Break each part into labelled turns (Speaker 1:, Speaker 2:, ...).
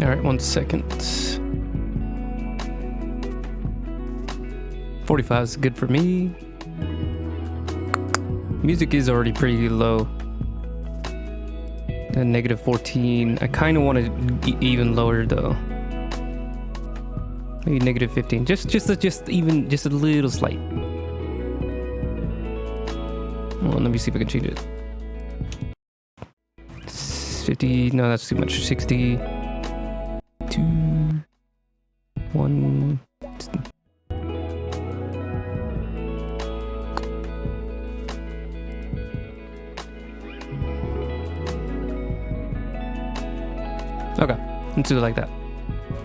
Speaker 1: All right, 1 second. 45 is good for me. Music is already pretty low. And negative 14. I kind of want to even lower though. Maybe negative 15. Just a little slight. Well, let me see if I can change it. 50. No, that's too much. 60. 2. 1. Okay, let's do it like that.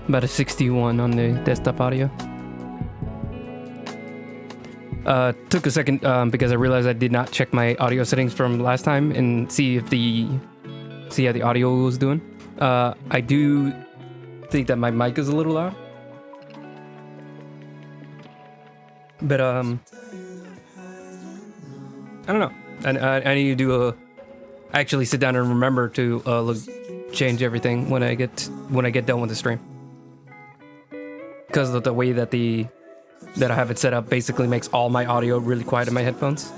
Speaker 1: About a 61 on the desktop audio. Took a second because I realized I did not check my audio settings from last time and see how the audio was doing. I do think that my mic is a little loud, but I don't know. I need to do actually sit down and remember to change everything when I get done with the stream, because of the way that I have it set up basically makes all my audio really quiet in my headphones,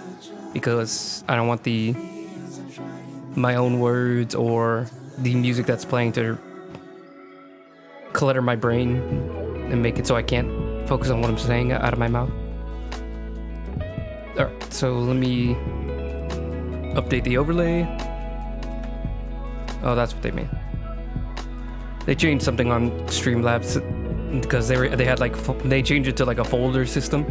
Speaker 1: because I don't want my own words or the music that's playing to clutter my brain and make it so I can't focus on what I'm saying out of my mouth. Alright, so let me update the overlay. Oh, that's what they mean. They changed something on Streamlabs because they changed it to like a folder system,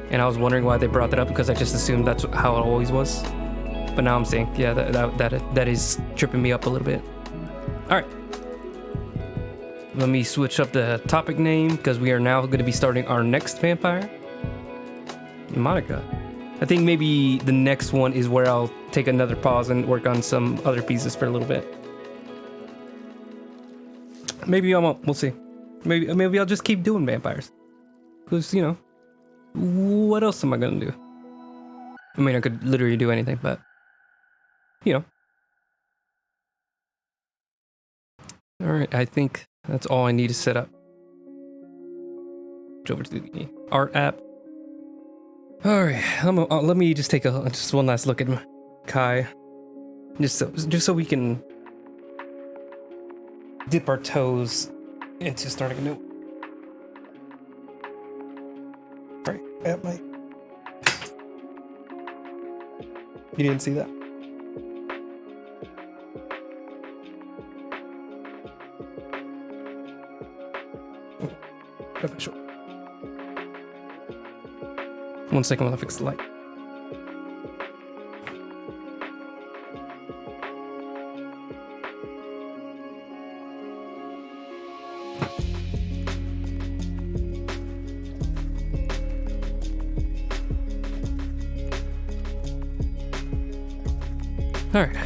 Speaker 1: and I was wondering why they brought that up because I just assumed that's how it always was. But now I'm saying, yeah, that is tripping me up a little bit. All right, let me switch up the topic name because we are now going to be starting our next vampire, Monica. I think maybe the next one is where I'll take another pause and work on some other pieces for a little bit. Maybe I won't. We'll see. Maybe I'll just keep doing vampires. Because, what else am I gonna do? I mean, I could literally do anything, but, Alright, I think that's all I need to set up. Go over to the art app. Alright, let me just take just one last look at Kai. Just so we can dip our toes into starting a new. Alright, at my. You didn't see that? Okay, sure. 1 second while I fix the light. Alright.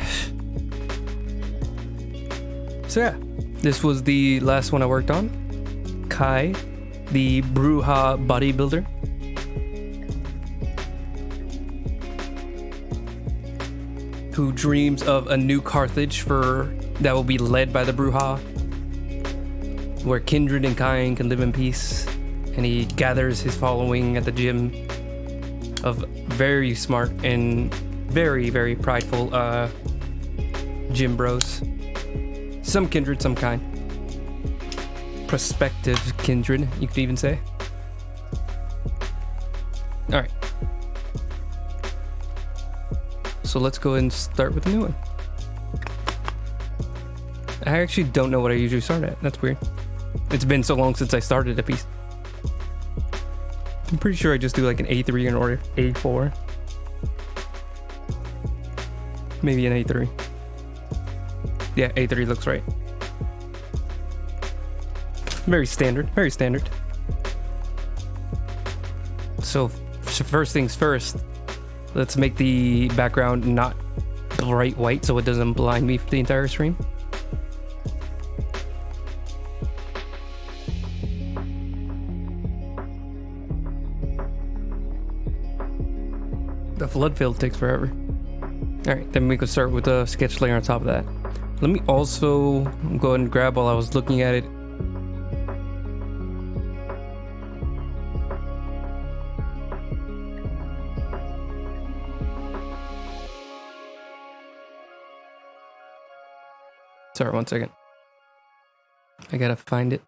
Speaker 1: So yeah, this was the last one I worked on. Kai, the Brujah bodybuilder. Who dreams of a new Carthage that will be led by the Brujah, where kindred and kind can live in peace, and he gathers his following at the gym of very smart and very, very prideful gym bros. Some kindred, some kind. Prospective kindred, you could even say. Alright. So let's go ahead and start with the new one. I actually don't know what I usually start at. That's weird. It's been so long since I started a piece. I'm pretty sure I just do like an A3 or A4. Maybe an A3. Yeah, A3 looks right. Very standard, very standard. So first things first, let's make the background not bright white so it doesn't blind me for the entire stream. The flood fill takes forever. Alright, then we could start with a sketch layer on top of that. Let me also go ahead and grab while I was looking at it. Sorry, 1 second. I gotta find it.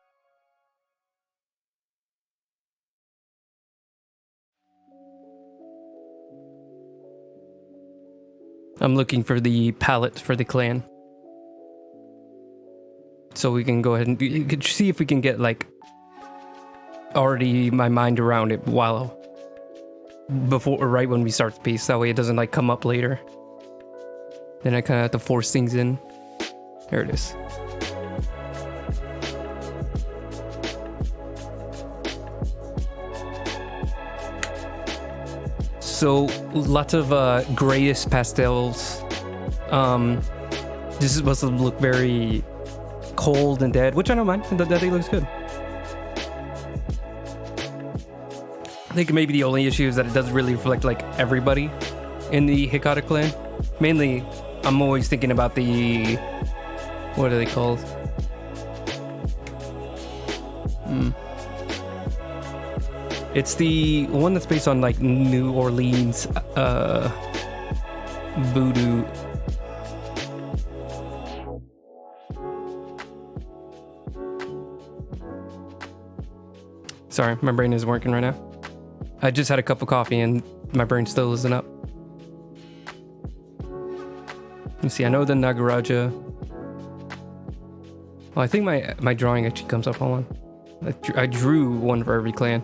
Speaker 1: I'm looking for the palette for the clan. So we can go ahead and you could see if we can get like already my mind around it while before or right when we start the piece. That way it doesn't like come up later. Then I kind of have to force things in. There it is. So lots of grayish pastels. This is supposed to look very cold and dead, which I don't mind. That looks good. I think maybe the only issue is that it doesn't really reflect like everybody in the Hecata clan. Mainly, I'm always thinking about the, what are they called? It's the one that's based on like New Orleans voodoo. Sorry, my brain isn't working right now. I just had a cup of coffee and my brain still isn't up. Let's see, I know the Nagaraja. Well, I think my drawing actually comes up. Hold on. I drew one for every clan.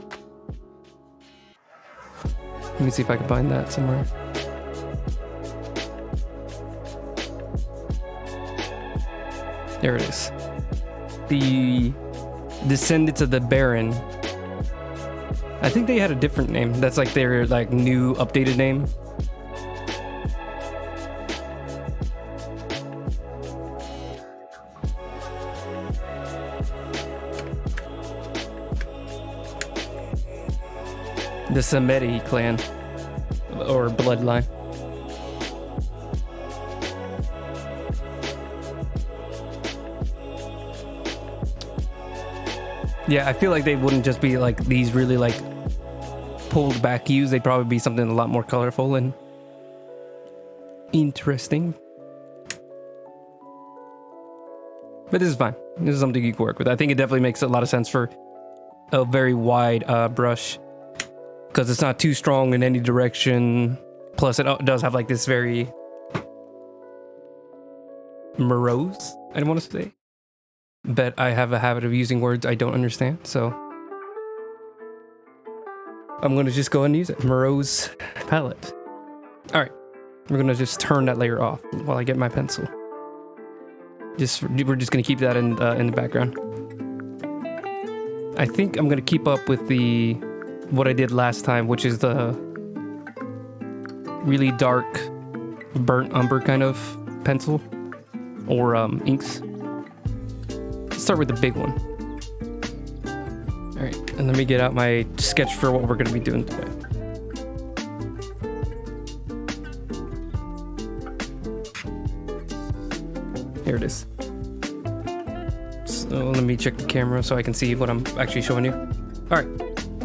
Speaker 1: Let me see if I can find that somewhere. There it is. The descendants of the Baron. I think they had a different name. That's like their like new updated name. The Samedi clan or bloodline. Yeah, I feel like they wouldn't just be like these really like pulled back hues. They'd probably be something a lot more colorful and interesting. But this is fine. This is something you can work with. I think it definitely makes a lot of sense for a very wide brush. Because it's not too strong in any direction. Plus, it does have like this very morose, I don't want to say. But I have a habit of using words I don't understand, so I'm going to just go ahead and use it. Morose palette. All right, we're going to just turn that layer off while I get my pencil. We're just going to keep that in the background. I think I'm going to keep up with what I did last time, which is the really dark burnt umber kind of pencil or inks. Let's start with the big one. All right, and let me get out my sketch for what we're going to be doing today. Here it is. So let me check the camera so I can see what I'm actually showing you. All right.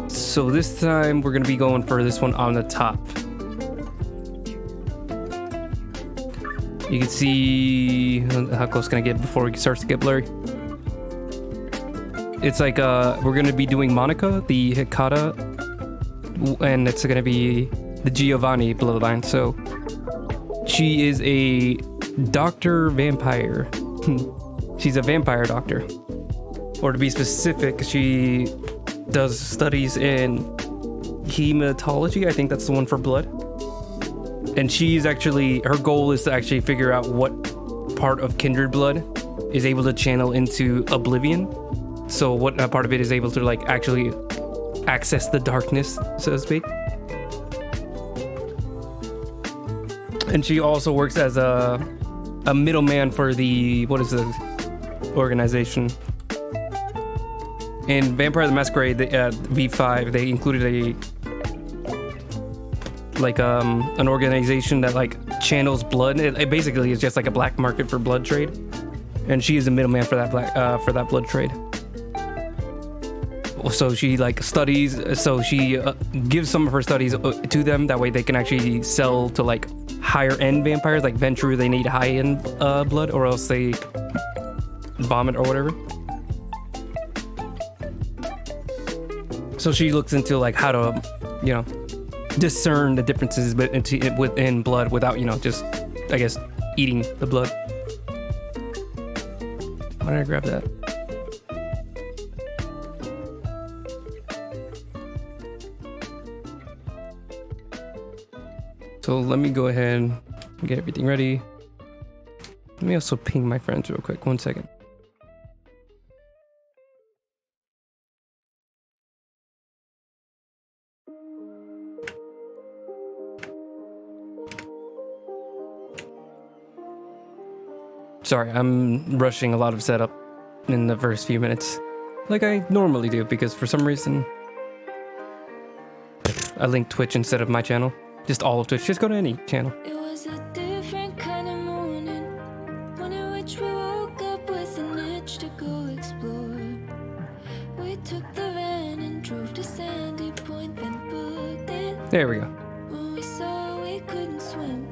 Speaker 1: So this time we're going to be going for this one on the top. You can see how close can I get before it starts to get blurry. It's like we're going to be doing Monica, the Hecata, and it's going to be the Giovanni bloodline. So she is a doctor vampire. She's a vampire doctor. Or to be specific, she does studies in hematology. I think that's the one for blood. And she's actually, her goal is to actually figure out what part of kindred blood is able to channel into oblivion. So what part of it is able to like actually access the darkness, so to speak. And she also works as a middleman for the, what is the organization? In Vampire the Masquerade, V5, they included an organization that like channels blood. It basically is just like a black market for blood trade. and she is a middleman for that blood trade. So she like studies, so she gives some of her studies to them. That way they can actually sell to like higher end vampires. Like Ventrue, they need high end blood, or else they vomit or whatever. So she looks into like how to, you know, discern the differences within blood without, you know, just, I guess, eating the blood. Why did I grab that? So let me go ahead and get everything ready. Let me also ping my friends real quick. 1 second. Sorry, I'm rushing a lot of setup in the first few minutes, like I normally do, because for some reason I linked Twitch instead of my channel. Just all of Twitch. Just go to any channel.
Speaker 2: It was a different kind of morning, one in which we woke up with an itch to go explore. We took the van and drove to Sandy Point, then booked it.
Speaker 1: There we go.
Speaker 2: When we saw we couldn't swim,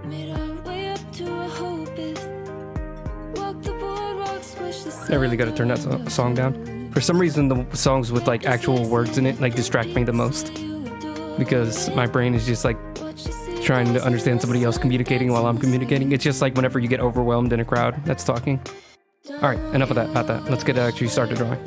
Speaker 2: made our way up to a hope is walk the boardwalk, swish the
Speaker 1: I really got to turn that song down. For some reason, the songs with like actual words in it like distract me the most, because my brain is just like trying to understand somebody else communicating while I'm communicating. It's just like whenever you get overwhelmed in a crowd that's talking. All right, enough of that. About that. Let's get to actually start the drawing.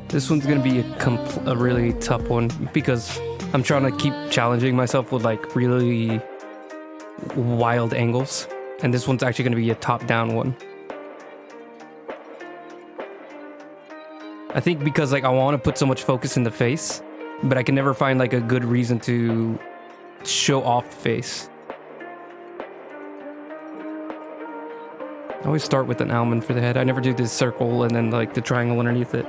Speaker 1: This one's gonna be a really tough one, because I'm trying to keep challenging myself with like really wild angles, and this one's actually gonna be a top-down one. I think because like I want to put so much focus in the face, but I can never find like a good reason to show off the face. I always start with an almond for the head. I never do this circle and then like the triangle underneath it.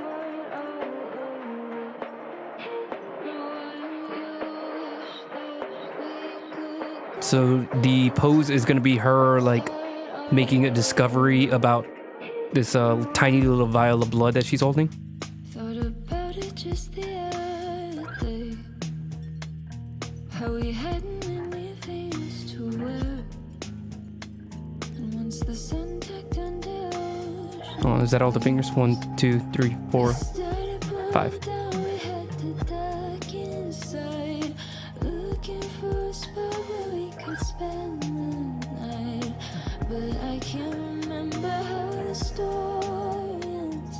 Speaker 1: So the pose is going to be her like making a discovery about this tiny little vial of blood that she's holding.
Speaker 2: Thought about it just the other day, how we hadn't any things to wear, and once the sun tucked under,
Speaker 1: Oh, is that all the fingers? 1, 2, 3, 4, 5.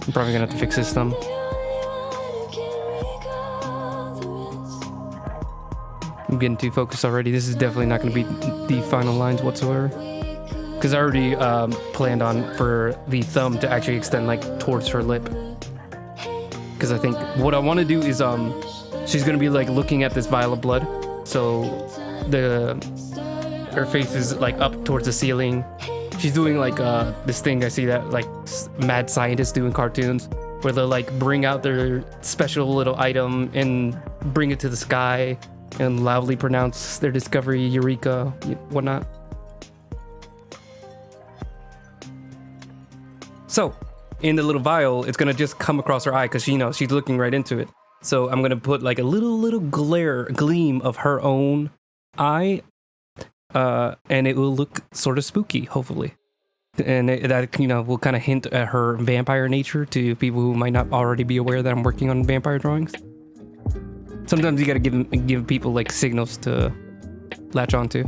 Speaker 1: I'm probably gonna have to fix this thumb. I'm getting too focused already. This is definitely not gonna be the final lines whatsoever, because I already planned on for the thumb to actually extend like towards her lip. Because I think what I want to do is she's gonna be like looking at this vial of blood, so her face is like up towards the ceiling. She's doing like this thing I see that like mad scientists do in cartoons, where they'll like bring out their special little item and bring it to the sky and loudly pronounce their discovery, eureka, whatnot. So in the little vial, it's gonna just come across her eye because she's looking right into it. So I'm gonna put like a little gleam of her own eye, and it will look sort of spooky, hopefully. And that will kind of hint at her vampire nature to people who might not already be aware that I'm working on vampire drawings. Sometimes you gotta give people like signals to latch onto.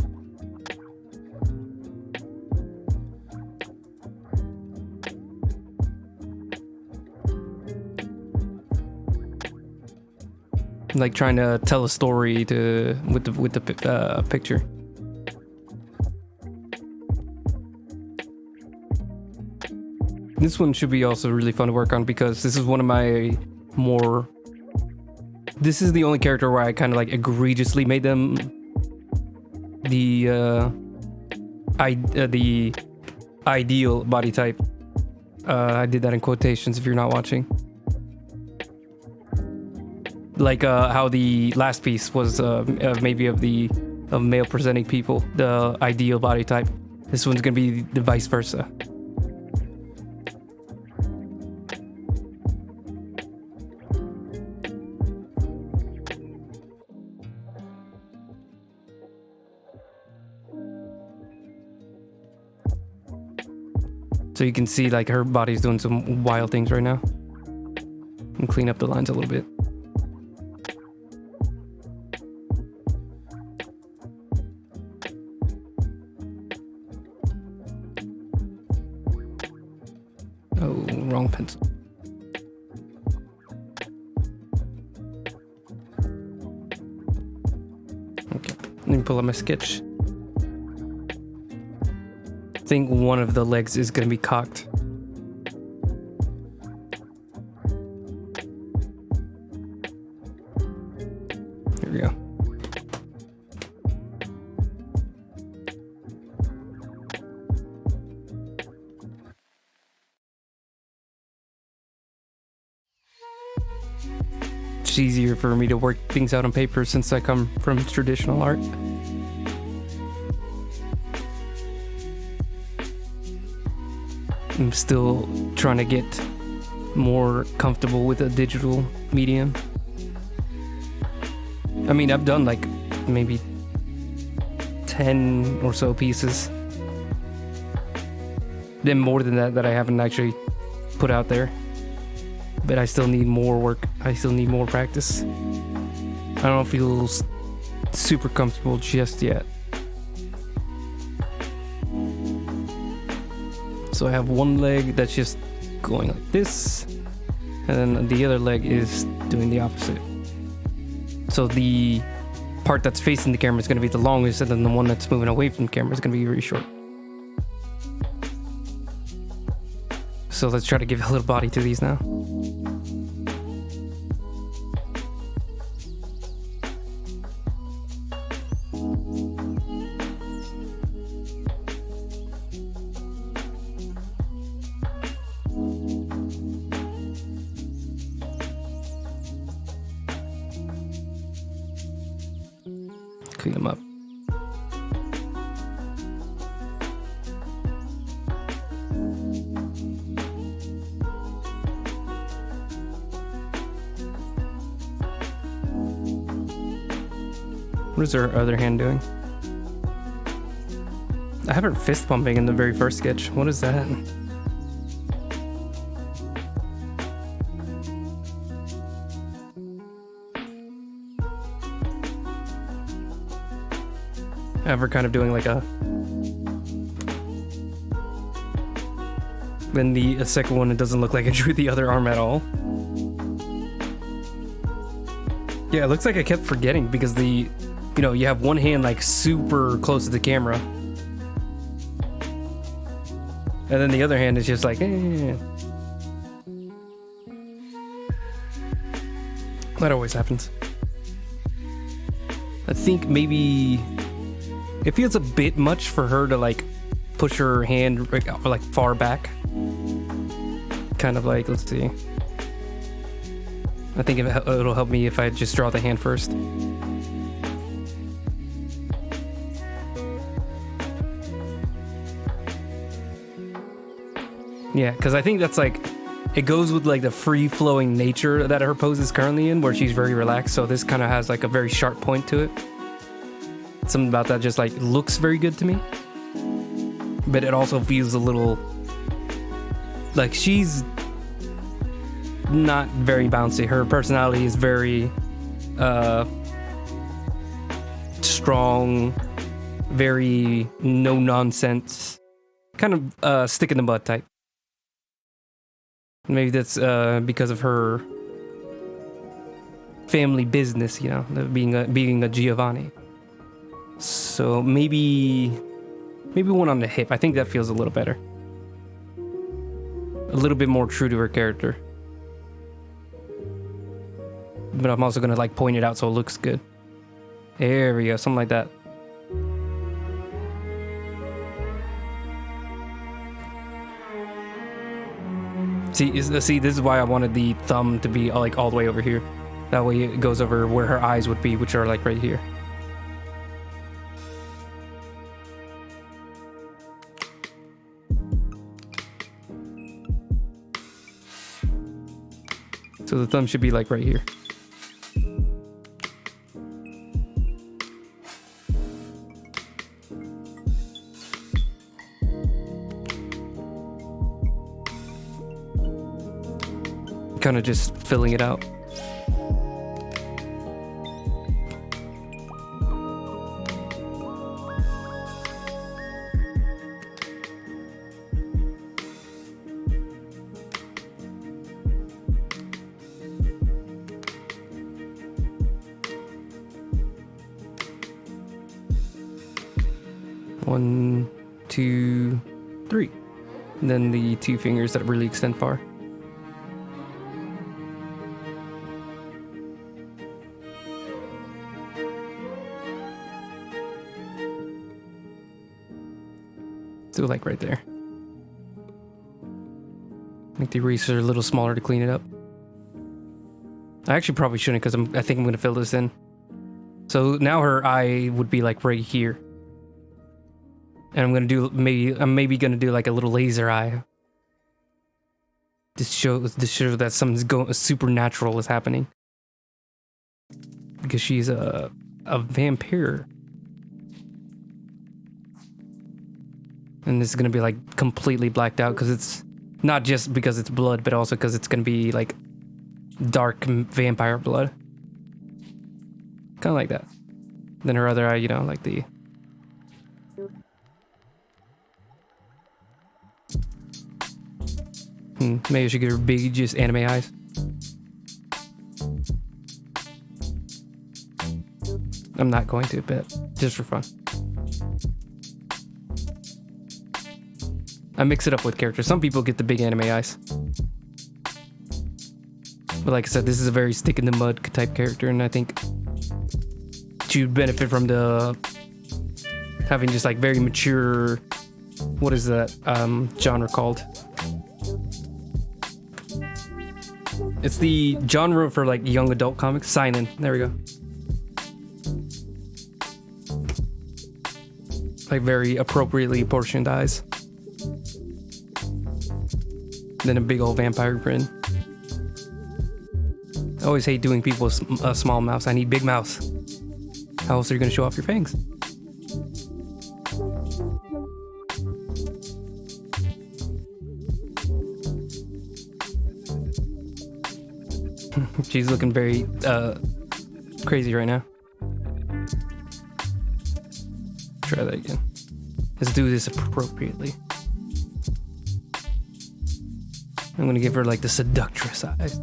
Speaker 1: Like trying to tell a story with the picture. This one should be also really fun to work on, because this is one of my more... This is the only character where I kind of like egregiously made them the ideal body type. I did that in quotations if you're not watching. Like how the last piece was maybe of male presenting people, the ideal body type. This one's gonna be the vice versa. So you can see like her body's doing some wild things right now. And clean up the lines a little bit. Oh, wrong pencil. Okay, let me pull up my sketch. I think one of the legs is going to be cocked. Here we go. It's easier for me to work things out on paper since I come from traditional art. I'm still trying to get more comfortable with a digital medium. I mean, I've done like maybe 10 or so pieces. Then more than that I haven't actually put out there. But I still need more work. I still need more practice. I don't feel super comfortable just yet. So I have one leg that's just going like this, and then the other leg is doing the opposite. So the part that's facing the camera is going to be the longest, and then the one that's moving away from the camera is going to be very short. So let's try to give a little body to these now. Clean them up. What is her other hand doing? I have her fist pumping in the very first sketch. What is that? I have her kind of doing like a... Then the second one, it doesn't look like I drew the other arm at all. Yeah, it looks like I kept forgetting because the... You know, you have one hand like super close to the camera. And then the other hand is just like, eh. That always happens. I think maybe it feels a bit much for her to like push her hand like far back. Kind of like, let's see. I think it'll help me if I just draw the hand first. Yeah, because I think that's like, it goes with like the free-flowing nature that her pose is currently in, where she's very relaxed. So this kind of has like a very sharp point to it. Something about that just like looks very good to me. But it also feels a little like she's not very bouncy. Her personality is very strong, very no nonsense, kind of stick in the mud type. Maybe that's because of her family business, you know, being a Giovanni. So maybe one on the hip. I think that feels a little better. A little bit more true to her character. But I'm also gonna like point it out so it looks good. There we go, something like that. See, this is why I wanted the thumb to be like all the way over here. That way it goes over where her eyes would be, which are like right here. So the thumb should be like right here. Kind of just filling it out. One, two, three. And then the two fingers that really extend far. So like right there. Make the eraser a little smaller to clean it up. I actually probably shouldn't because I think I'm going to fill this in. So now her eye would be like right here. And I'm going to do, I'm maybe going to do like a little laser eye. To show that something's supernatural is happening. Because she's a vampire. And this is going to be like completely blacked out because it's not just because it's blood, but also because it's going to be like dark vampire blood. Kind of like that. Then her other eye, you know, like the... maybe I should give her big, just anime eyes. I'm not going to, but just for fun. I mix it up with characters. Some people get the big anime eyes. But like I said, this is a very stick in the mud type character, and I think she would benefit from the having just like very mature, what is that genre called? It's the genre for like young adult comics. Seinen. There we go. Like very appropriately portioned eyes. Then a big old vampire grin. I always hate doing people with a small mouths. I need big mouths. How else are you going to show off your fangs? She's looking very crazy right now. Try that again. Let's do this appropriately. I'm gonna give her like the seductress eyes.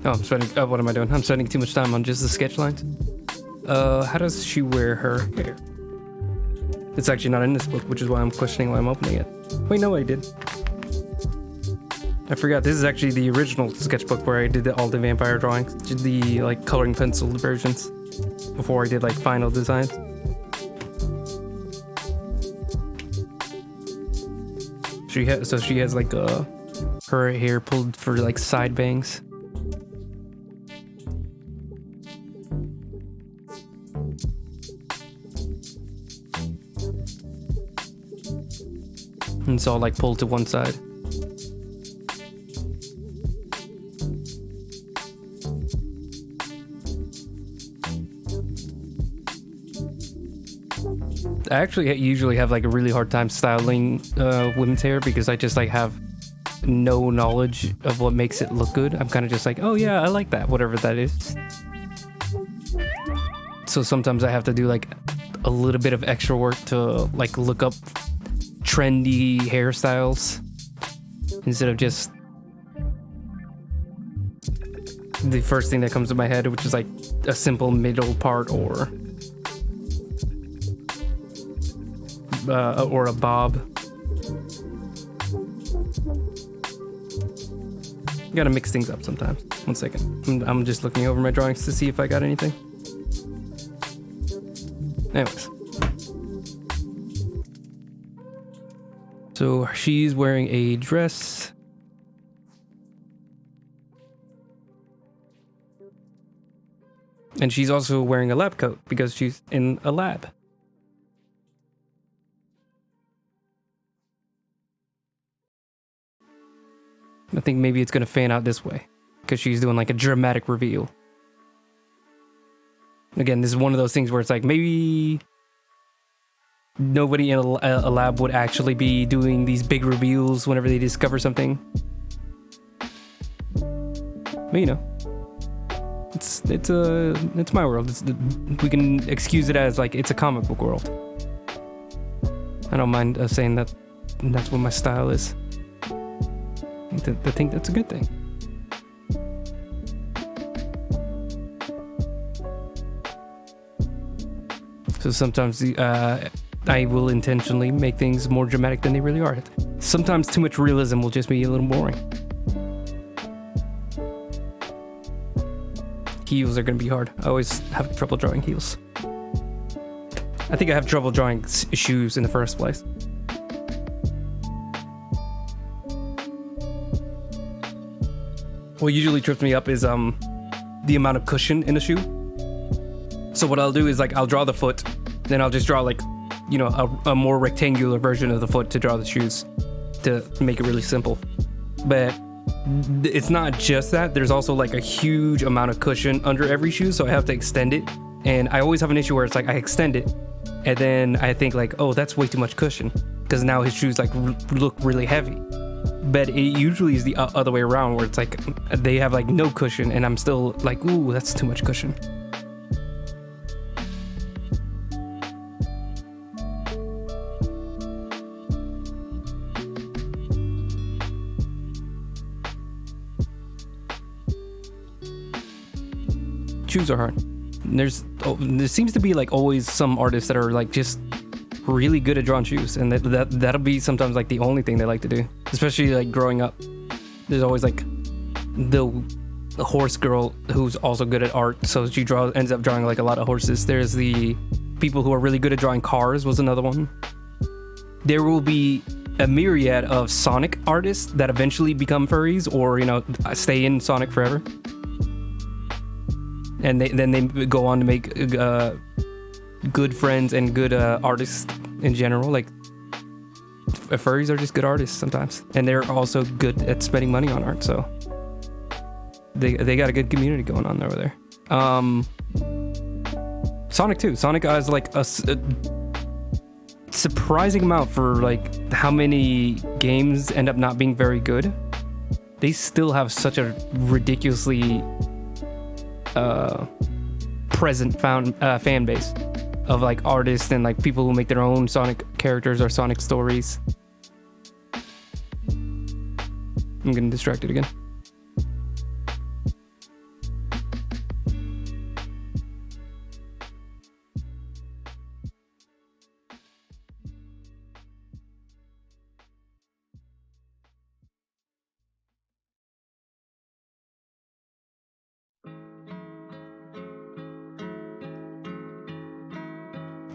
Speaker 1: Oh, I'm spending. What am I doing? I'm spending too much time on just the sketch lines. How does she wear her hair? It's actually not in this book, which is why I'm questioning why I'm opening it. Wait, no, I did. I forgot. This is actually the original sketchbook where I did all the vampire drawings, the like coloring pencil versions, before I did like final designs. She has like her hair pulled for like side bangs. And it's all like pulled to one side. I actually usually have like a really hard time styling women's hair because I just like have no knowledge of what makes it look good. I'm kind of just like, oh yeah, I like that, whatever that is. So sometimes I have to do like a little bit of extra work to like look up trendy hairstyles instead of just the first thing that comes to my head, which is like a simple middle part or a bob. You gotta mix things up sometimes. 1 second. I'm just looking over my drawings to see if I got anything. Anyways. So she's wearing a dress. And she's also wearing a lab coat because she's in a lab. I think maybe it's gonna fan out this way because she's doing like a dramatic reveal. Again, this is one of those things where it's like maybe nobody in a lab would actually be doing these big reveals whenever they discover something. But you know, it's my world. We can excuse it as like it's a comic book world. I don't mind saying that that's what my style is. I think that's a good thing. So sometimes I will intentionally make things more dramatic than they really are. Sometimes too much realism will just be a little boring. Heels are going to be hard. I always have trouble drawing heels. I think I have trouble drawing shoes in the first place. What usually trips me up is the amount of cushion in a shoe. So what I'll do is like I'll draw the foot, then I'll just draw like, you know, a more rectangular version of the foot to draw the shoes to make it really simple. But it's not just that. There's also like a huge amount of cushion under every shoe, so I have to extend it. And I always have an issue where it's like I extend it, and then I think like, oh, that's way too much cushion, because now his shoes like look really heavy. But it usually is the other way around, where it's like they have like no cushion, and I'm still like, ooh, that's too much cushion. Shoes are hard. There seems to be like always some artists that are like just really good at drawing shoes, and that'll be sometimes like the only thing they like to do, especially like growing up. There's always like the horse girl who's also good at art, so she ends up drawing like a lot of horses. There's the people who are really good at drawing cars, was another one. There will be a myriad of Sonic artists that eventually become furries, or, you know, stay in Sonic forever, and then they go on to make good friends and good artists in general. Like furries are just good artists sometimes, and they're also good at spending money on art, so they got a good community going on over there. Sonic too. Sonic has like a surprising amount for like how many games end up not being very good. They still have such a ridiculously present fan base of like artists and like people who make their own Sonic characters or Sonic stories. I'm getting distracted again.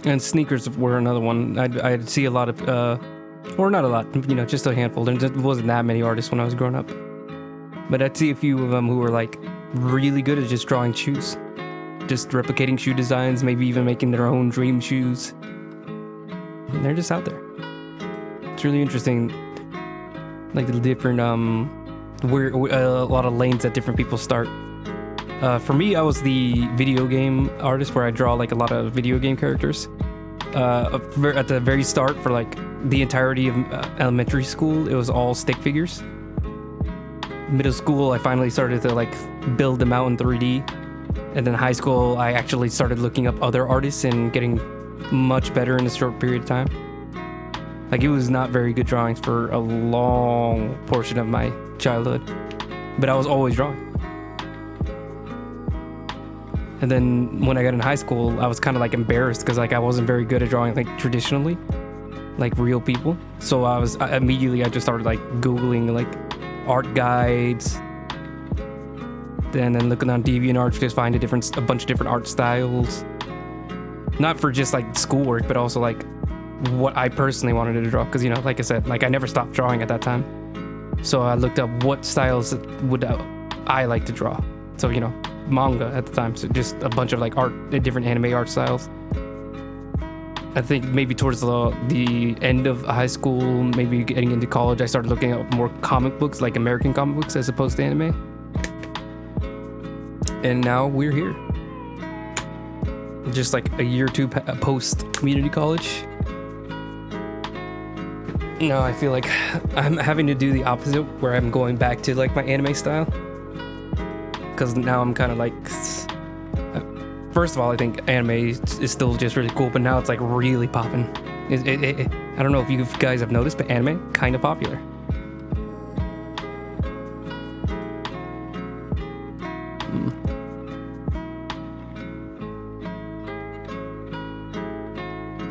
Speaker 1: And sneakers were another one. I'd see a lot of, or not a lot, you know, just a handful. There wasn't that many artists when I was growing up. But I'd see a few of them who were like really good at just drawing shoes. Just replicating shoe designs, maybe even making their own dream shoes. And they're just out there. It's really interesting, like the different, where a lot of lanes that different people start. For me, I was the video game artist where I draw like a lot of video game characters. At the very start, for like the entirety of elementary school, it was all stick figures. Middle school, I finally started to like build them out in 3D. And then high school, I actually started looking up other artists and getting much better in a short period of time. Like, it was not very good drawings for a long portion of my childhood, but I was always drawing. And then when I got in high school, I was kind of like embarrassed because like I wasn't very good at drawing like traditionally, like real people. So I just started like Googling like art guides, and then looking on DeviantArt, just find a bunch of different art styles. Not for just like schoolwork, but also like what I personally wanted to draw. Because, you know, like I said, like I never stopped drawing at that time. So I looked up what styles would I like to draw. So, you know, manga at the time. So just a bunch of like different anime art styles. I think maybe towards the end of high school, maybe getting into college, I started looking at more comic books, like American comic books as opposed to anime. And now we're here. Just like a year or two post community college. Now I feel like I'm having to do the opposite, where I'm going back to like my anime style. Because now I'm kind of like, first of all, I think anime is still just really cool, but now it's like really popping. I don't know if you guys have noticed, but anime kind of popular.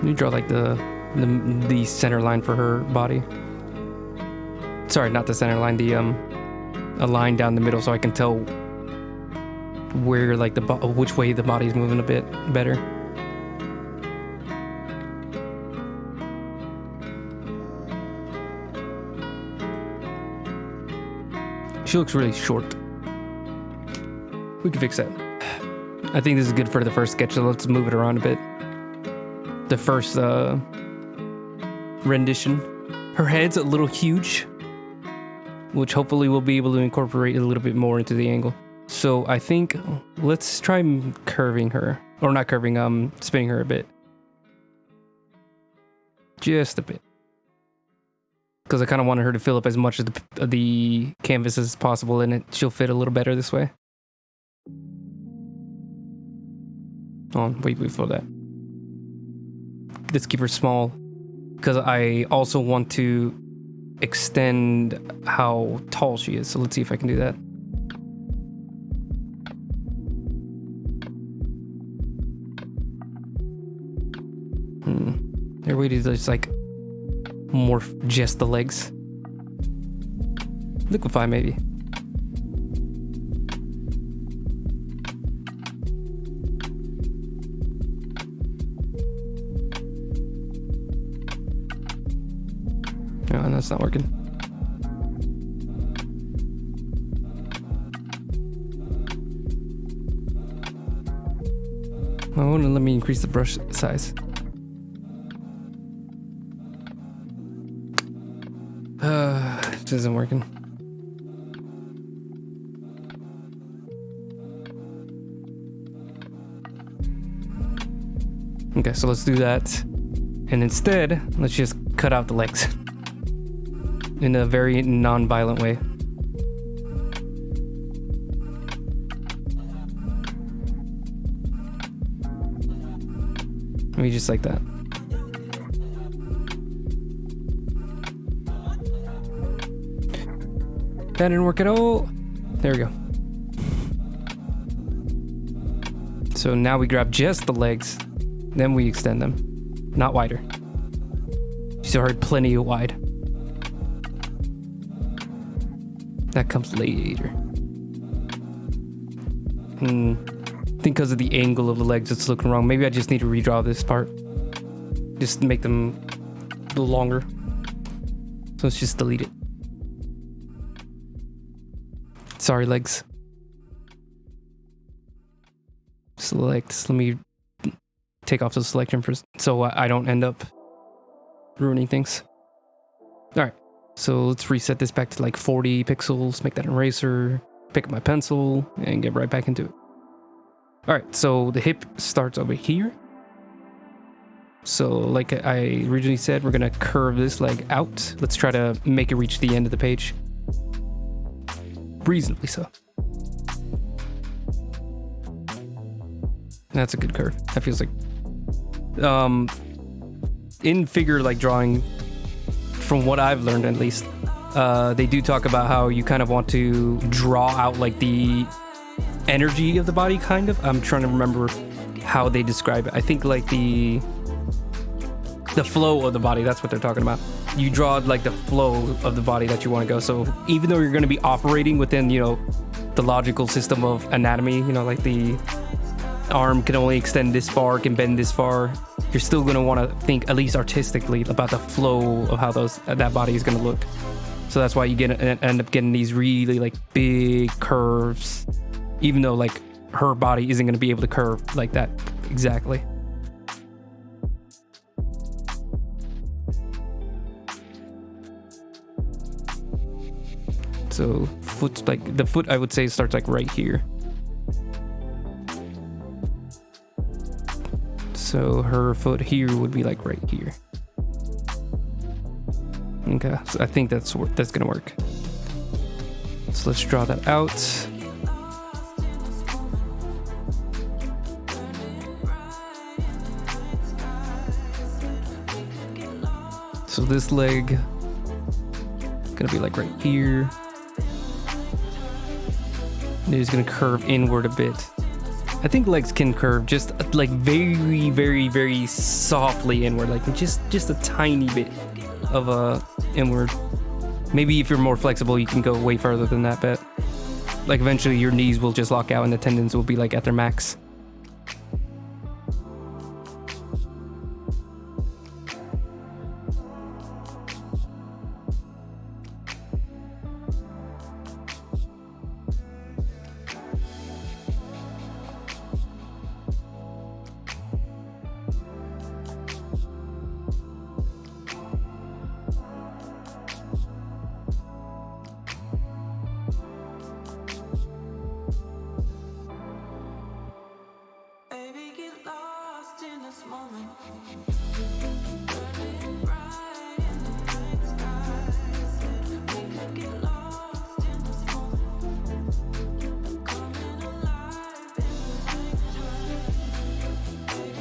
Speaker 1: You draw like the center line for her body. Sorry, not the center line. A line down the middle, so I can tell where like which way the body's moving a bit better. She looks really short. We can fix that. I think this is good for the first sketch, so let's move it around a bit. The first rendition. Her head's a little huge, which hopefully we'll be able to incorporate a little bit more into the angle. So I think let's try curving her, or not curving, spinning her a bit. Just a bit. Because I kind of wanted her to fill up as much of the canvas as possible, and she'll fit a little better this way. Wait for that. Let's keep her small, because I also want to extend how tall she is. So let's see if I can do that. There we do just like morph just the legs. Liquefy maybe. No, that's not working. I want to let me increase the brush size. It isn't working. Okay, so let's do that. And instead, let's just cut out the legs. In a very non-violent way. Maybe just like that. That didn't work at all. There we go. So now we grab just the legs, then we extend them. Not wider. She's already plenty wide. That comes later. I think because of the angle of the legs, it's looking wrong. Maybe I just need to redraw this part. Just make them a little longer. So let's just delete it. Sorry, legs. Select. Let me take off the selection first, so I don't end up ruining things. All right. So let's reset this back to like 40 pixels, make that an eraser, pick up my pencil, and get right back into it. All right, so the hip starts over here. So like I originally said, we're gonna curve this leg out. Let's try to make it reach the end of the page. Reasonably so. That's a good curve. That feels like, in figure like drawing, from what I've learned at least, they do talk about how you kind of want to draw out like the energy of the body, kind of. I'm trying to remember how they describe it. I think like the flow of the body, that's what they're talking about. You draw like the flow of the body that you want to go. So even though you're going to be operating within, you know, the logical system of anatomy, you know, like the arm can only extend this far, can bend this far, you're still going to want to think at least artistically about the flow of how that body is going to look. So that's why you end up getting these really like big curves, even though like her body isn't going to be able to curve like that exactly. So foot's like, the foot I would say starts like right here. So her foot here would be like right here. Okay, so I think that's gonna work. So let's draw that out. So this leg is gonna be like right here. And it's gonna curve inward a bit. I think legs can curve just like very, very, very softly inward, like just a tiny bit of a inward. Maybe if you're more flexible, you can go way further than that, but like eventually your knees will just lock out and the tendons will be like at their max.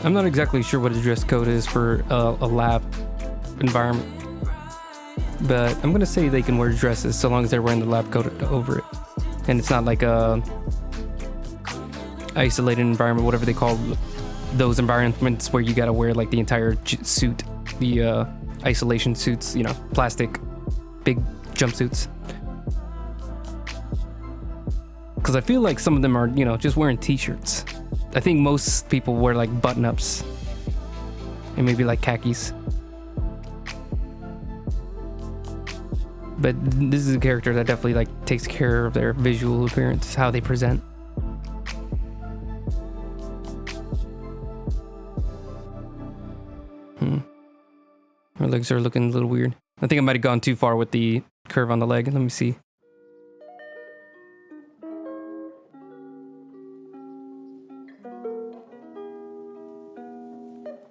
Speaker 1: I'm not exactly sure what a dress code is for a lab environment, but I'm gonna say they can wear dresses so long as they're wearing the lab coat over it, and it's not like a isolated environment, whatever they call those environments where you gotta wear like the entire suit, the isolation suits, you know, plastic big jumpsuits. Because I feel like some of them are, you know, just wearing t-shirts. I think most people wear like button-ups and maybe like khakis. But this is a character that definitely like takes care of their visual appearance, how they present. Her legs are looking a little weird. I think I might have gone too far with the curve on the leg. Let me see.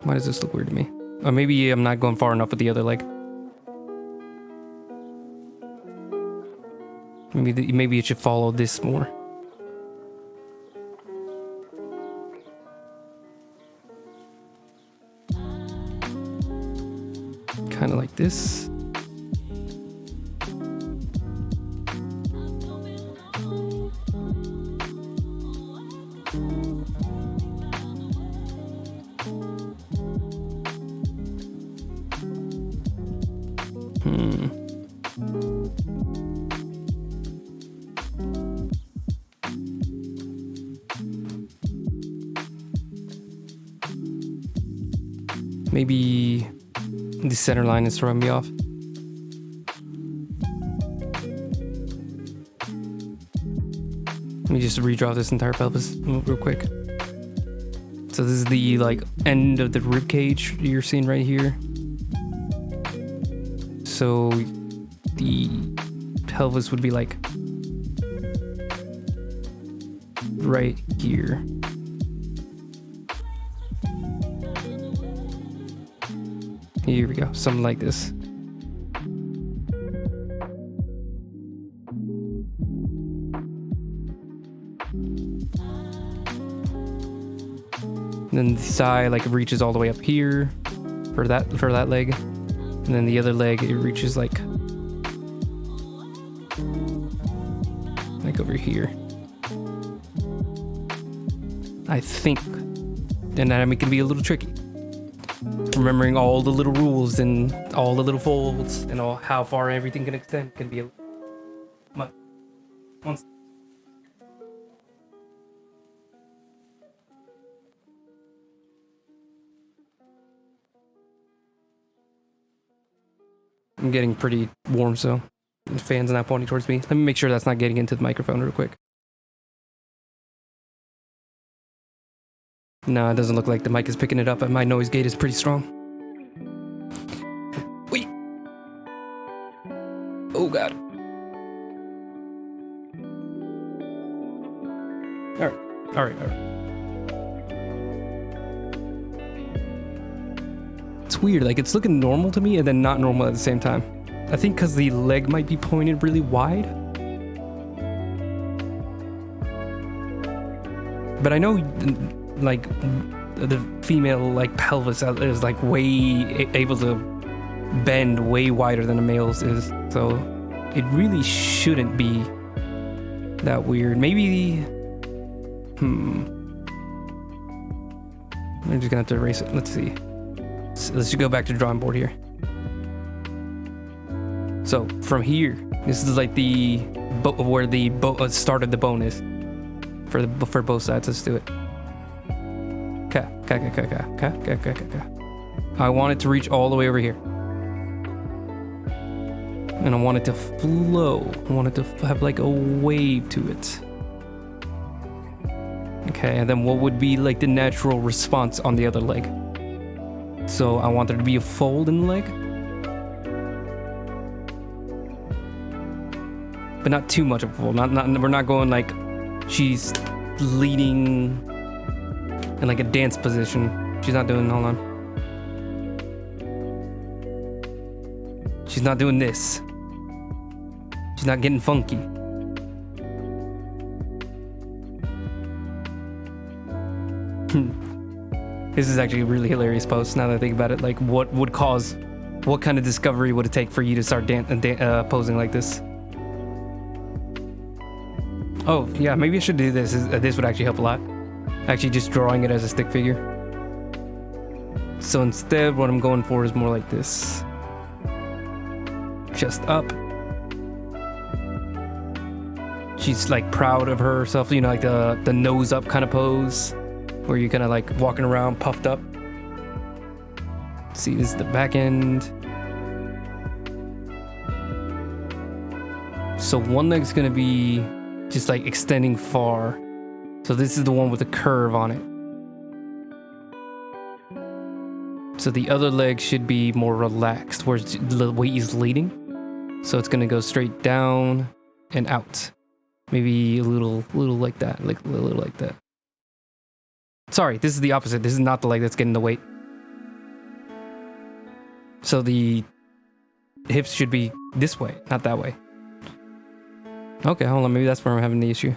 Speaker 1: Why does this look weird to me? Or maybe I'm not going far enough with the other leg. Maybe it should follow this more. Kind of like this. Maybe the center line is throwing me off. Let me just redraw this entire pelvis real quick. So this is the like end of the rib cage you're seeing right here. So the pelvis would be like right here. Here we go, something like this. And then the thigh like reaches all the way up here for that leg, and then the other leg it reaches like over here. I think. And that can be a little tricky. Remembering all the little rules and all the little folds and all how far everything can extend can be a much. Once. I'm getting pretty warm, so the fan's not pointing towards me. Let me make sure that's not getting into the microphone real quick. No, it doesn't look like the mic is picking it up, and my noise gate is pretty strong. Wait. Oh, God. All right. It's weird, like it's looking normal to me and then not normal at the same time. I think because the leg might be pointed really wide. But I know like the female like pelvis is like way able to bend way wider than a male's is. So it really shouldn't be that weird. Maybe, I'm just gonna have to erase it. Let's see. Let's just go back to the drawing board here. So from here, this is like the where the start of the bone is for both sides. Let's do it. Okay. I want it to reach all the way over here, and I want it to flow. I want it to have like a wave to it. Okay, and then what would be like the natural response on the other leg? So I want there to be a fold in the leg, but not too much of a fold. We're not going like she's leading in like a dance position. She's not doing. Hold on. She's not doing this. She's not getting funky. This is actually a really hilarious post now that I think about it. Like, what kind of discovery would it take for you to start posing like this? Oh, yeah, maybe I should do this. This would actually help a lot. Actually, just drawing it as a stick figure. So instead, what I'm going for is more like this. Chest up. She's like proud of herself, you know, like the nose up kind of pose. Where you're kind of like walking around puffed up. See, this is the back end. So one leg's gonna be just like extending far. So this is the one with the curve on it. So the other leg should be more relaxed, where the weight is leading. So it's gonna go straight down and out. Maybe a little like that, like a little like that. Sorry, this is the opposite. This is not the leg that's getting the weight. So the hips should be this way, not that way. Okay, hold on. Maybe that's where I'm having the issue.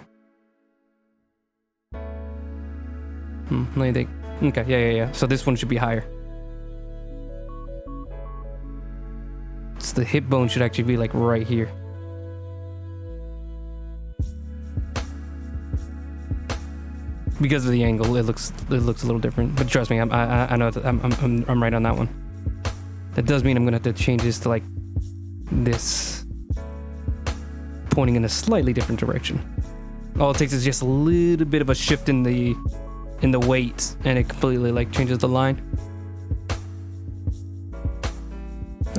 Speaker 1: Let me think. Okay, yeah. So this one should be higher. So the hip bone should actually be like right here. Because of the angle, it looks a little different. But trust me, I know I'm right on that one. That does mean I'm gonna have to change this to like this, pointing in a slightly different direction. All it takes is just a little bit of a shift in the weight, and it completely like changes the line.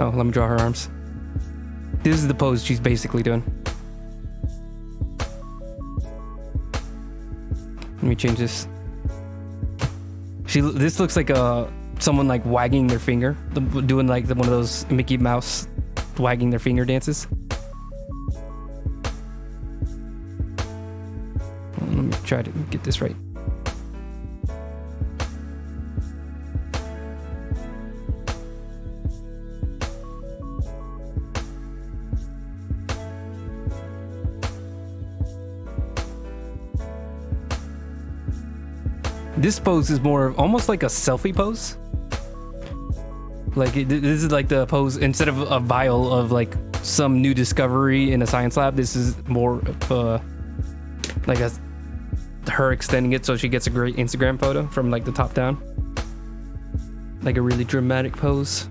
Speaker 1: Oh, let me draw her arms. This is the pose she's basically doing. Let me change this. This looks like someone like wagging their finger, doing like one of those Mickey Mouse wagging their finger dances. Let me try to get this right. This pose is more almost like a selfie pose. Like this is like the pose, instead of a vial of like some new discovery in a science lab, this is more of Like that's her extending it so she gets a great Instagram photo from like the top down. Like a really dramatic pose.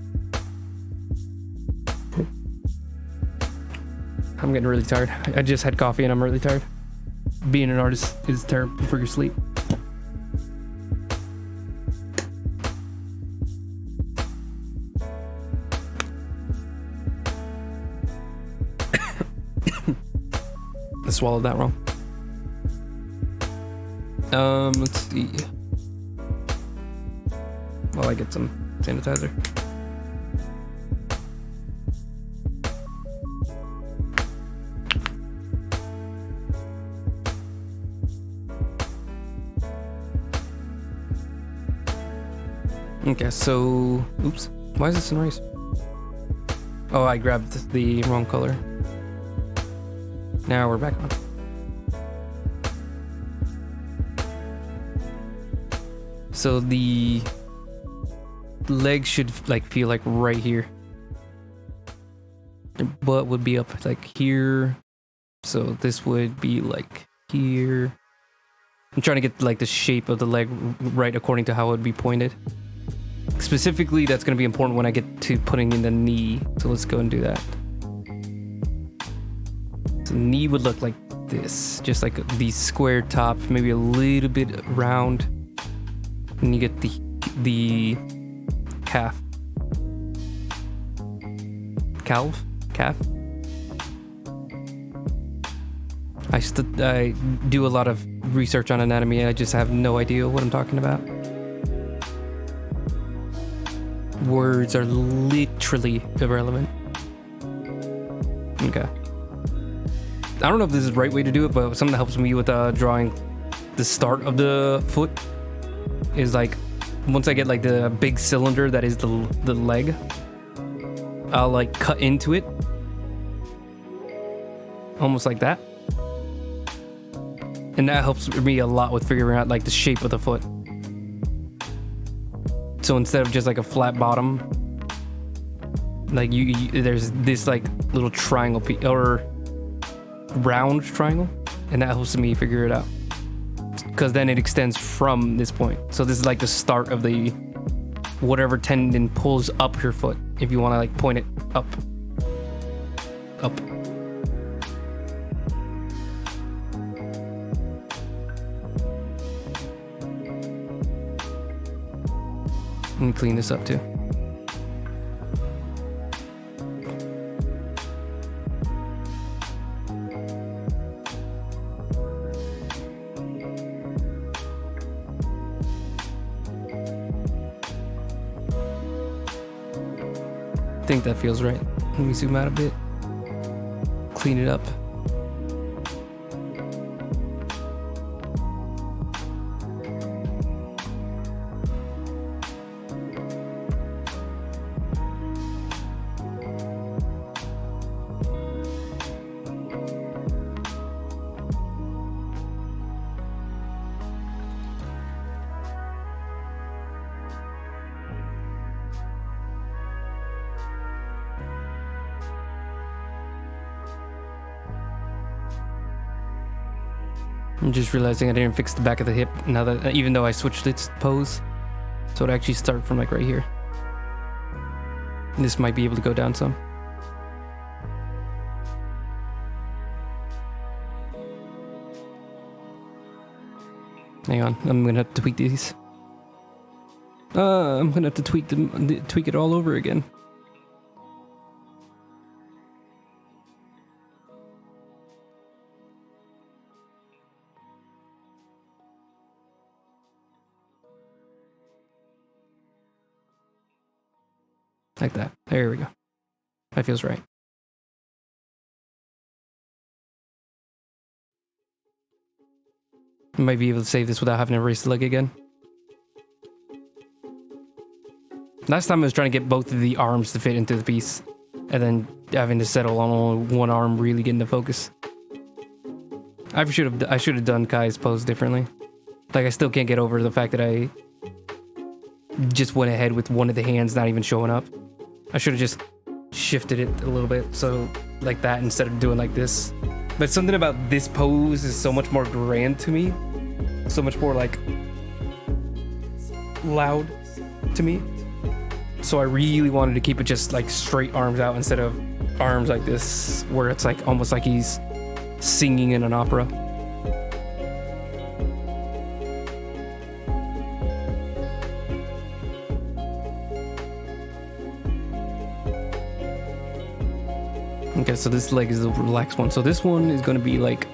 Speaker 1: I'm getting really tired. I just had coffee and I'm really tired. Being an artist is terrible for your sleep. I swallowed that wrong. Let's see. While I get some sanitizer. Okay, so oops. Why is this in race? Oh, I grabbed the wrong color. Now we're back on. So the leg should like feel like right here. The butt would be up like here. So this would be like here. I'm trying to get like the shape of the leg right according to how it would be pointed. Specifically, that's going to be important when I get to putting in the knee. So let's go and do that. So knee would look like this, just like the square top, maybe a little bit round. And you get the calf. Calf. I do a lot of research on anatomy. I just have no idea what I'm talking about. Words are literally irrelevant. Okay. I don't know if this is the right way to do it, but something that helps me with drawing the start of the foot is like once I get like the big cylinder that is the leg, I'll like cut into it almost like that, and that helps me a lot with figuring out like the shape of the foot. So instead of just like a flat bottom, like there's this like little triangle piece or round triangle, and that helps me figure it out because then it extends from this point. So this is like the start of the whatever tendon pulls up your foot if you want to like point it up. Let me clean this up too. I think that feels right. Let me zoom out a bit. Clean it up. I'm just realizing I didn't fix the back of the hip now that even though I switched its pose. So it actually start from like right here. This might be able to go down some. Hang on, I'm gonna have to tweak these. I'm gonna have to tweak it all over again. Like that. There we go. That feels right. I might be able to save this without having to erase the leg again. Last time I was trying to get both of the arms to fit into the piece, and then having to settle on only one arm really getting to focus. I should have done Kai's pose differently. Like I still can't get over the fact that I just went ahead with one of the hands not even showing up. I should have just shifted it a little bit, so like that instead of doing like this. But something about this pose is so much more grand to me. So much more like loud to me. So I really wanted to keep it just like straight arms out instead of arms like this, where it's like almost like he's singing in an opera. Okay, so this leg is the relaxed one. So this one is going to be like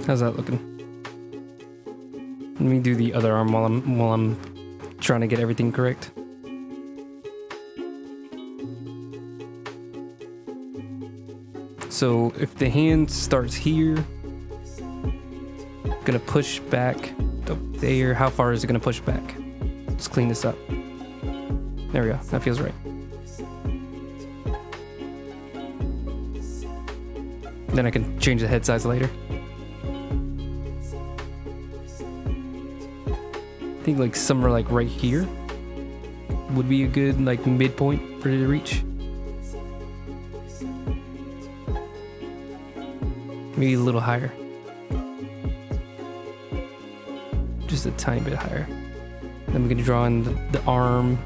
Speaker 1: how's that looking? Let me do the other arm while I'm trying to get everything correct. So if the hand starts here, gonna push back up there. How far is it gonna push back? Let's clean this up. There we go. That feels right. Then I can change the head size later. I think like somewhere like right here would be a good like midpoint for it to reach. Maybe a little higher. Just a tiny bit higher. Then we're gonna draw in the arm.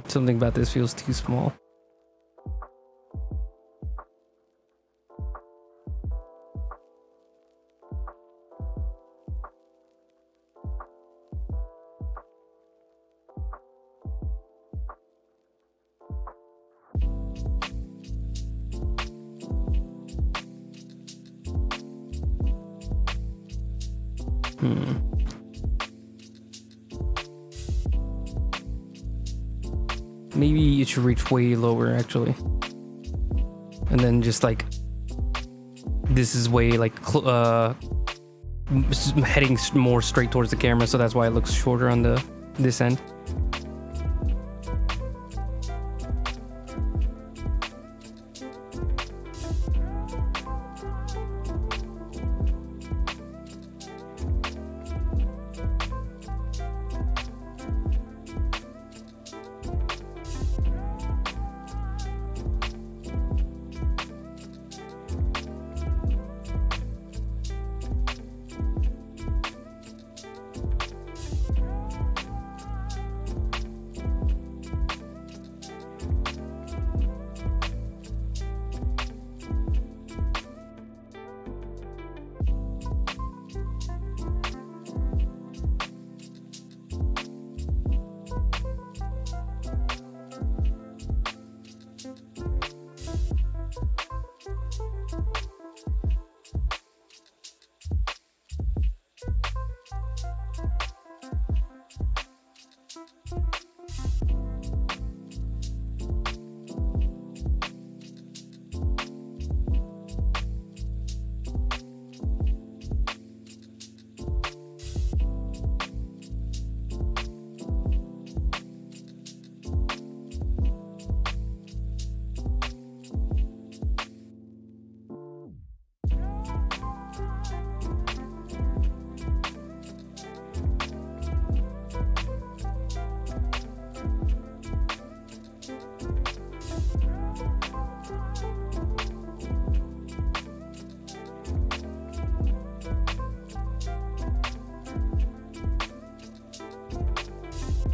Speaker 1: Something about this feels too small. Maybe it should reach way lower actually. And then just like, this is way like, heading more straight towards the camera. So that's why it looks shorter on this end.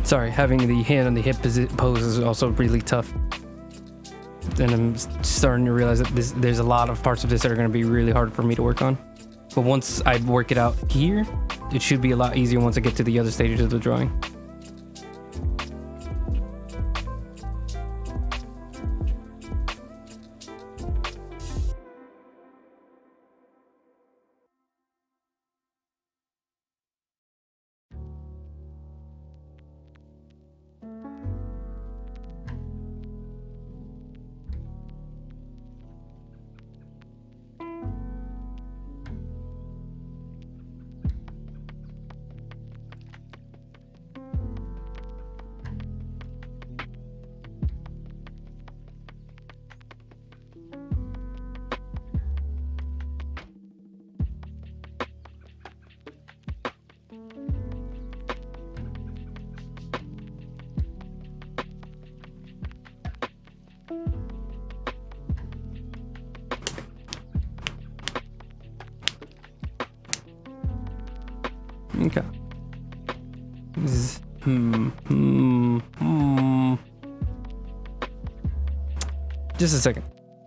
Speaker 1: Sorry, having the hand on the hip pose is also really tough. And I'm starting to realize that there's a lot of parts of this that are going to be really hard for me to work on. But once I work it out here, it should be a lot easier once I get to the other stages of the drawing. Okay. Just a second.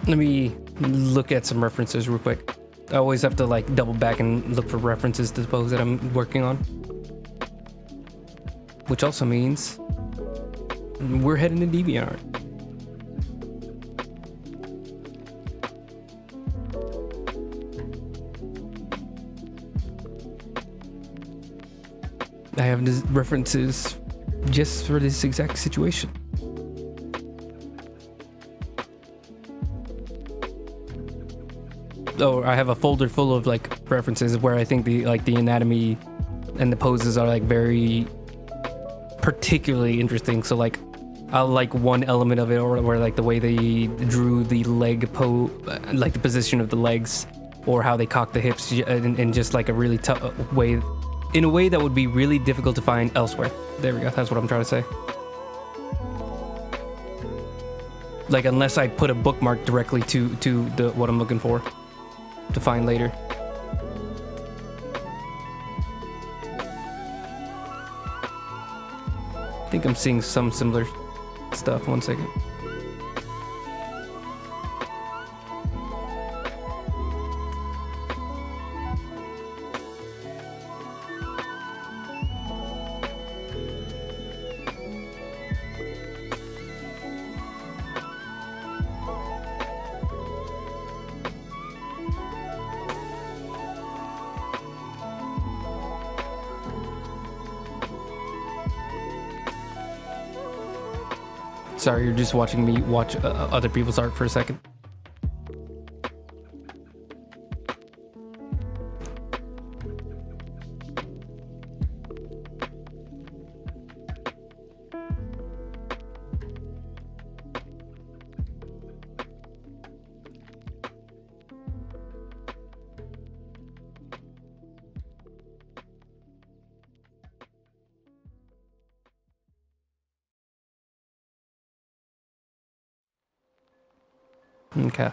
Speaker 1: Let me look at some references real quick. I always have to like double back and look for references to the pose that I'm working on. Which also means we're heading to DeviantArt. I have these references just for this exact situation. Oh, I have a folder full of like references where I think the anatomy and the poses are like very particularly interesting. So like I'll like one element of it, or where like the way they drew the leg pose, like the position of the legs, or how they cock the hips in just like a really tough way, in a way that would be really difficult to find elsewhere. There we go. That's what I'm trying to say. Like unless I put a bookmark directly to the what I'm looking for to find later. I think I'm seeing some similar stuff. One second. Sorry, you're just watching me watch other people's art for a second. Okay.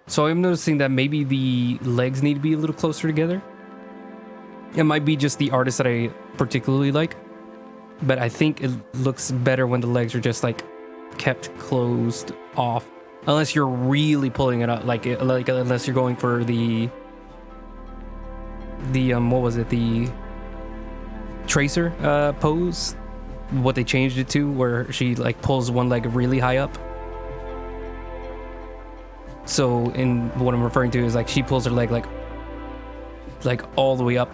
Speaker 1: So I'm noticing that maybe the legs need to be a little closer together. It might be just the artist that I particularly like, but I think it looks better when the legs are just like kept closed off. Unless you're really pulling it up, like unless you're going for the what was it, the tracer pose, what they changed it to, where she like pulls one leg really high up. So in what I'm referring to is like she pulls her leg like all the way up,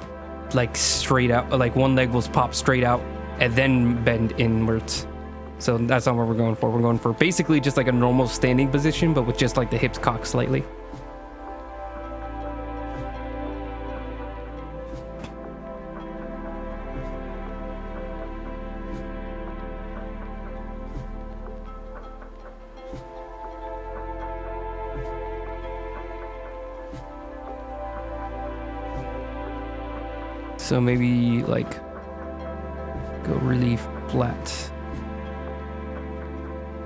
Speaker 1: like straight out, like one leg will pop straight out and then bend inwards. So that's not what we're going for. We're going for basically just like a normal standing position, but with just like the hips cocked slightly. So maybe like go really flat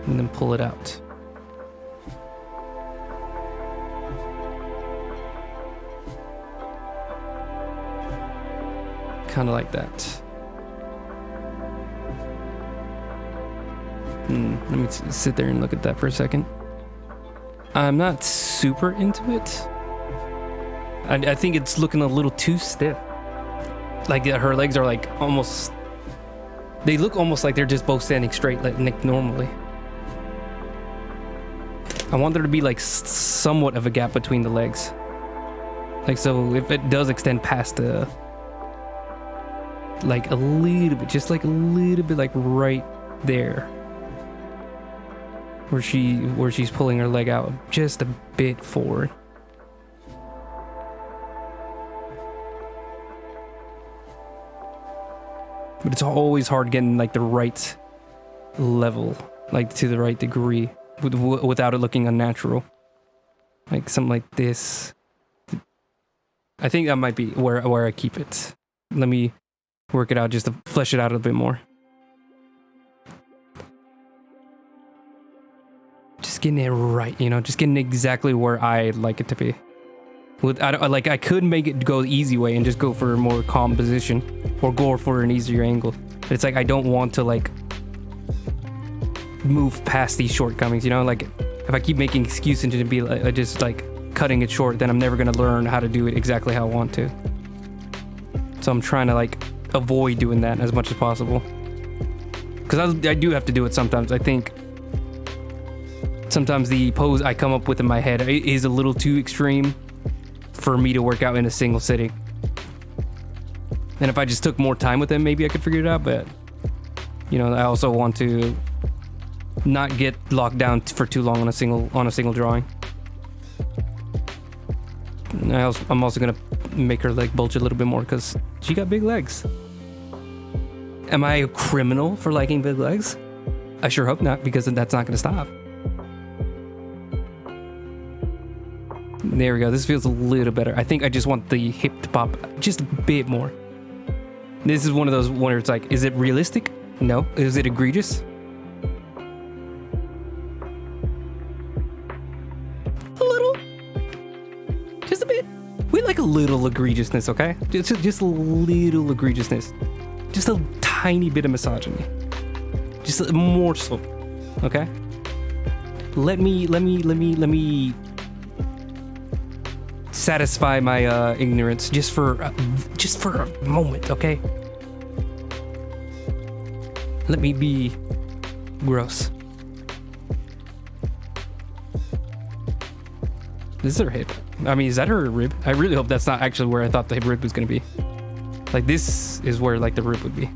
Speaker 1: and then pull it out. Kind of like that. Let me sit there and look at that for a second. I'm not super into it. I think it's looking a little too stiff. Like her legs are like almost, they look almost like they're just both standing straight like normally. I want there to be like somewhat of a gap between the legs. Like, so if it does extend past the, like a little bit, just like a little bit, like right there, where she's pulling her leg out just a bit forward. But it's always hard getting like the right level, like to the right degree, without it looking unnatural. Like something like this. I think that might be where I keep it. Let me work it out just to flesh it out a bit more. Just getting it right, you know, just getting exactly where I like it to be. I could make it go the easy way and just go for a more calm position or go for an easier angle. But it's like I don't want to like move past these shortcomings, you know? Like if I keep making excuses to be like, just like cutting it short, then I'm never going to learn how to do it exactly how I want to. So I'm trying to like avoid doing that as much as possible. Because I do have to do it sometimes. I think sometimes the pose I come up with in my head is a little too extreme for me to work out in a single sitting. And if I just took more time with them, maybe I could figure it out. But, you know, I also want to not get locked down for too long on a single drawing. I'm also gonna make her leg bulge a little bit more because she got big legs. Am I a criminal for liking big legs? I sure hope not, because that's not gonna stop. There we go. This feels a little better. I think I just want the hip to pop just a bit more. This is one of those where it's like, is it realistic? No. Is it egregious? A little. Just a bit. We like a little egregiousness, okay? Just a little egregiousness. Just a tiny bit of misogyny. Just a morsel, okay? Let me satisfy my ignorance just for a moment, okay? Let me be gross. This is her hip. I mean, is that her rib? I really hope that's not actually where I thought the rib was gonna be. Like, this is where like the rib would be.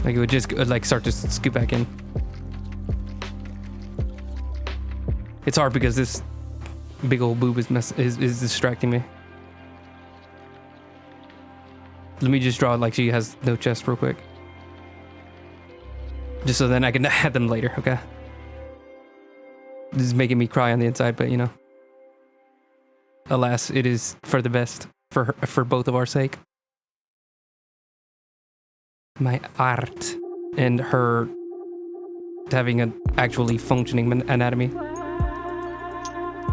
Speaker 1: Like, it would just like start to scoot back in. It's hard because this big old boob is distracting me. Let me just draw it like she has no chest real quick. Just so then I can add them later, okay? This is making me cry on the inside, but you know. Alas, it is for the best, for both of our sake. My art and her having an actually functioning anatomy.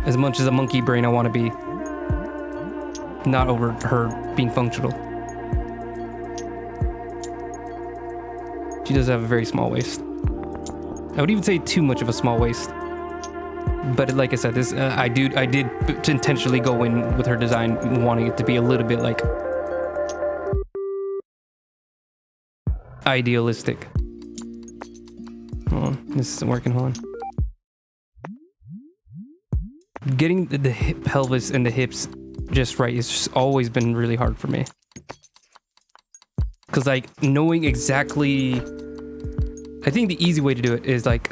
Speaker 1: As much as a monkey brain I want to be. Not over her being functional. She does have a very small waist. I would even say too much of a small waist. But like I said, this I did intentionally go in with her design, wanting it to be a little bit like idealistic. Hold on, this isn't working. Hold on. Getting the hip, pelvis and the hips just right has just always been really hard for me. Because like knowing exactly, I think the easy way to do it is like,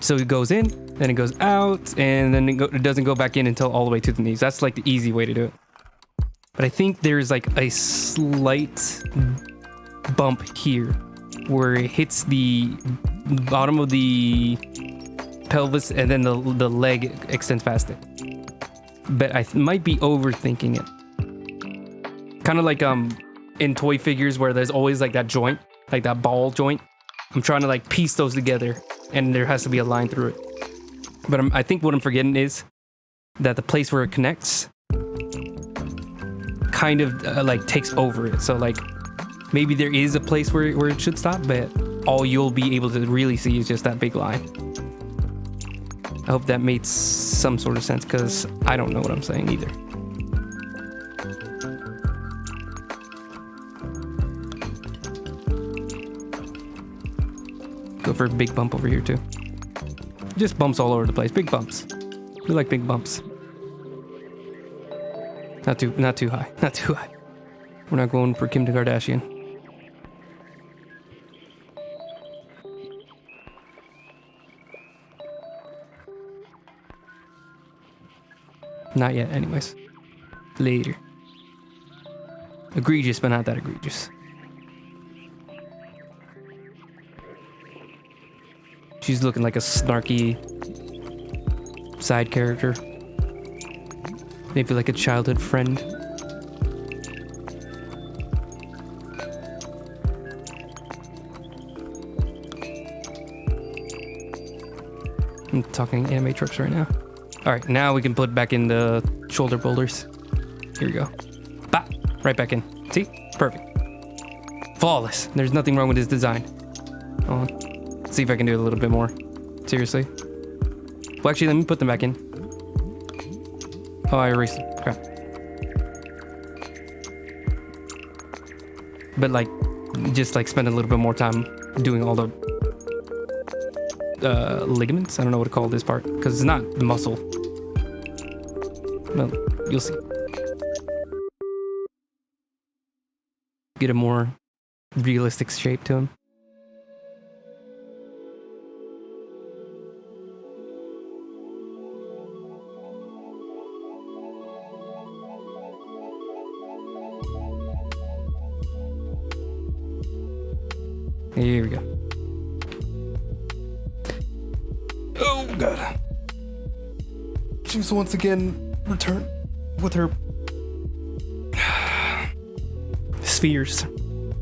Speaker 1: so it goes in, then it goes out, and then it doesn't go back in until all the way to the knees. That's like the easy way to do it. But I think there's like a slight bump here where it hits the bottom of the pelvis and then the leg extends past it. But I might be overthinking it. Kind of like in toy figures where there's always like that joint, like that ball joint. I'm trying to like piece those together and there has to be a line through it. But I think what I'm forgetting is that the place where it connects kind of like takes over it. So like Maybe there is a place where it should stop, but all you'll be able to really see is just that big line. I hope that made some sort of sense, because I don't know what I'm saying either. Go for a big bump over here too. Just bumps all over the place. Big bumps. We like big bumps. Not too high. Not too high. We're not going for Kim Kardashian. Not yet, anyways. Later. Egregious, but not that egregious. She's looking like a snarky side character. Maybe like a childhood friend. I'm talking anime tropes right now. Alright, now we can put back in the shoulder boulders. Here we go. Bah! Right back in. See? Perfect. Flawless. There's nothing wrong with this design. Hold on. Let's see if I can do it a little bit more. Seriously. Well, actually, let me put them back in. Oh, I erased them. Crap. But like, just like spend a little bit more time doing all the ligaments. I don't know what to call this part, because it's not muscle. Well, you'll see. Get a more realistic shape to him. Here we go. Oh god. She's once again returned with her spheres.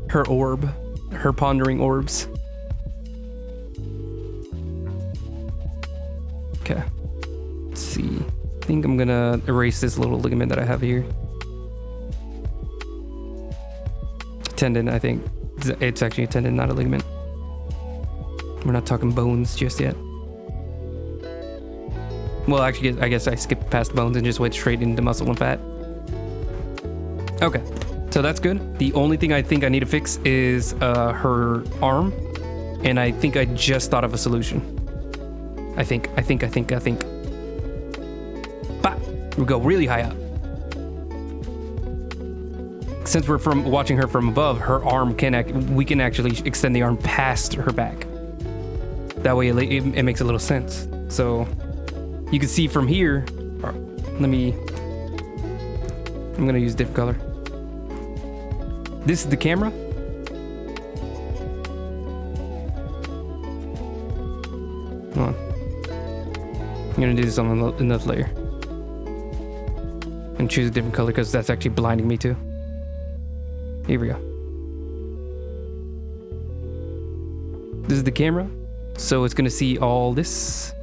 Speaker 1: Her orb. Her pondering orbs. Okay. Let's see. I think I'm gonna erase this little ligament that I have here. Tendon, I think. It's actually a tendon, not a ligament. We're not talking bones just yet. Well, actually, I guess I skipped past bones and just went straight into muscle and fat. Okay, so that's good. The only thing I think I need to fix is her arm. And I think I just thought of a solution. I think. Bah! We go really high up. Since we're watching her from above, her arm we can actually extend the arm past her back. That way it makes a little sense. So you can see from here. I'm gonna use a different color. This is the camera. Hold on. I'm gonna do this on another layer. And choose a different color because that's actually blinding me too. Here we go. This is the camera, so it's gonna see all this.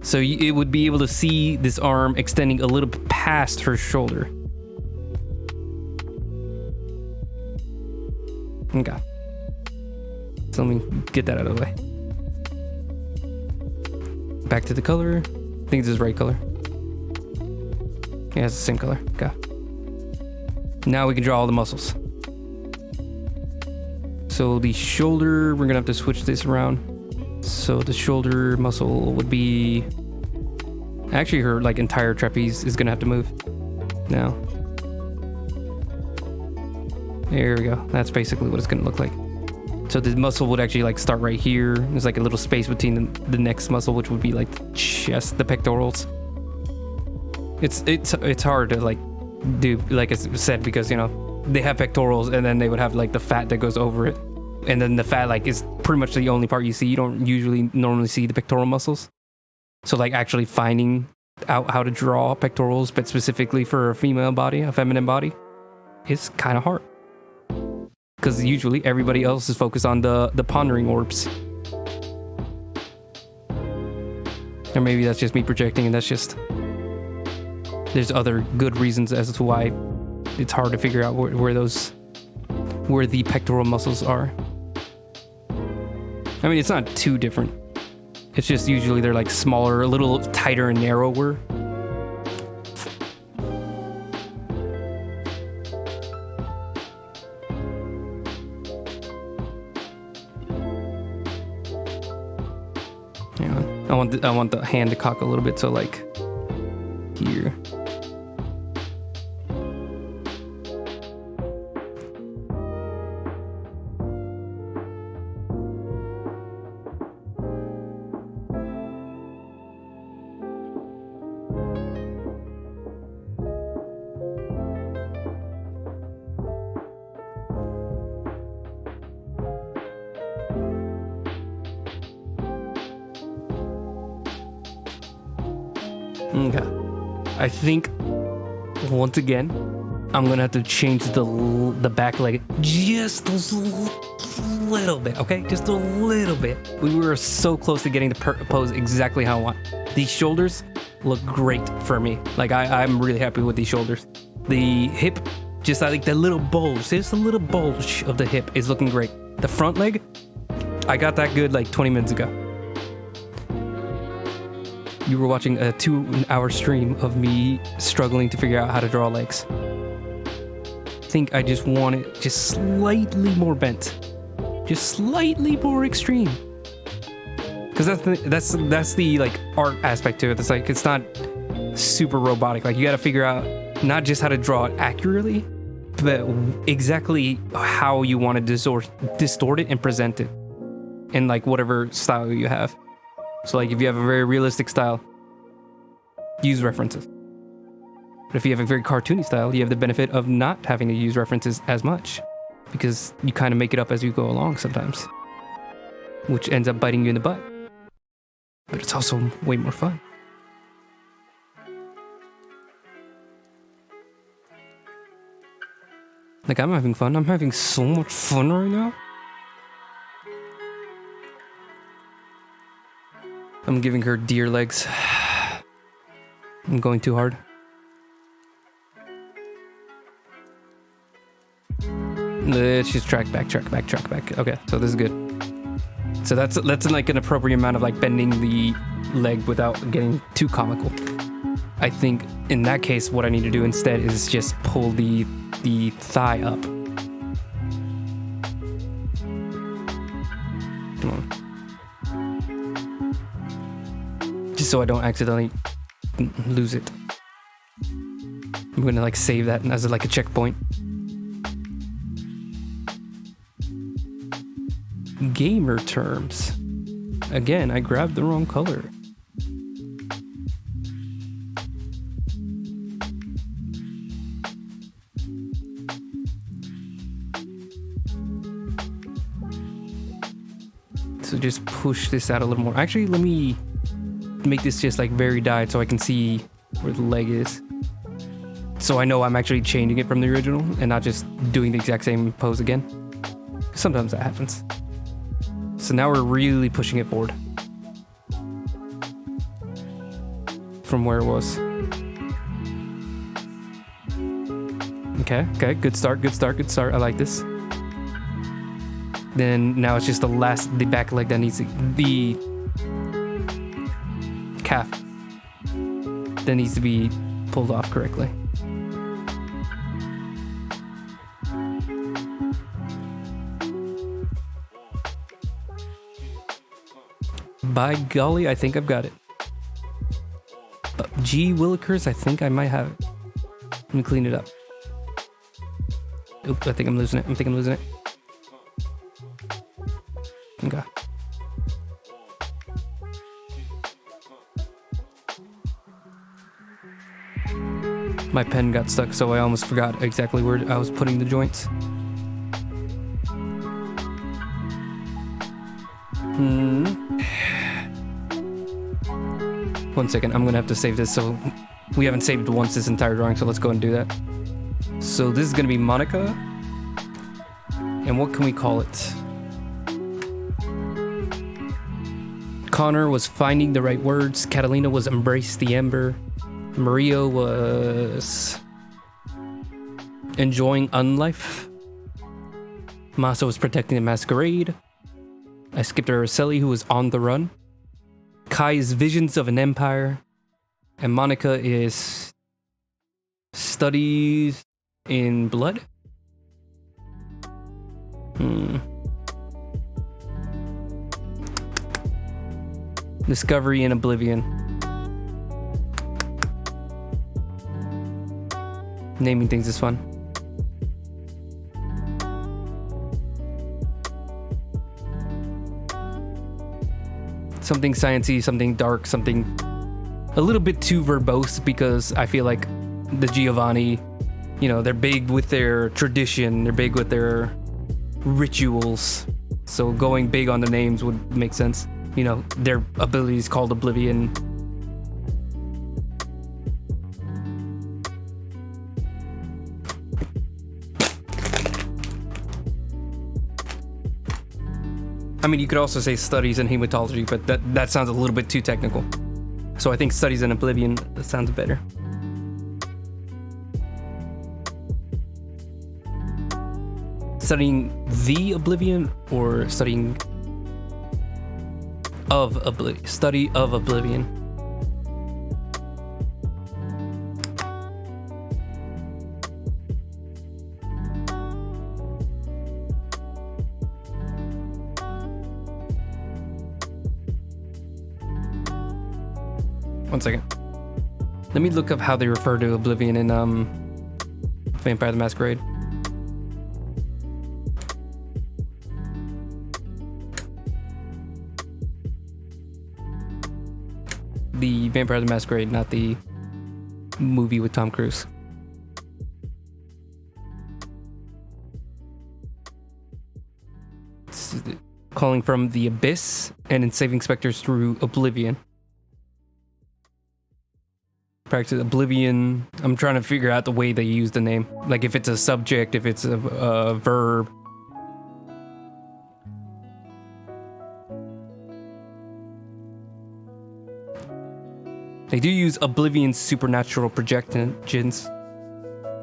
Speaker 1: So it would be able to see this arm extending a little bit past her shoulder. Okay. So let me get that out of the way. Back to the color. I think this is the right color. Yeah, it's the same color. Okay. Now we can draw all the muscles. So the shoulder, we're gonna have to switch this around. So the shoulder muscle would be... Actually, her like entire trapeze is gonna have to move. Now. There we go. That's basically what it's gonna look like. So the muscle would actually like start right here. There's like a little space between the next muscle, which would be like the chest, the pectorals. It's hard to like do, like I said, because you know they have pectorals and then they would have like the fat that goes over it, and then the fat like is pretty much the only part you see. You don't normally see the pectoral muscles. So like actually finding out how to draw pectorals, but specifically for a female body, a feminine body, is kind of hard. Because usually everybody else is focused on the pondering orbs. Or maybe that's just me projecting, and that's just... There's other good reasons as to why it's hard to figure out where those where the pectoral muscles are. I mean, it's not too different. It's just usually they're like smaller, a little tighter and narrower. Hang on. I want the hand to cock a little bit, so like here. Okay. I think once again, I'm gonna have to change the back leg just a little bit, okay? Just a little bit. We were so close to getting the pose exactly how I want. These shoulders look great for me. Like I'm really happy with these shoulders. The hip, just I like the little bulge. Just a little bulge of the hip is looking great. The front leg, I got that good like 20 minutes ago. You were watching a 2-hour stream of me struggling to figure out how to draw legs. I think I just want it just slightly more bent, just slightly more extreme. Because that's the like art aspect to it. It's like it's not super robotic. Like you got to figure out not just how to draw it accurately, but exactly how you want to distort it and present it in like whatever style you have. So like if you have a very realistic style, use references. But if you have a very cartoony style, you have the benefit of not having to use references as much because you kind of make it up as you go along sometimes, which ends up biting you in the butt. But it's also way more fun. Like I'm having fun. I'm having so much fun right now. I'm giving her deer legs. I'm going too hard. Let's just track back. Okay, so this is good. So that's like an appropriate amount of like bending the leg without getting too comical. I think in that case, what I need to do instead is just pull the thigh up. Come on. Just so I don't accidentally lose it. I'm gonna like save that as like a checkpoint. Gamer terms. Again, I grabbed the wrong color. So just push this out a little more. Actually, let me make this just like very dyed so I can see where the leg is. So I know I'm actually changing it from the original and not just doing the exact same pose again. Sometimes that happens. So now we're really pushing it forward from where it was. Okay, good start. I like this. Then now it's just the back leg that needs the calf that needs to be pulled off correctly. By golly, I think I've got it. G Willikers, I think I might have it. Let me clean it up. Oop, I think I'm losing it. Okay. My pen got stuck, so I almost forgot exactly where I was putting the joints. One second, I'm gonna have to save this. So we haven't saved once this entire drawing, so let's go and do that. So this is gonna be Monica. And what can we call it? Connor was finding the right words. Catalina was embrace the ember. Maria was enjoying unlife. Masa was protecting the Masquerade. I skipped Araceli, who was on the run. Kai is visions of an empire. And Monica is studies in blood. Discovery in Oblivion. Naming things is fun. Something sciencey, something dark, something a little bit too verbose, because I feel like the Giovanni, you know, they're big with their tradition, they're big with their rituals. So going big on the names would make sense. You know, their ability is called Oblivion. I mean, you could also say studies in hematology, but that sounds a little bit too technical. So I think studies in Oblivion, that sounds better. Studying the Oblivion or studying of Oblivion? Study of Oblivion. One second. Let me look up how they refer to Oblivion in Vampire the Masquerade. The Vampire the Masquerade, not the movie with Tom Cruise. It's calling from the abyss and enslaving specters through Oblivion. Practice Oblivion. I'm trying to figure out the way they use the name. Like if it's a subject, if it's a verb. They do use Oblivion's supernatural projections.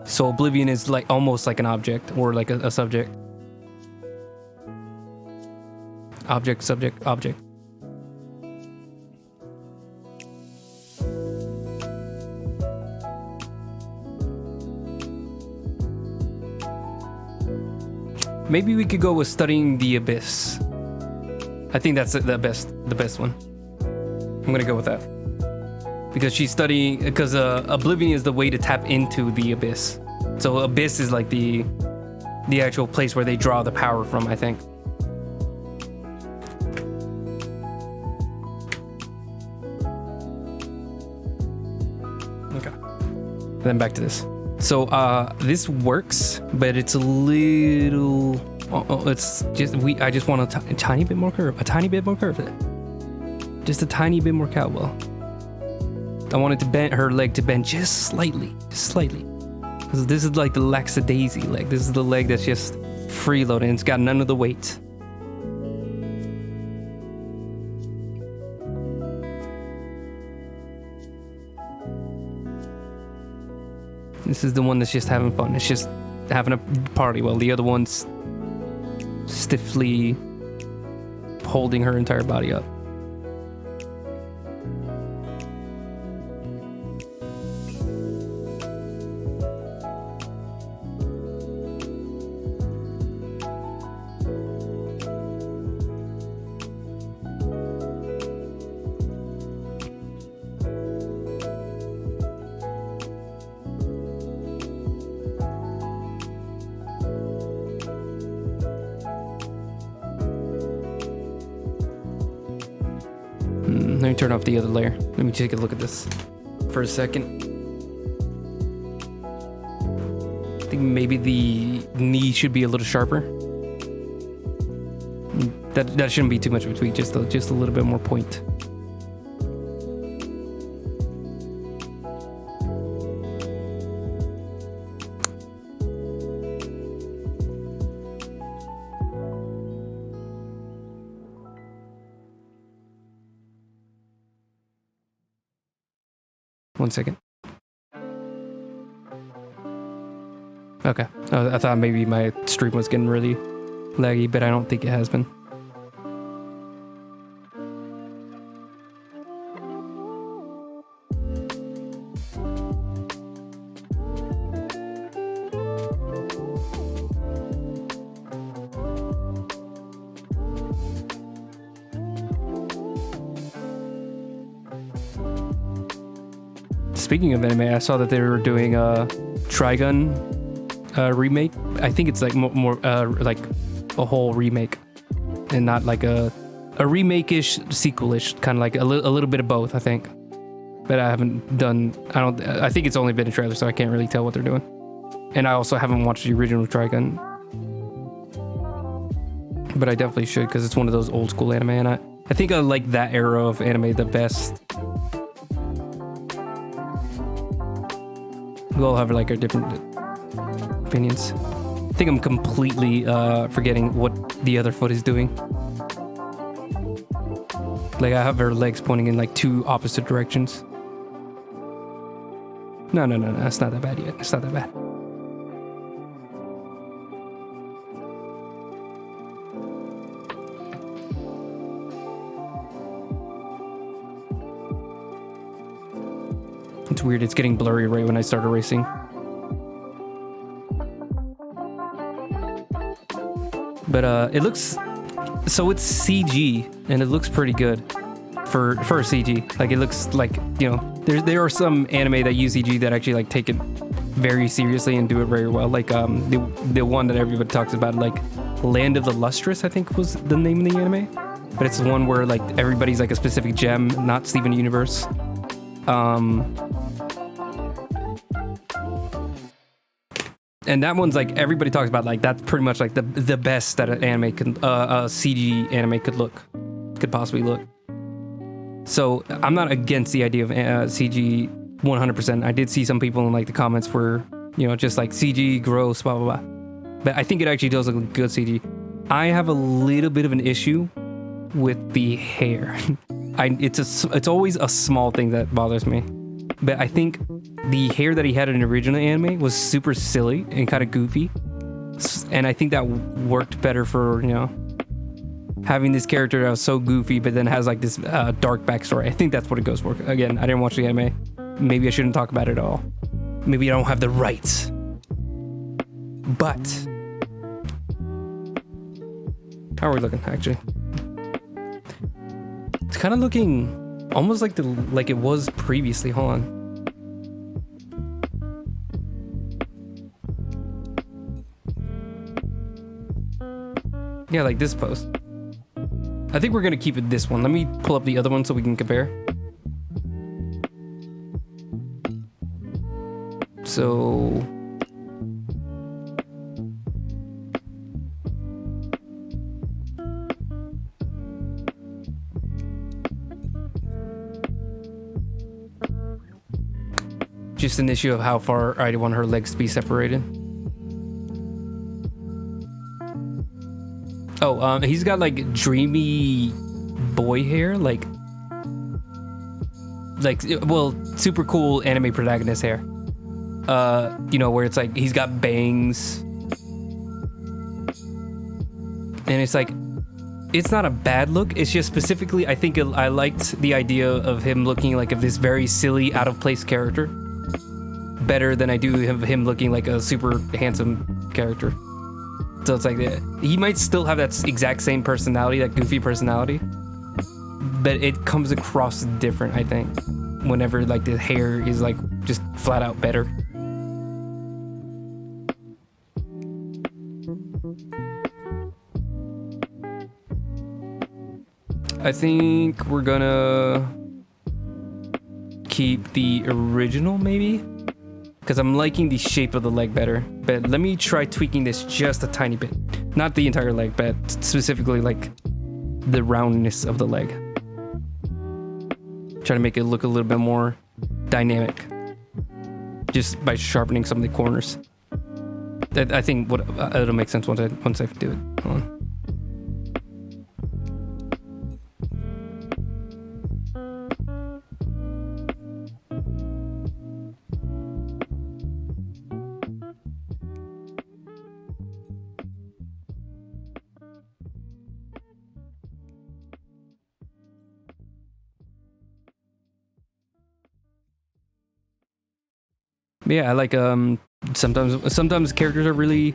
Speaker 1: So Oblivion is like almost like an object or like a subject. Object, subject, object. Maybe we could go with studying the abyss. I think that's the best one. I'm gonna go with that. Because she's studying, because Oblivion is the way to tap into the abyss. So abyss is like the actual place where they draw the power from, I think. Okay. Then back to this. So this works, but it's a little. It's just I just want a tiny bit more curve, just a tiny bit more cowbell. I wanted to bend her leg to bend just slightly. This is like the lackadaisy leg. This is the leg that's just freeloading. It's got none of the weight. This is the one that's just having fun. It's just having a party while the other one's stiffly holding her entire body up. Let me turn off the other layer. Let me take a look at this for a second. I think maybe the knee should be a little sharper. That shouldn't be too much of a tweak, just a little bit more point. One second. Okay. I thought maybe my stream was getting really laggy, but I don't think it has been. Speaking of anime, I saw that they were doing a Trigun remake. I think it's like more like a whole remake, and not like a remake-ish, sequel-ish, kind of like a little bit of both, I think. But I haven't done. I think it's only been a trailer, so I can't really tell what they're doing. And I also haven't watched the original Trigun, but I definitely should because it's one of those old school anime, and I think I like that era of anime the best. We all have like our different opinions. I think I'm completely forgetting what the other foot is doing. Like I have her legs pointing in like two opposite directions. No, it's not that bad yet. It's not that bad. It's weird, it's getting blurry right when I start erasing. But it looks, so it's CG and it looks pretty good for CG. Like it looks like, you know, there are some anime that use CG that actually like take it very seriously and do it very well. Like the one that everybody talks about, like Land of the Lustrous, I think was the name of the anime. But it's the one where like everybody's like a specific gem, not Steven Universe. And that one's like everybody talks about, like that's pretty much like the best that an anime could CG anime could possibly look. So I'm not against the idea of CG 100%. I did see some people in like the comments where, you know, just like CG gross, blah blah blah. But I think it actually does look good CG. I have a little bit of an issue with the hair. It's always a small thing that bothers me. But I think the hair that he had in the original anime was super silly and kind of goofy. And I think that worked better for, you know, having this character that was so goofy, but then has like this dark backstory. I think that's what it goes for. Again, I didn't watch the anime. Maybe I shouldn't talk about it at all. Maybe I don't have the rights. But how are we looking, actually? It's kind of looking almost like it was previously. Hold on. Yeah, like this post. I think we're gonna keep it this one. Let me pull up the other one so we can compare. So just an issue of how far I want her legs to be separated. Oh, he's got like dreamy boy hair, like well, super cool anime protagonist hair. You know, where it's like he's got bangs, and it's like it's not a bad look. It's just specifically, I think I liked the idea of him looking like this very silly, out of place character better than I do him looking like a super handsome character. So it's like he might still have that exact same personality, that goofy personality, but it comes across different, I think, whenever like the hair is like just flat out better. I think we're gonna keep the original, maybe, because I'm liking the shape of the leg better. But let me try tweaking this just a tiny bit. Not the entire leg, but specifically like the roundness of the leg. Try to make it look a little bit more dynamic just by sharpening some of the corners. I think it'll make sense once I do it. Hold on. Yeah, I like sometimes characters are really.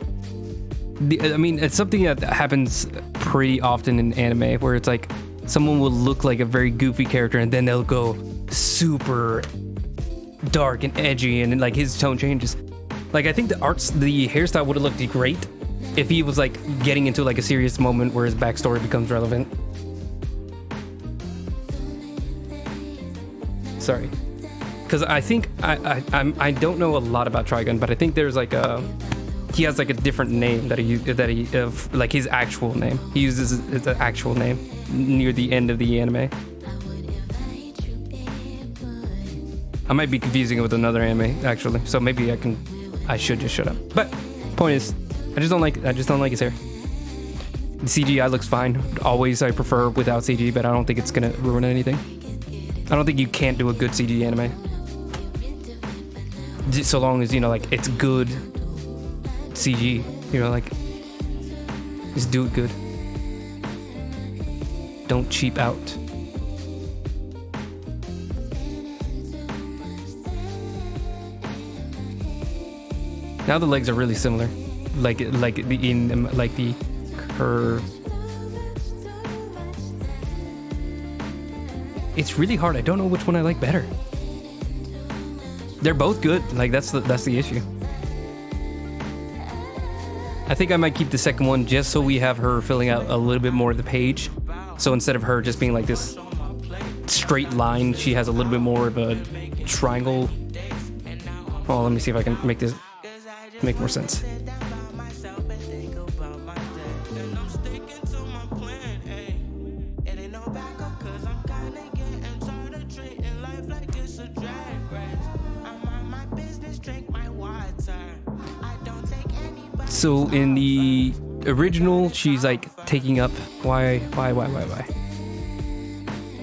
Speaker 1: I mean, it's something that happens pretty often in anime where it's like someone will look like a very goofy character and then they'll go super dark and edgy and like his tone changes. Like I think the hairstyle would have looked great if he was like getting into like a serious moment where his backstory becomes relevant. Sorry, because I think I don't know a lot about Trigun, but I think there's like he has like a different name that he like his actual name. He uses his actual name near the end of the anime. I might be confusing it with another anime actually, so maybe I should just shut up. But point is, I just don't like his hair. The CGI looks fine. Always I prefer without CG, but I don't think it's gonna ruin anything. I don't think you can't do a good CG anime. So long as, you know, like it's good CG, you know, like just do it good. Don't cheap out. Now the legs are really similar, like the curve. It's really hard. I don't know which one I like better. They're both good. Like that's the issue. I think I might keep the second one just so we have her filling out a little bit more of the page. So instead of her just being like this straight line, she has a little bit more of a triangle. Oh, let me see if I can make this make more sense. So in the original, she's like taking up why?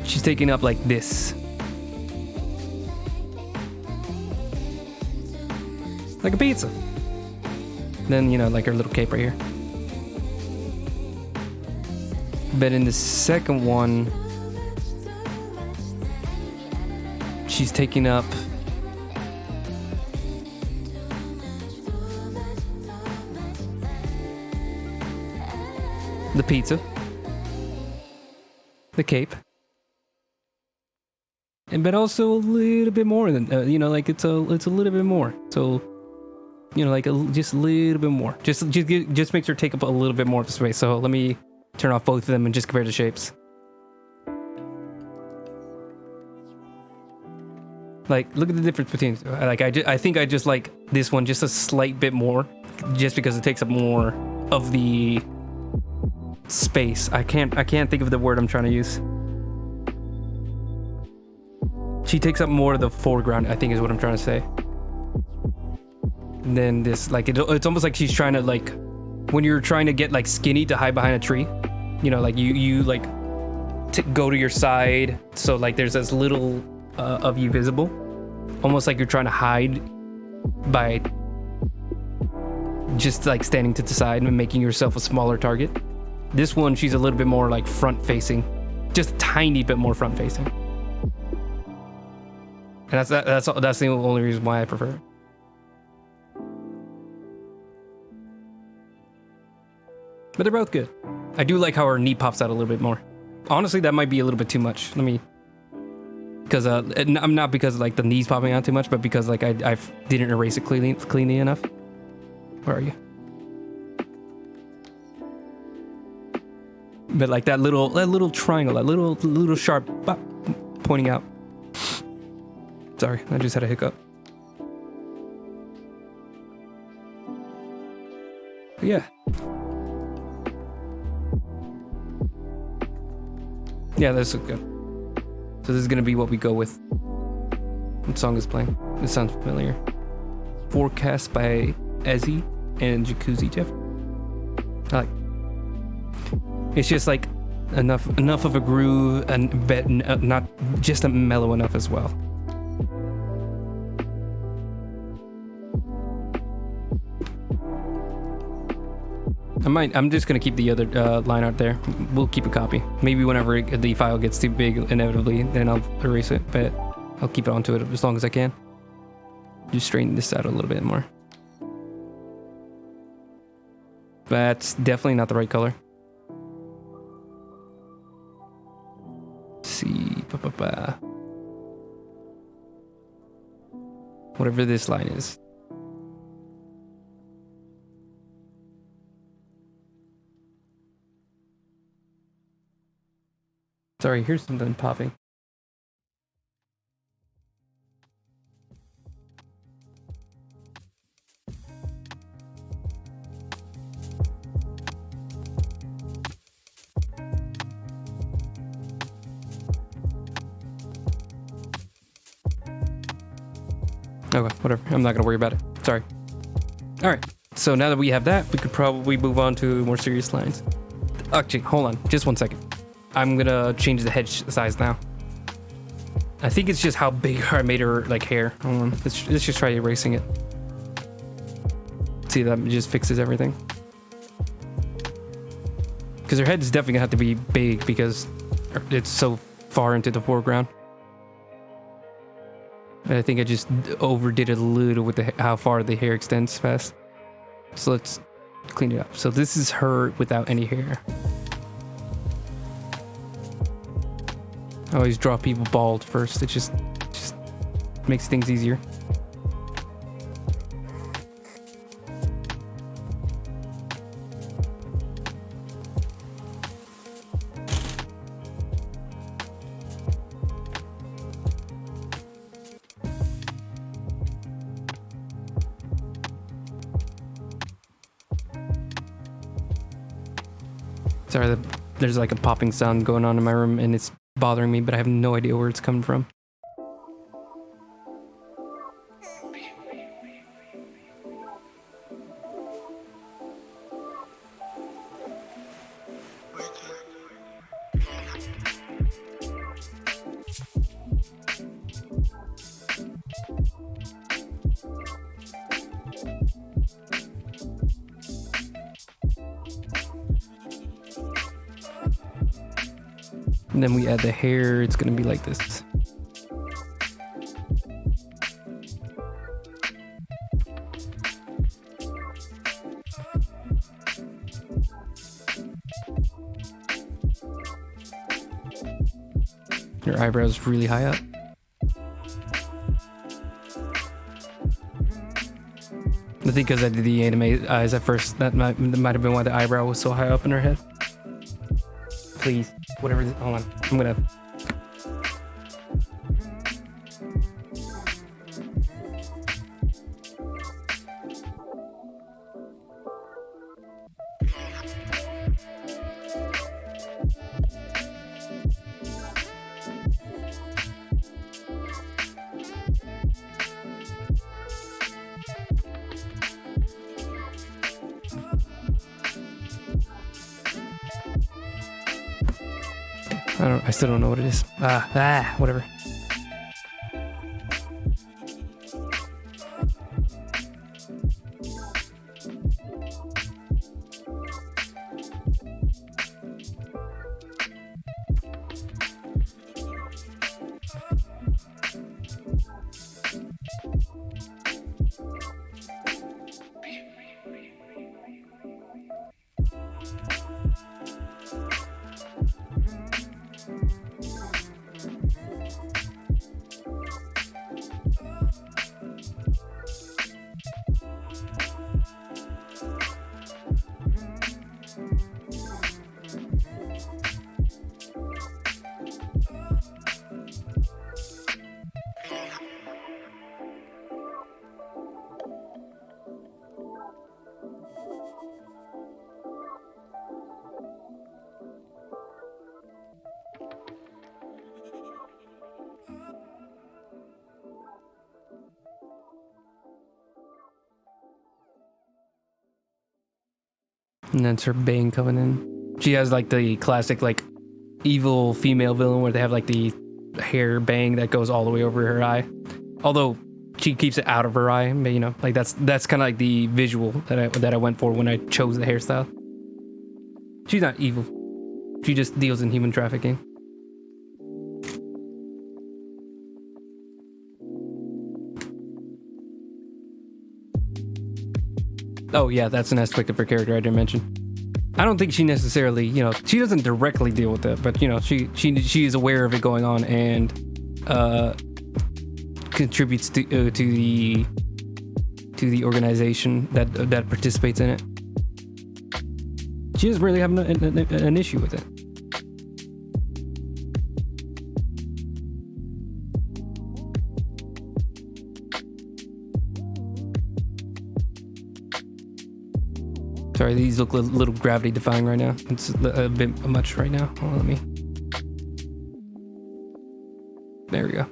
Speaker 1: She's taking up like this. Like a pizza. Then, you know, like her little cape right here. But in the second one, she's taking up the pizza, the cape, and but also a little bit more than you know, like it's a little bit more. So, you know, like just a little bit more. Just makes her take up a little bit more of the space. So let me turn off both of them and just compare the shapes. Like, look at the difference between. Like, I think I just like this one just a slight bit more, just because it takes up more of the space. I can't think of the word I'm trying to use. She takes up more of the foreground, I think is what I'm trying to say. And then this, like, it's almost like she's trying to, like, when you're trying to get like skinny to hide behind a tree, you know, like you like go to your side, so like there's as little of you visible, almost like you're trying to hide by just like standing to the side and making yourself a smaller target. This one, she's a little bit more like front facing, just a tiny bit more front facing, and that's the only reason why I prefer it. But they're both good. I do like how her knee pops out a little bit more. Honestly, that might be a little bit too much. Let me, because I'm not because like the knees popping out too much, but because like I didn't erase it cleanly enough. Where are you? But like that little triangle, that little sharp pointing out. Sorry, I just had a hiccup. But yeah. Yeah, this looks good. So this is gonna be what we go with. What song is playing? This sounds familiar. Forecast by Ezzy and Jacuzzi Jeff. I like. It's just like enough of a groove and but not just mellow enough as well. I'm just gonna keep the other line out there. We'll keep a copy. Maybe whenever the file gets too big, inevitably, then I'll erase it. But I'll keep it onto it as long as I can. Just straighten this out a little bit more. That's definitely not the right color. Let's see. Whatever this line is. Sorry, here's something popping. Okay, whatever. I'm not gonna worry about it. Sorry. All right. So now that we have that, we could probably move on to more serious lines. Actually, hold on, just 1 second. I'm gonna change the head size now. I think it's just how big I made her like hair. Hold on. Let's just try erasing it. See, that just fixes everything. Because her head is definitely gonna have to be big because it's so far into the foreground. And I think I just overdid it a little with how far the hair extends fast. So let's clean it up. So this is her without any hair. I always draw people bald first. It just makes things easier. Sorry, there's like a popping sound going on in my room and it's bothering me, but I have no idea where it's coming from. And then we add the hair, it's gonna be like this. Your eyebrows really high up. I think because I did the anime eyes at first, that might have been why the eyebrow was so high up in her head. Please, whatever. Hold on, I'm gonna. I still don't know what it is. Whatever. And that's her bang coming in. She has like the classic like evil female villain where they have like the hair bang that goes all the way over her eye. Although she keeps it out of her eye, but you know, like that's kind of like the visual that I went for when I chose the hairstyle. She's not evil. She just deals in human trafficking. Oh yeah, that's an aspect of her character I didn't mention. I don't think she necessarily, you know, she doesn't directly deal with it, but you know, she is aware of it going on and contributes to the organization that participates in it. She doesn't really have an issue with it. Sorry, these look a little gravity defying right now. It's a bit much right now. Hold on, let me. There we go.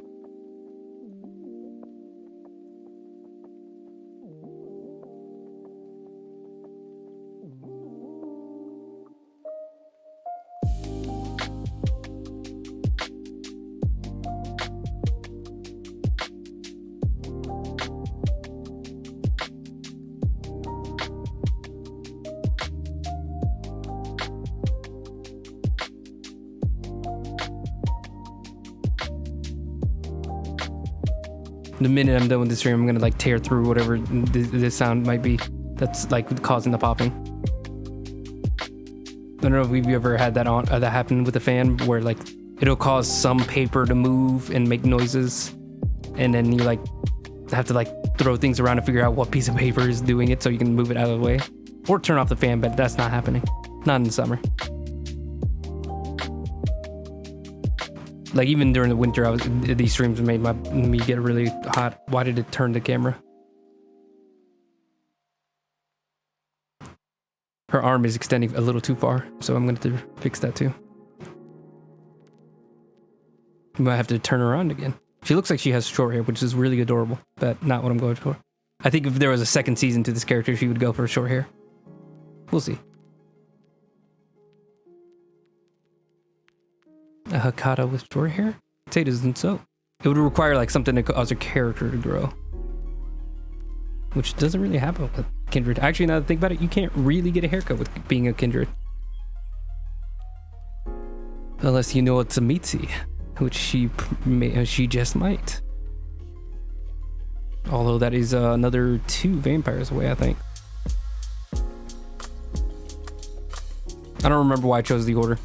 Speaker 1: The minute I'm done with this stream, I'm gonna like tear through whatever this sound might be that's like causing the popping. I don't know if you've ever had that that happen with a fan where like it'll cause some paper to move and make noises, and then you like have to like throw things around to figure out what piece of paper is doing it so you can move it out of the way, or turn off the fan. But that's not happening, not in the summer. Like even during the winter, these streams made me get really hot. Why did it turn the camera? Her arm is extending a little too far, so I'm going to fix that too. I might have to turn her on again. She looks like she has short hair, which is really adorable, but not what I'm going for. I think if there was a second season to this character, she would go for short hair. We'll see. A Hecata with short hair? I'd say it isn't so. It would require like something to cause her character to grow, which doesn't really happen with kindred. Actually, now that I think about it, you can't really get a haircut with being a kindred, unless you know it's a Mitzi, which she just might. Although that is another 2 vampires away, I think. I don't remember why I chose the order.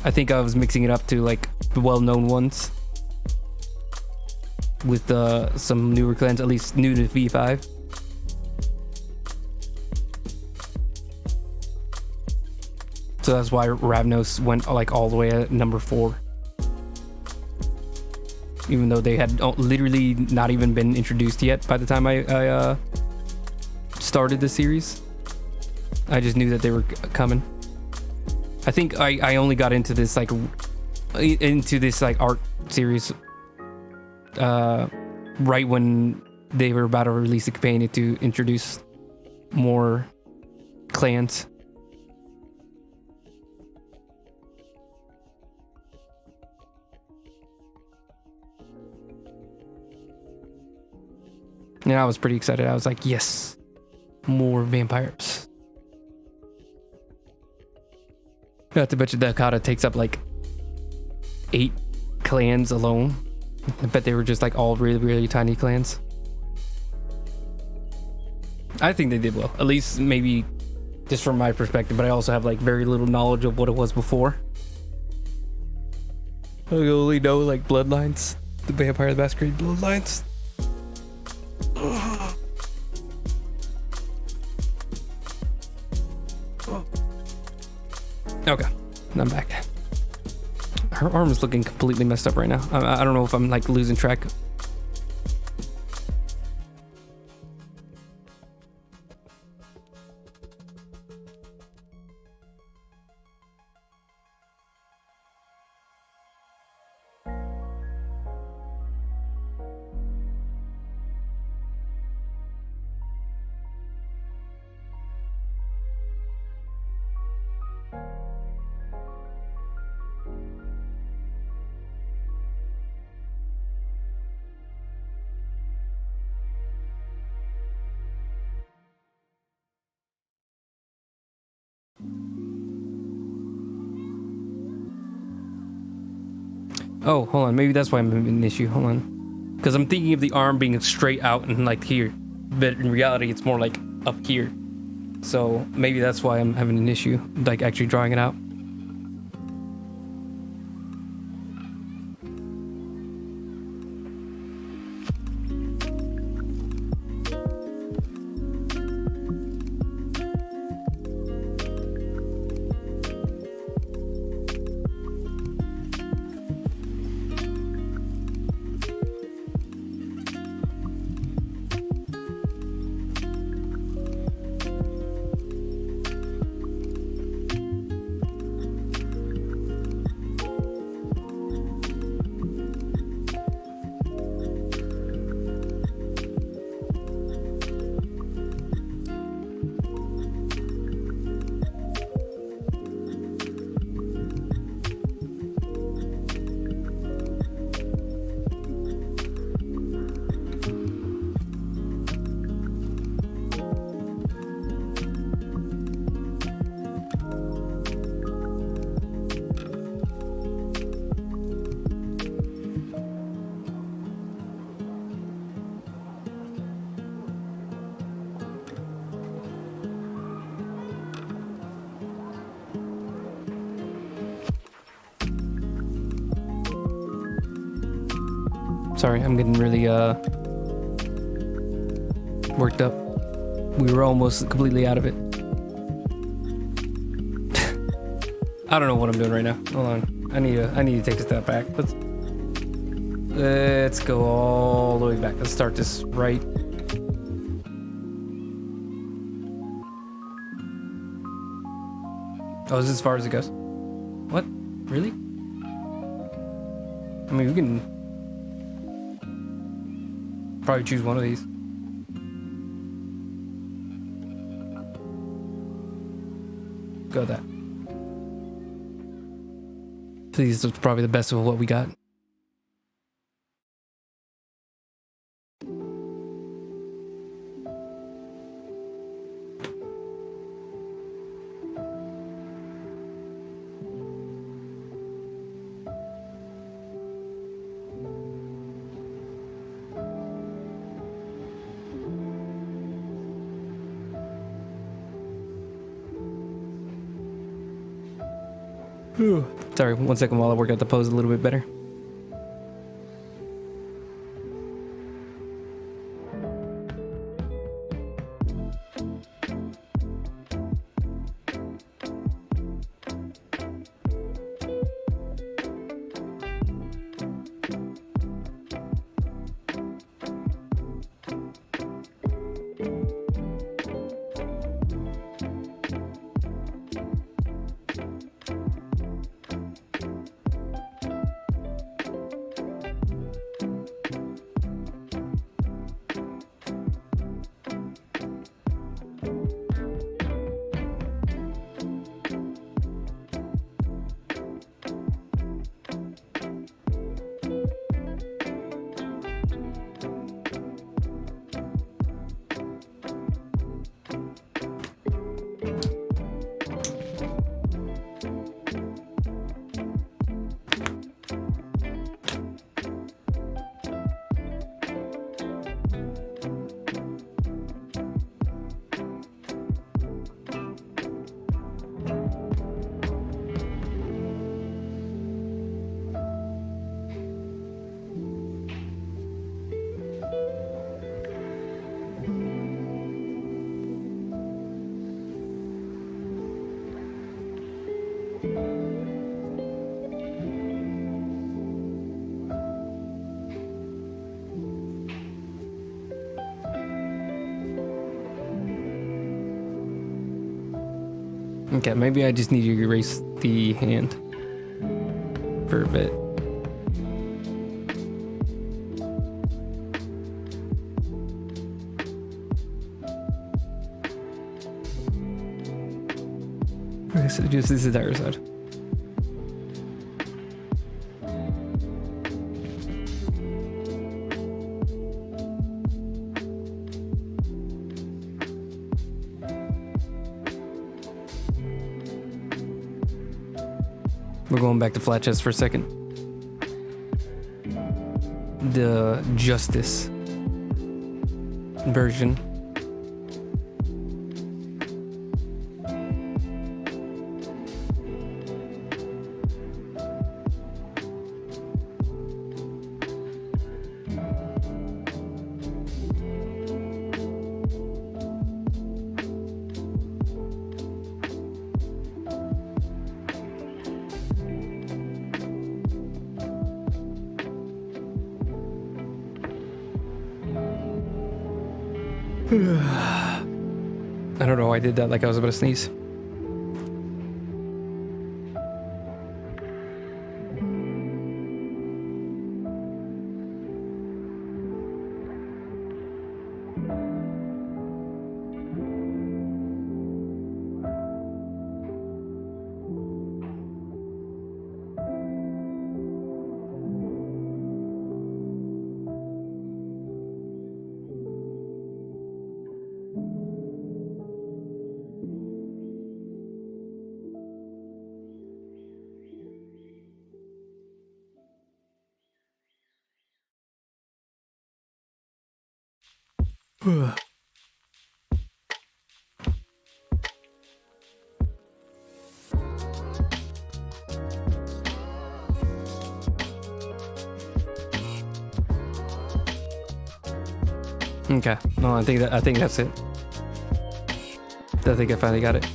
Speaker 1: I think I was mixing it up to like the well-known ones with some newer clans, at least new to V5. So that's why Ravnos went like all the way at number 4. Even though they had literally not even been introduced yet by the time I started the series. I just knew that they were coming. I think I only got into this like art series right when they were about to release the campaign to introduce more clans. And I was pretty excited. I was like, yes, more vampires. Not to mention that Hecata takes up like 8 clans alone. I bet they were just like all really, really tiny clans. I think they did well, at least maybe just from my perspective, but I also have like very little knowledge of what it was before. I only know like bloodlines, the Vampire the Masquerade bloodlines. Okay, I'm back. Her arm is looking completely messed up right now. I don't know if I'm like losing track. Oh, hold on. Maybe that's why I'm having an issue. Hold on. Because I'm thinking of the arm being straight out and like here. But in reality, it's more like up here. So maybe that's why I'm having an issue, like actually drawing it out. Sorry, I'm getting really worked up. We were almost completely out of it. I don't know what I'm doing right now. Hold on. I need to take a step back. Let's go all the way back. Let's start this right. Oh, is this as far as it goes? What? Really? I mean, we can probably choose one of these. Go with that. Please, that's probably the best of what we got. Sorry, 1 second while I work out the pose a little bit better. Okay, maybe I just need to erase the hand for a bit. Okay, so just this entire side. We're going back to flat chest for a second. The justice version. I don't know why I did that like I was about to sneeze. Okay, no, I think that's it. I think I finally got it.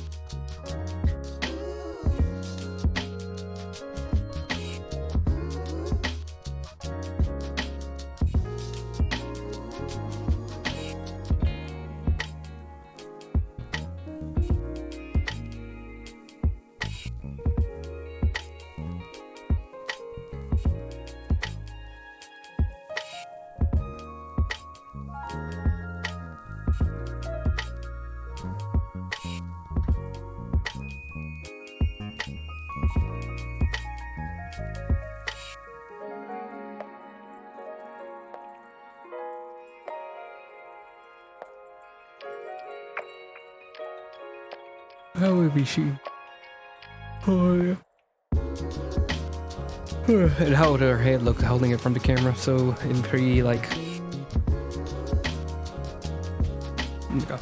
Speaker 1: How would be she? Oh yeah. And how would her head look holding it from the camera? So in pretty like. Okay.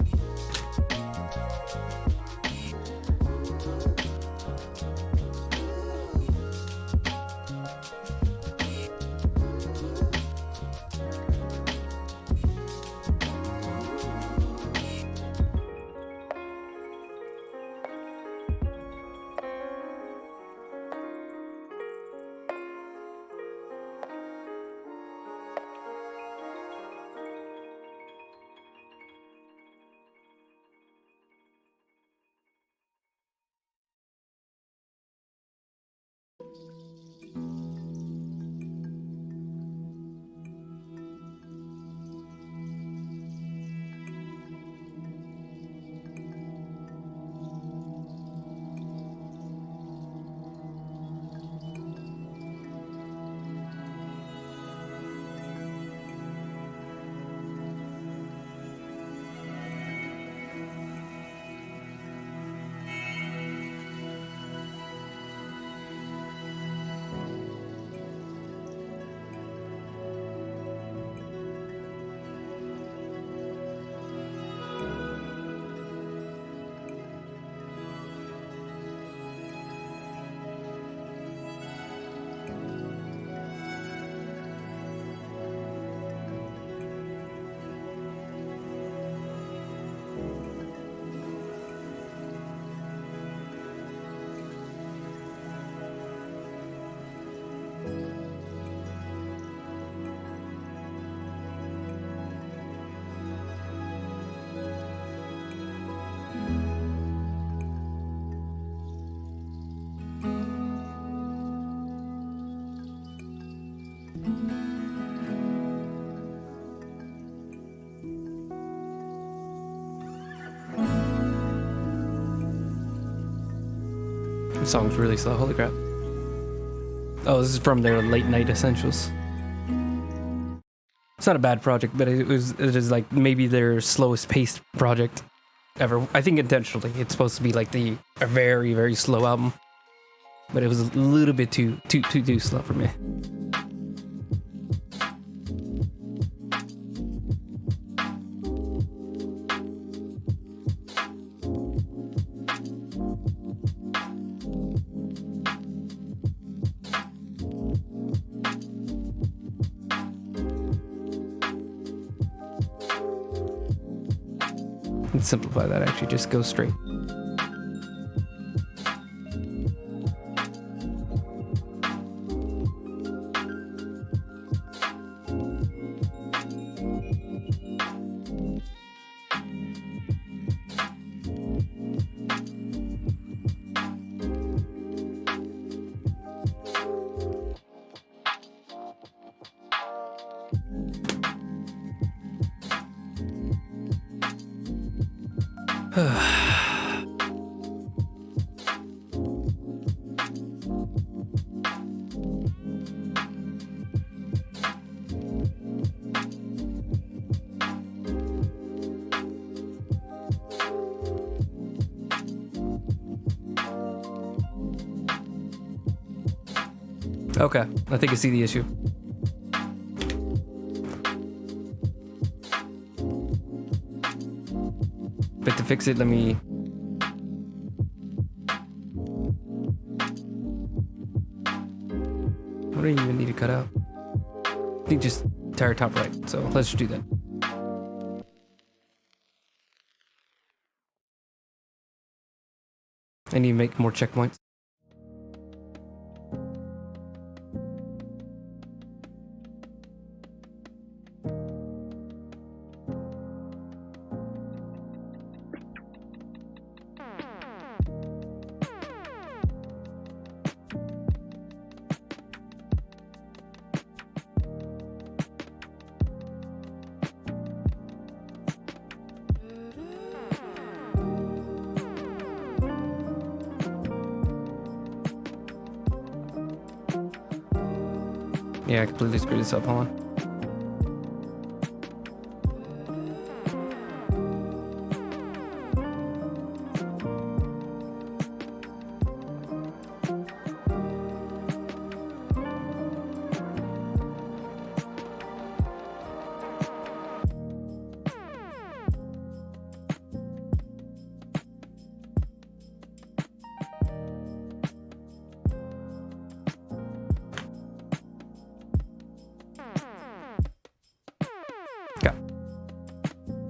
Speaker 1: The song's really slow. Holy crap. Oh, this is from their late night essentials. It's not a bad project, but it is like maybe their slowest paced project ever. I think intentionally. It's supposed to be like a very, very slow album. But it was a little bit too slow for me. Let's simplify that, actually. Just go straight. Okay, I think I see the issue. But to fix it, let me... What do you even need to cut out? I think just entire top right, so let's just do that. I need to make more checkpoints. Yeah, I completely screwed this up. Hold on.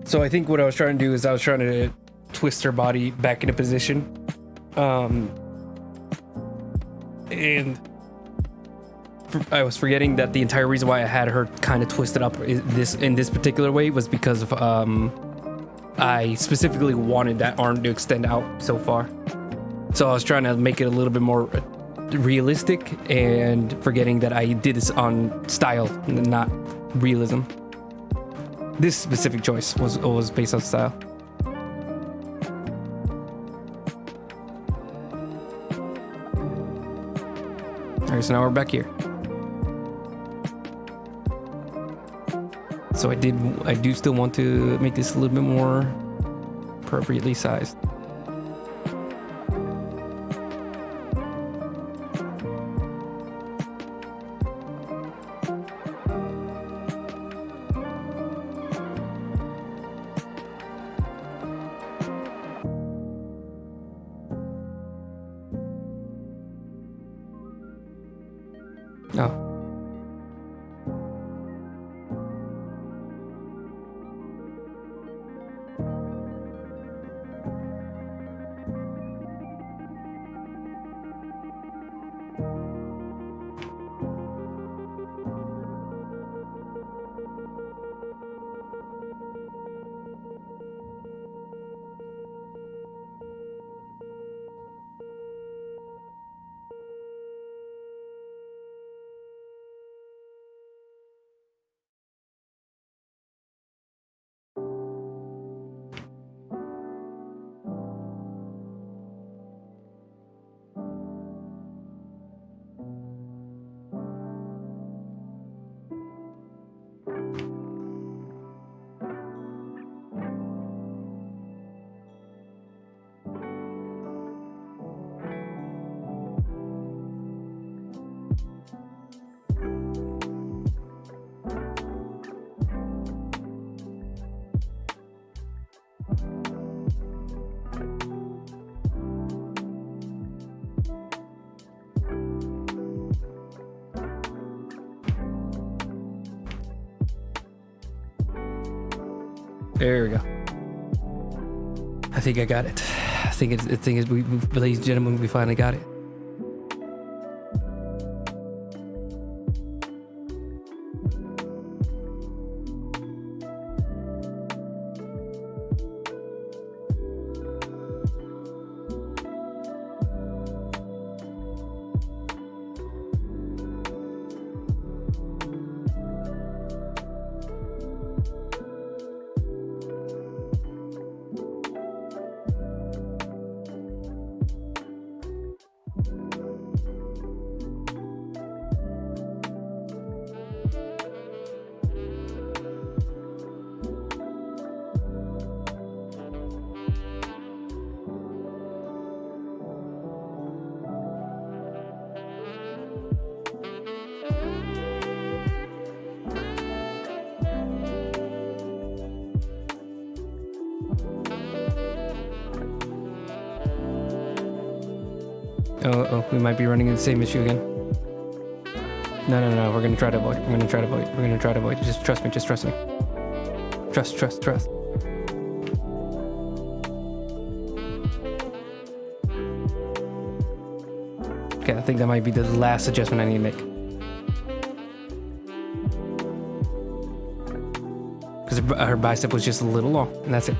Speaker 1: So I think what I was trying to do is I was trying to twist her body back into position. And I was forgetting that the entire reason why I had her kind of twisted up in this particular way was because of I specifically wanted that arm to extend out so far. So I was trying to make it a little bit more realistic and forgetting that I did this on style, not realism. This specific choice was based on style. Alright, so now we're back here. So I do still want to make this a little bit more appropriately sized. Oh. There we go. I think I got it. I think we ladies and gentlemen, we finally got it. Oh, we might be running into the same issue again. No. We're gonna try to avoid. Just trust me. Trust. Okay, I think that might be the last adjustment I need to make. Because her bicep was just a little long, and that's it.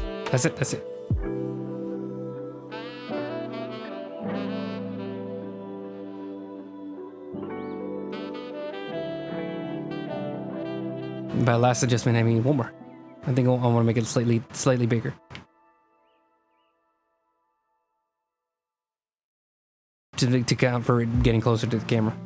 Speaker 1: By last adjustment, I mean one more. I think I want to make it slightly bigger. To account for it getting closer to the camera.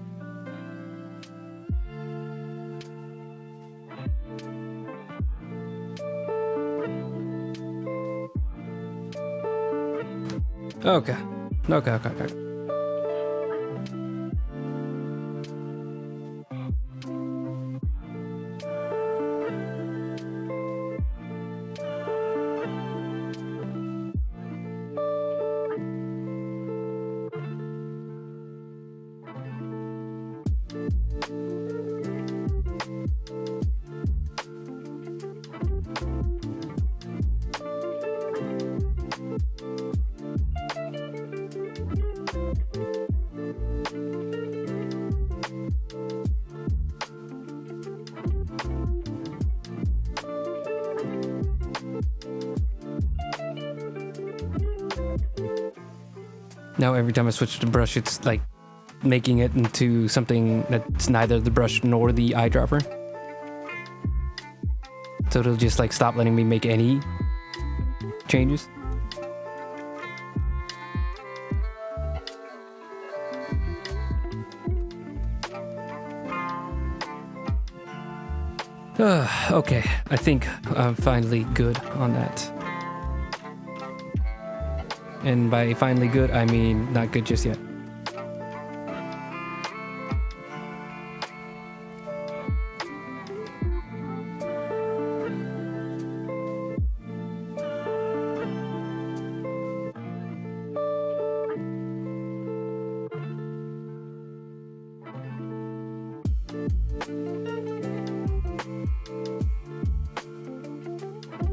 Speaker 1: Okay. Now every time I switch to brush, it's like making it into something that's neither the brush nor the eyedropper. So it'll just like stop letting me make any changes. Okay, I think I'm finally good on that. And by finally good, I mean not good just yet.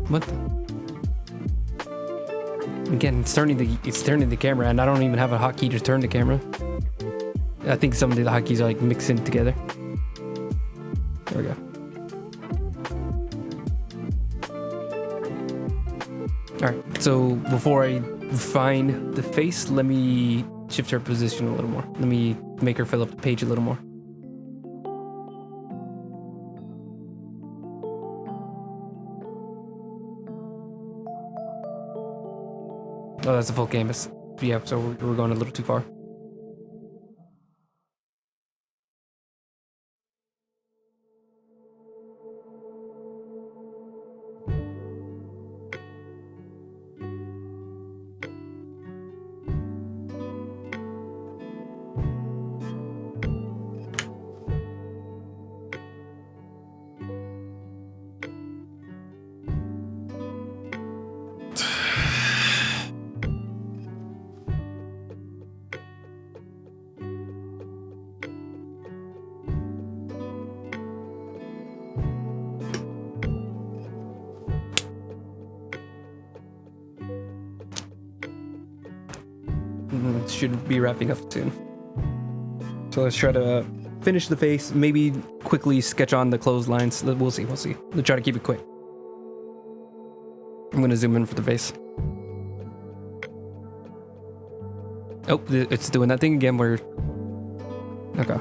Speaker 1: What the? Again, it's turning the camera, and I don't even have a hotkey to turn the camera. I think some of the hotkeys are like mixing together. There we go. Alright, so before I refine the face, let me shift her position a little more. Let me make her fill up the page a little more. Oh, that's a full canvas. Yeah, so we're going a little too far. Should be wrapping up soon. So let's try to finish the face, maybe quickly sketch on the clotheslines. We'll see. Let's try to keep it quick. I'm gonna zoom in for the face. Oh, it's doing that thing again where... Okay.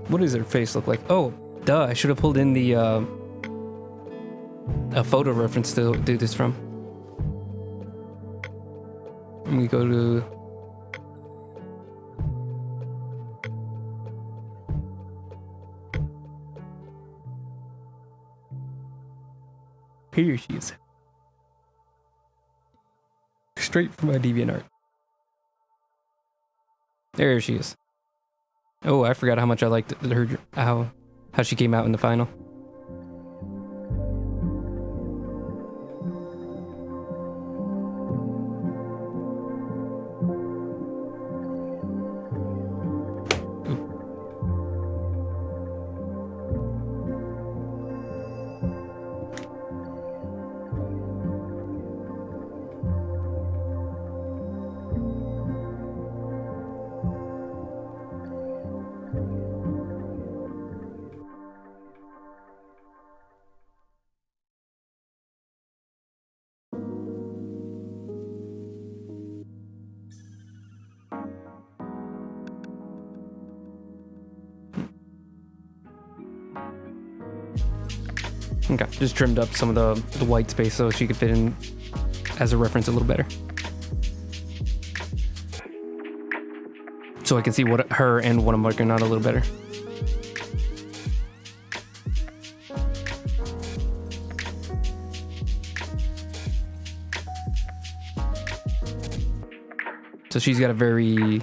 Speaker 1: What does her face look like? Oh, duh, I should have pulled in the a photo reference to do this from. And we go to... Here she is. Straight from my DeviantArt. There she is. Oh, I forgot how much I liked her, how she came out in the final. Okay, just trimmed up some of the white space so she could fit in as a reference a little better. So I can see what her and what I'm working on a little better. So she's got a very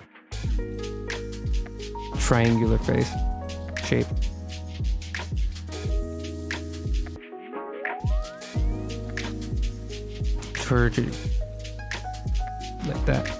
Speaker 1: triangular face shape. For her to like that.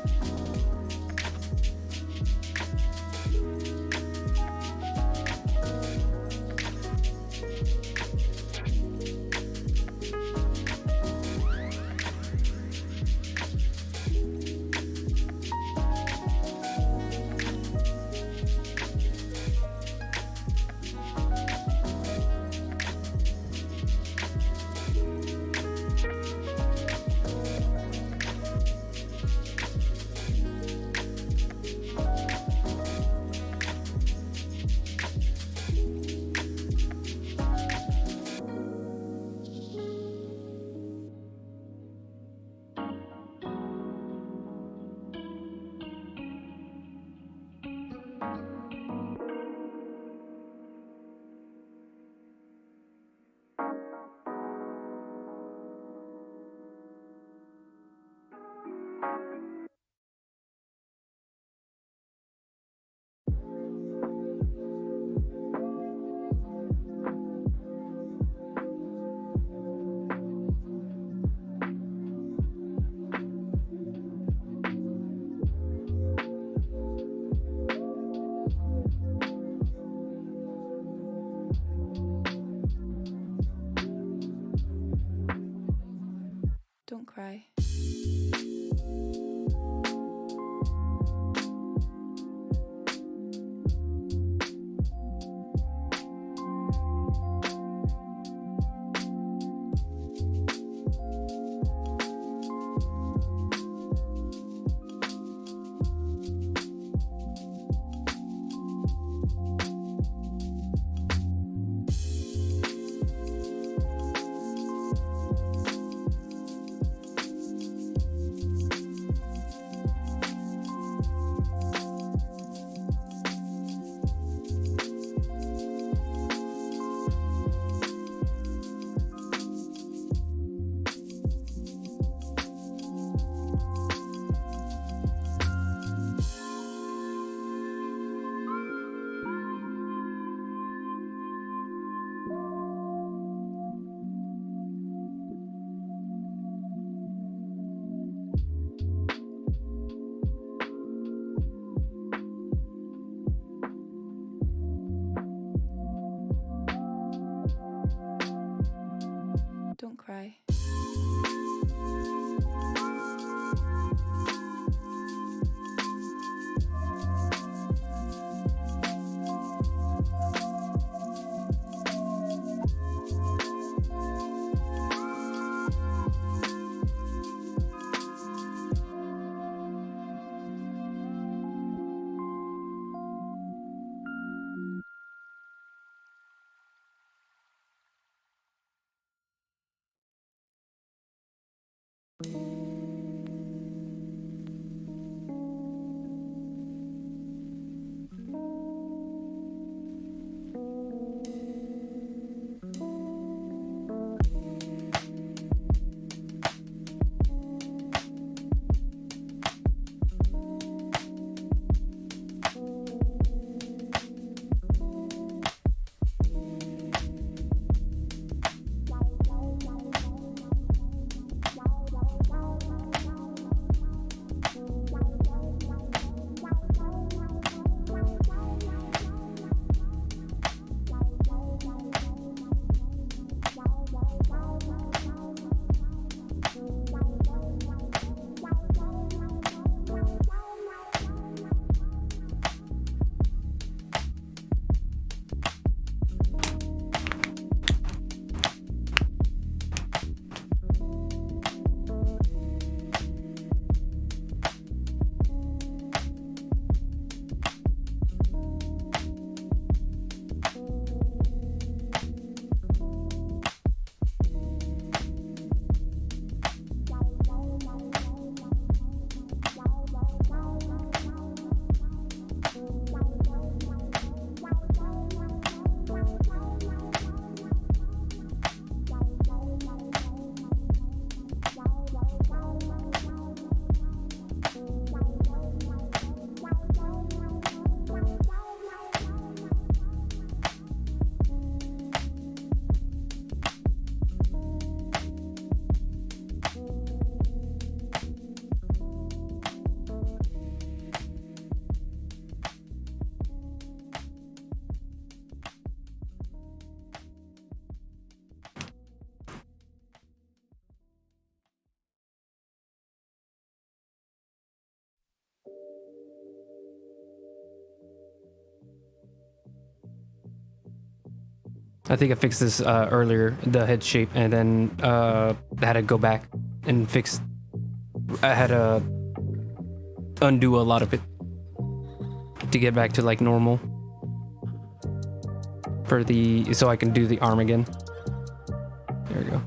Speaker 1: I think I fixed this earlier, the head shape, and then had to go back and fix. I had to undo a lot of it to get back to like normal for the, so I can do the arm again. There we go.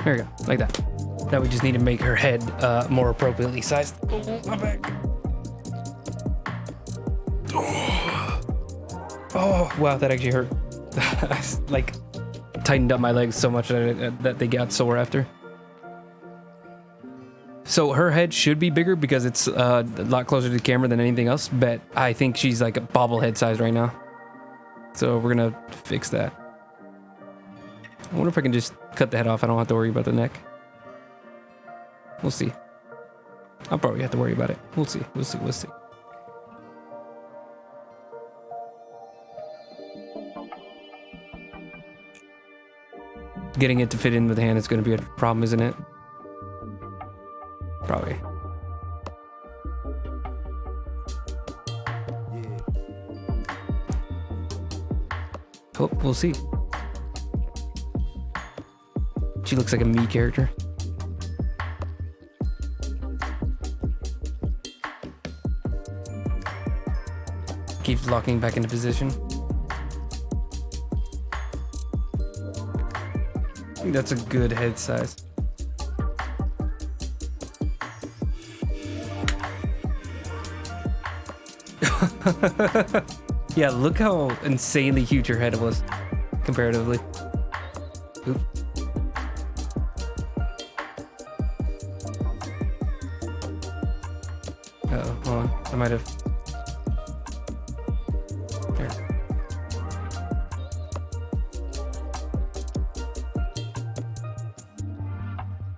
Speaker 1: There we go, like that. Now we just need to make her head more appropriately sized. Oh, my back. Oh, wow, that actually hurt. I like tightened up my legs so much that they got sore after. So her head should be bigger because it's a lot closer to the camera than anything else, but I think she's like a bobblehead size right now. So we're gonna fix that. I wonder if I can just cut the head off. I don't have to worry about the neck. We'll see. I'll probably have to worry about it. We'll see. We'll see. We'll see. Getting it to fit in with the hand is going to be a problem, isn't it? Probably. Oh, we'll see. She looks like a me character. Keeps locking back into position. I think that's a good head size. Yeah, look how insanely huge her head was comparatively. Oop. Uh-oh, hold on. I might have... There.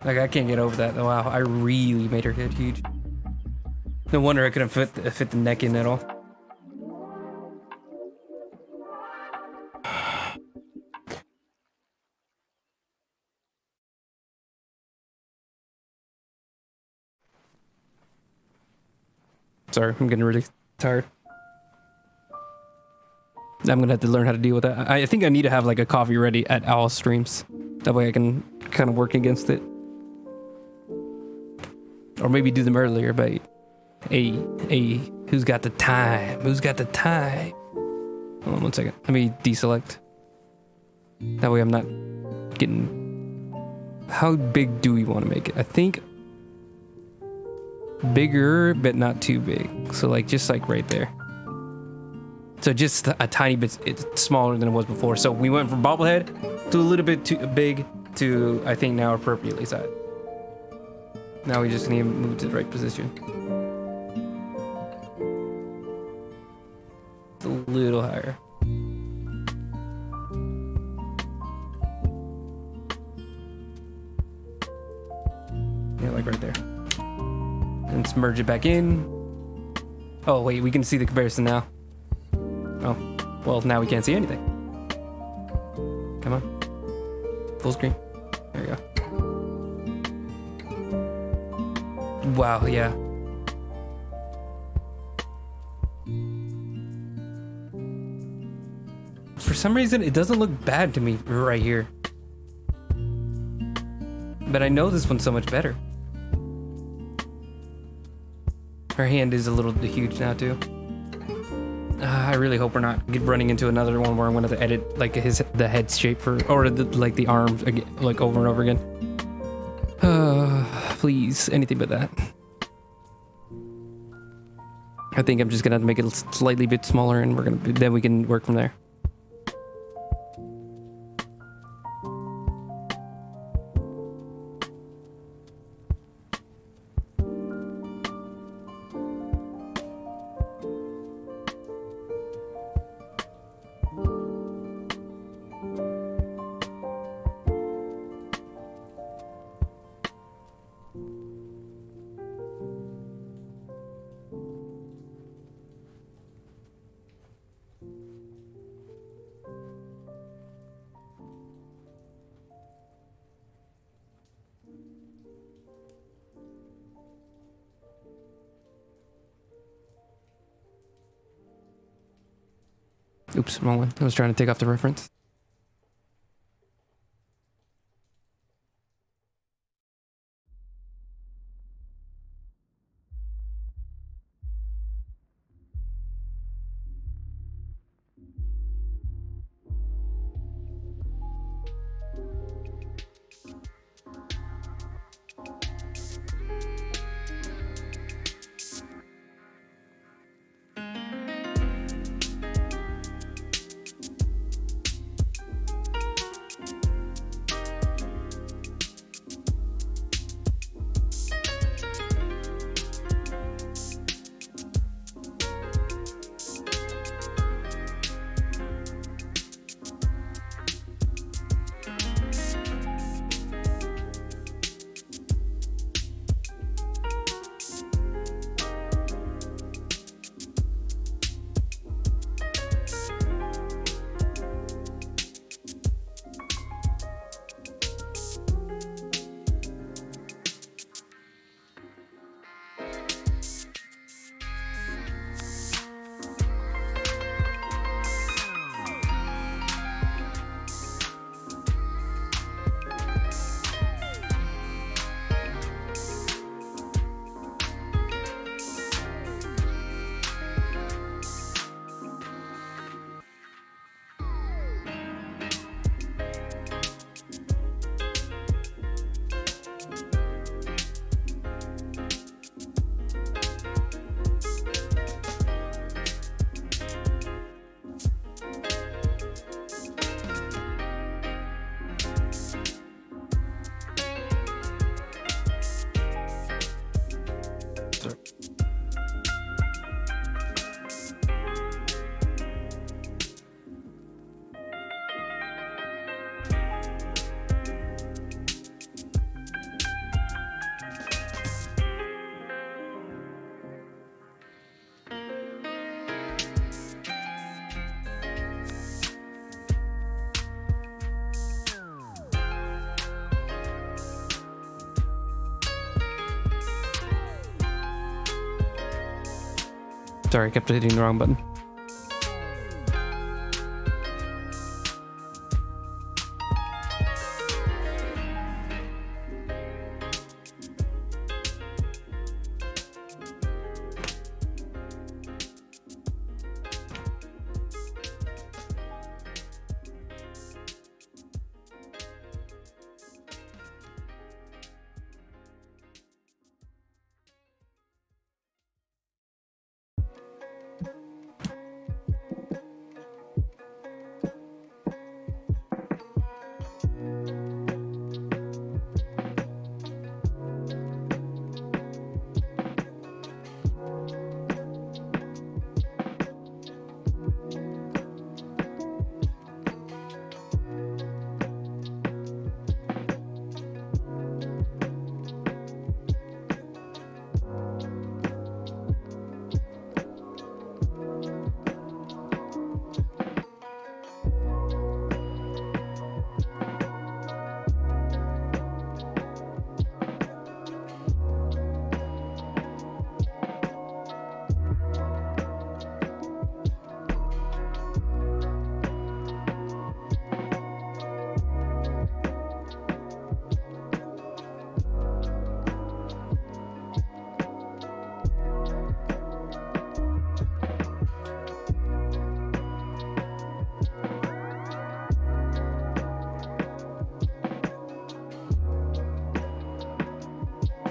Speaker 1: Like, I can't get over that. Wow, I really made her head huge. No wonder I couldn't fit the neck in at all. Sorry, I'm getting really tired. I'm gonna have to learn how to deal with that. I think I need to have like a coffee ready at all streams. That way I can kind of work against it. Or maybe do them earlier, but hey, who's got the time? Who's got the time? Hold on 1 second. Let me deselect. That way I'm not getting... How big do we want to make it? I think bigger, but not too big. So like, just like right there. So just a tiny bit smaller than it was before. So we went from bobblehead to a little bit too big to, I think, now appropriately sized. Now we just need to move to the right position. It's a little higher. Yeah, like right there. And let's merge it back in. Oh wait, we can see the comparison now. Oh, well, now we can't see anything. Come on. Full screen. There we go. Wow, yeah. For some reason, it doesn't look bad to me right here. But I know this one's so much better. Our hand is a little huge now too. I really hope we're not running into another one where I'm gonna have to edit like the head shape or like the arms again, like over and over again. Please, anything but that. I think I'm just gonna have to make it slightly bit smaller, and then we can work from there. Oops, wrong one. I was trying to take off the reference. Sorry, I kept hitting the wrong button.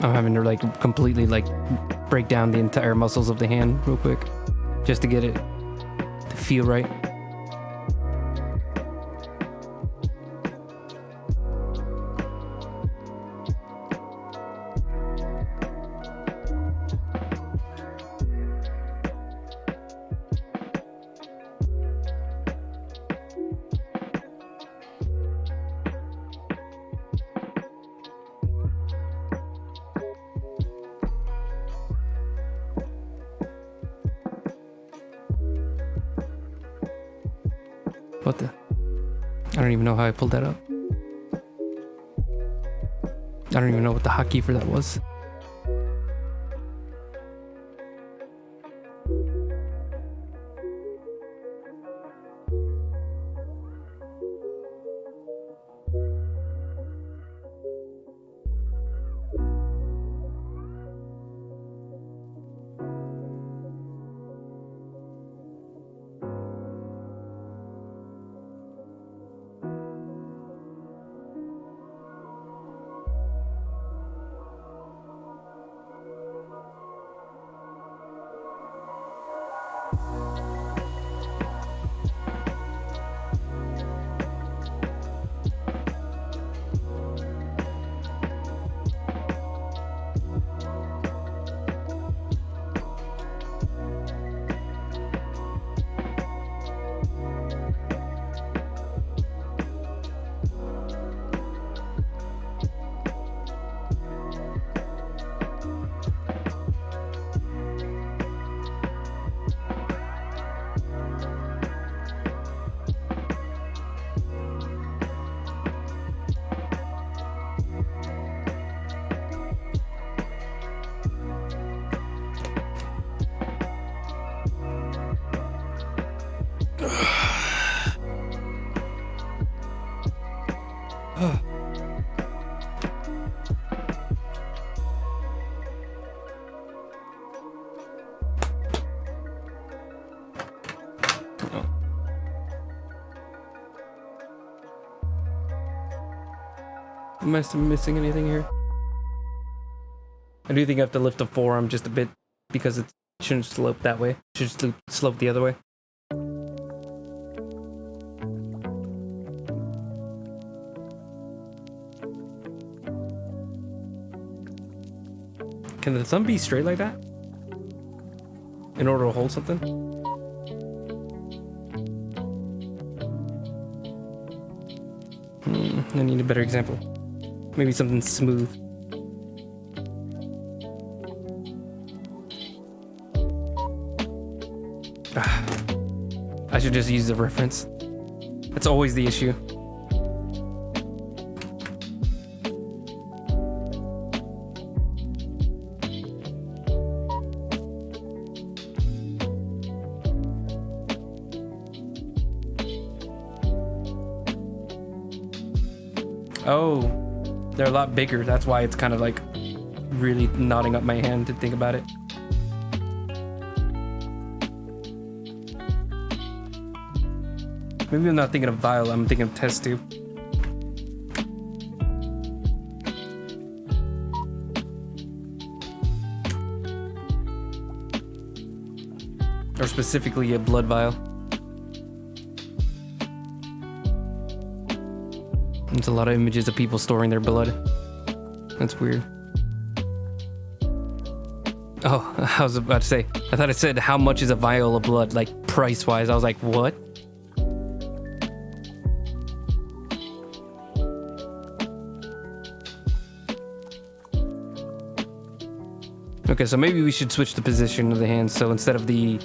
Speaker 1: I'm having to like completely like break down the entire muscles of the hand real quick just to get it to feel right. What the? I don't even know how I pulled that up. I don't even know what the hotkey for that was. Am I still missing anything here? I do think I have to lift the forearm just a bit because it shouldn't slope that way. It should slope the other way. Can the thumb be straight like that? In order to hold something? I need a better example. Maybe something smooth. I should just use the reference. That's always the issue. Oh, they're a lot bigger. That's why it's kind of like really knotting up my hand to think about it. Maybe I'm not thinking of vial, I'm thinking of test tube. Or specifically a blood vial. There's a lot of images of people storing their blood. That's weird. Oh, I was about to say, I thought it said how much is a vial of blood, like price-wise. I was like, what? Okay, so maybe we should switch the position of the hand. So instead of the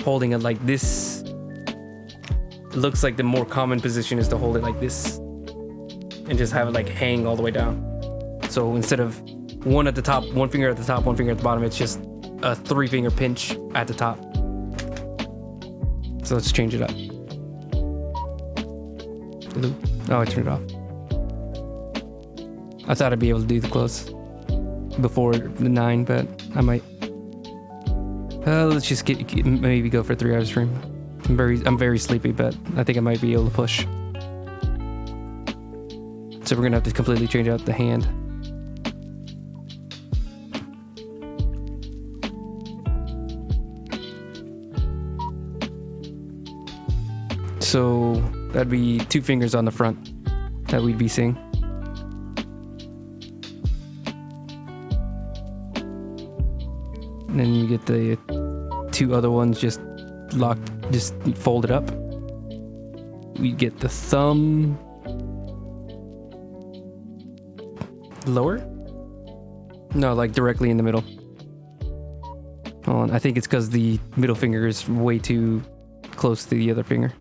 Speaker 1: holding it like this, it looks like the more common position is to hold it like this and just have it like hang all the way down. So instead of one at the top, one finger at the top, one finger at the bottom, it's just a 3-finger pinch at the top. So let's change it up. Hello? Oh, I turned it off. I thought I'd be able to do the close before the 9, but I might. Let's just maybe go for a 3-hour stream. I'm very sleepy, but I think I might be able to push. So we're gonna have to completely change out the hand. So that'd be 2 fingers on the front that we'd be seeing. And then you get the 2 other ones just folded up. We get the thumb lower? No, like directly in the middle. Hold on, I think it's because the middle finger is way too close to the other finger.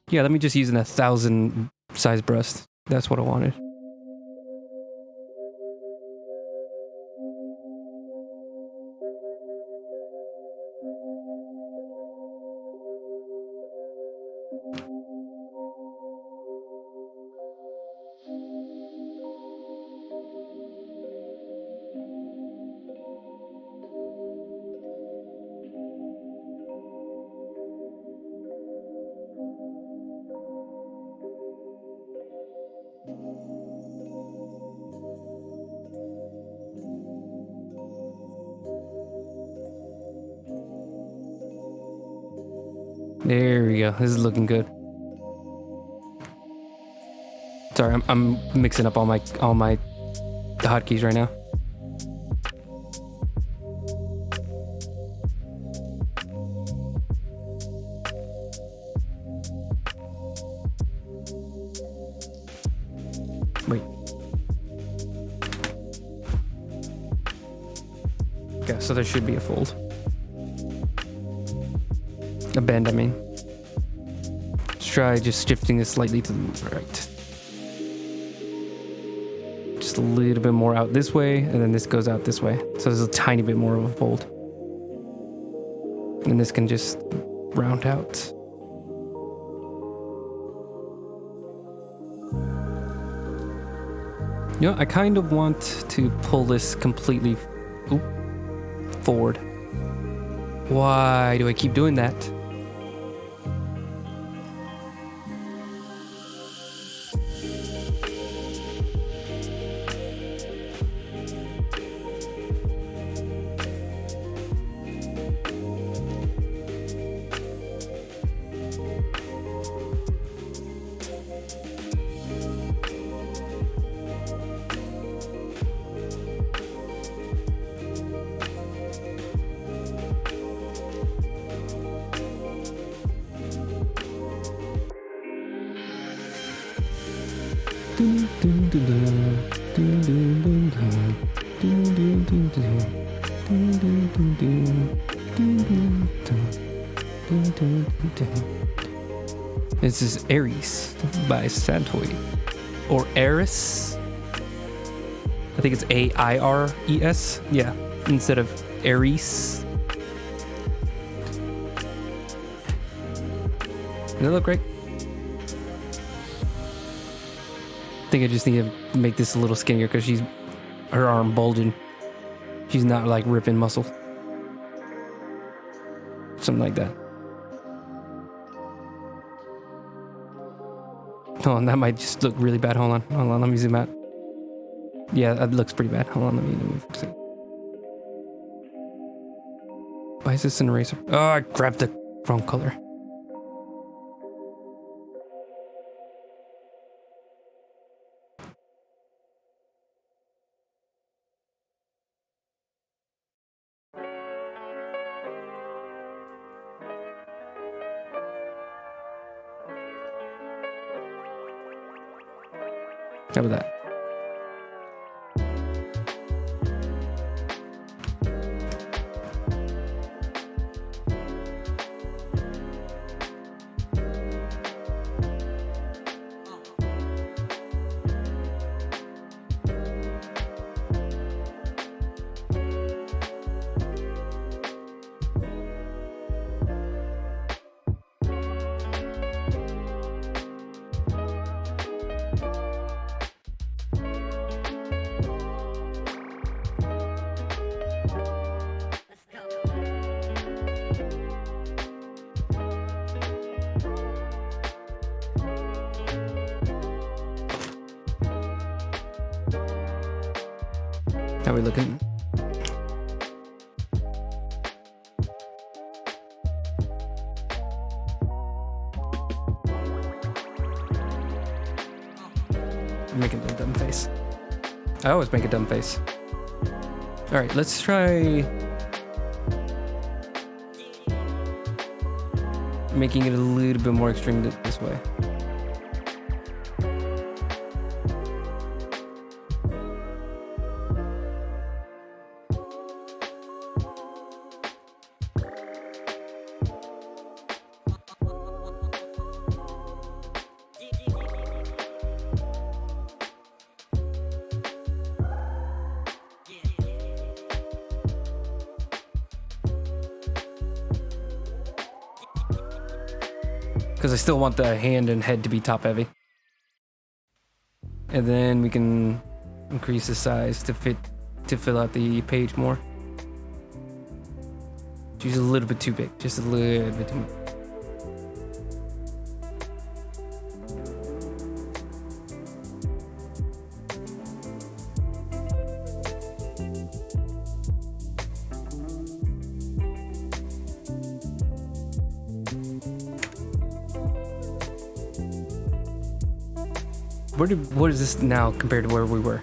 Speaker 1: Yeah, let me just use an 1,000 size breast. That's what I wanted. There we go. This is looking good. Sorry, I'm mixing up all my hotkeys right now. Wait. Okay, so there should be a fold. A bend, I mean. Let's try just shifting this slightly to the right. Just a little bit more out this way, and then this goes out this way. So there's a tiny bit more of a fold. And this can just round out. You know, I kind of want to pull this completely forward. Why do I keep doing that? This is Aries by Santoy. Or Aries. I think it's A-I-R-E-S. Yeah, instead of Aries. Does that look great? I think I just need to make this a little skinnier because her arm bulging. She's not like ripping muscle. Something like that. Oh, and that might just look really bad. Hold on, let me zoom out. Yeah, that looks pretty bad. Hold on, let me fix it. Why is this an eraser? Oh, I grabbed the wrong color. How about that? How are we looking? face. I always make a dumb face. All right, let's try making it a little bit more extreme this way. Because I still want the hand and head to be top heavy. And then we can increase the size to fill out the page more. She's a little bit too big, just a little bit too much. What is this now compared to where we were?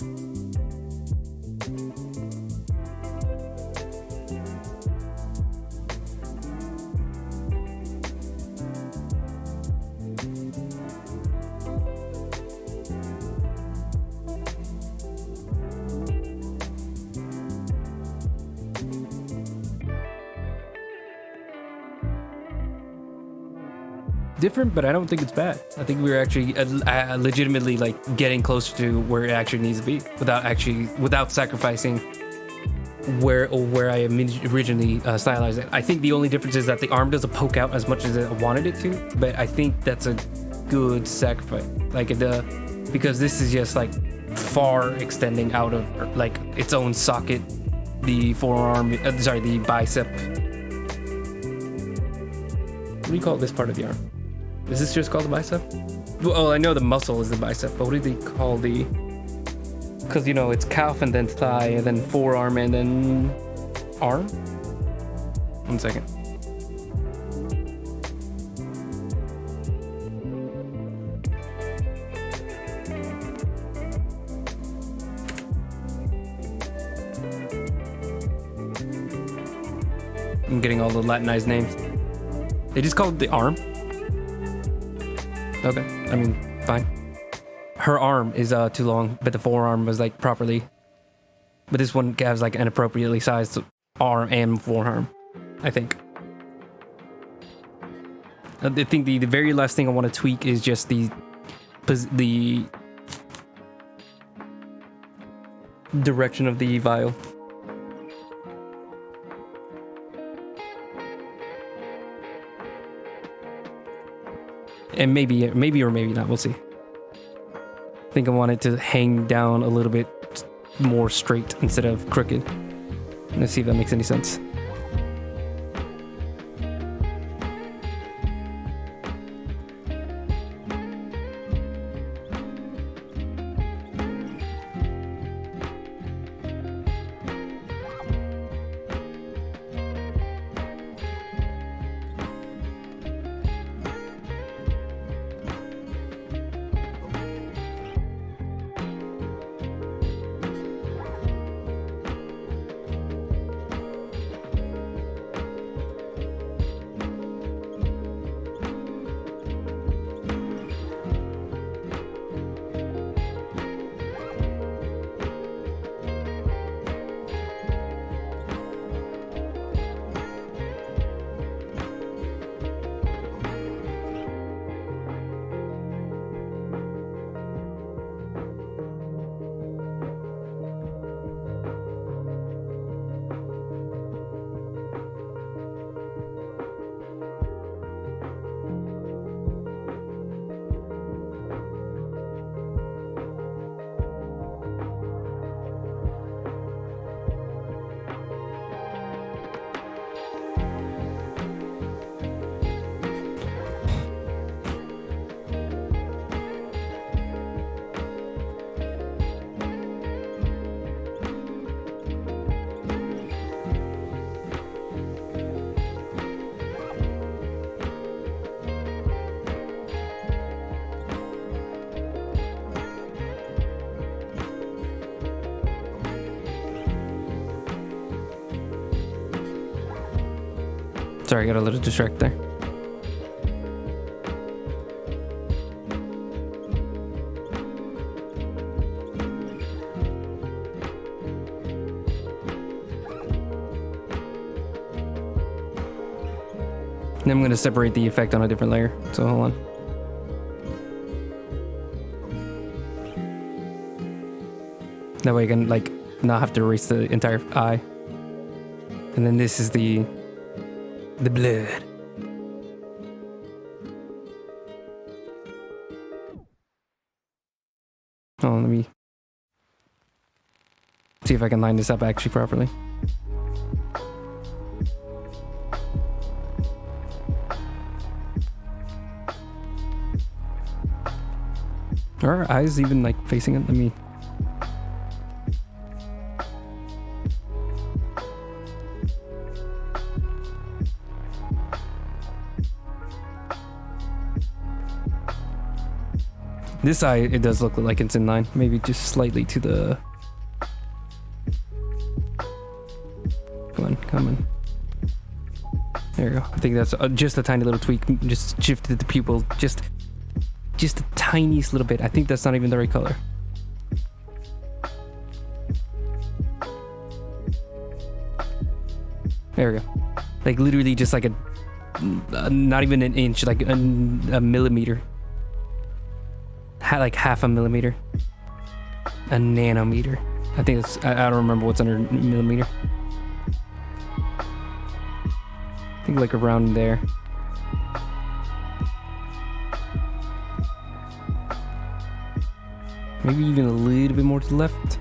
Speaker 1: Different, but I don't think it's bad. I think we're actually legitimately like getting closer to where it actually needs to be without sacrificing where I originally stylized it. I think the only difference is that the arm doesn't poke out as much as I wanted it to, but I think that's a good sacrifice. Like because this is just like far extending out of like its own socket. The forearm, the bicep. What do you call this part of the arm? Is this just called the bicep? Well, I know the muscle is the bicep, but what do they call the... Because, you know, it's calf and then thigh and then forearm and then arm? 1 second. I'm getting all the Latinized names. They just call it the arm? Okay, I mean, fine. Her arm is too long, but the forearm was like properly. But this one has like an appropriately sized arm and forearm, I think. I think the very last thing I want to tweak is just the direction of the vial. And maybe or maybe not, we'll see. I think I want it to hang down a little bit more straight instead of crooked. Let's see if that makes any sense. Sorry, I got a little distracted there. Then I'm going to separate the effect on a different layer. So hold on. That way I can like not have to erase the entire eye. And then this is the blood. Oh, let me see if I can line this up actually properly. Are our eyes even like facing it? Let me. This eye, it does look like it's in line. Maybe just slightly to the... Come on, come on. There you go. I think that's just a tiny little tweak. Just shifted the pupil just the tiniest little bit. I think that's not even the right color. There we go. Like literally just like a not even an inch, like a millimeter. Like half a millimeter. A nanometer. I think it's, I don't remember what's under millimeter. I think like around there. Maybe even a little bit more to the left.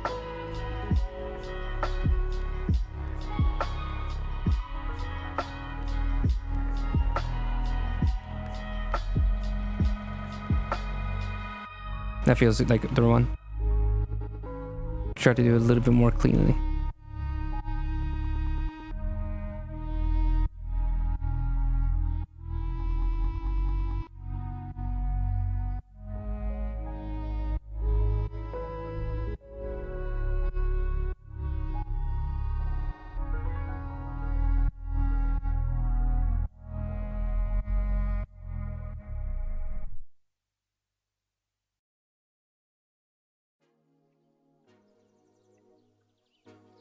Speaker 1: That feels like the one. Try to do it a little bit more cleanly.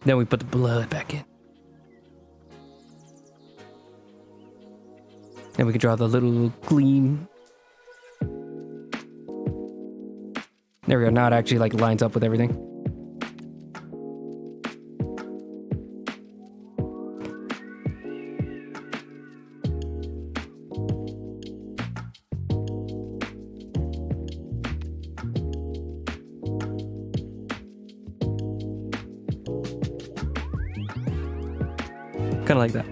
Speaker 1: Then we put the blood back in. And we can draw the little gleam. There we go. Now it actually like lines up with everything. Kind of like that.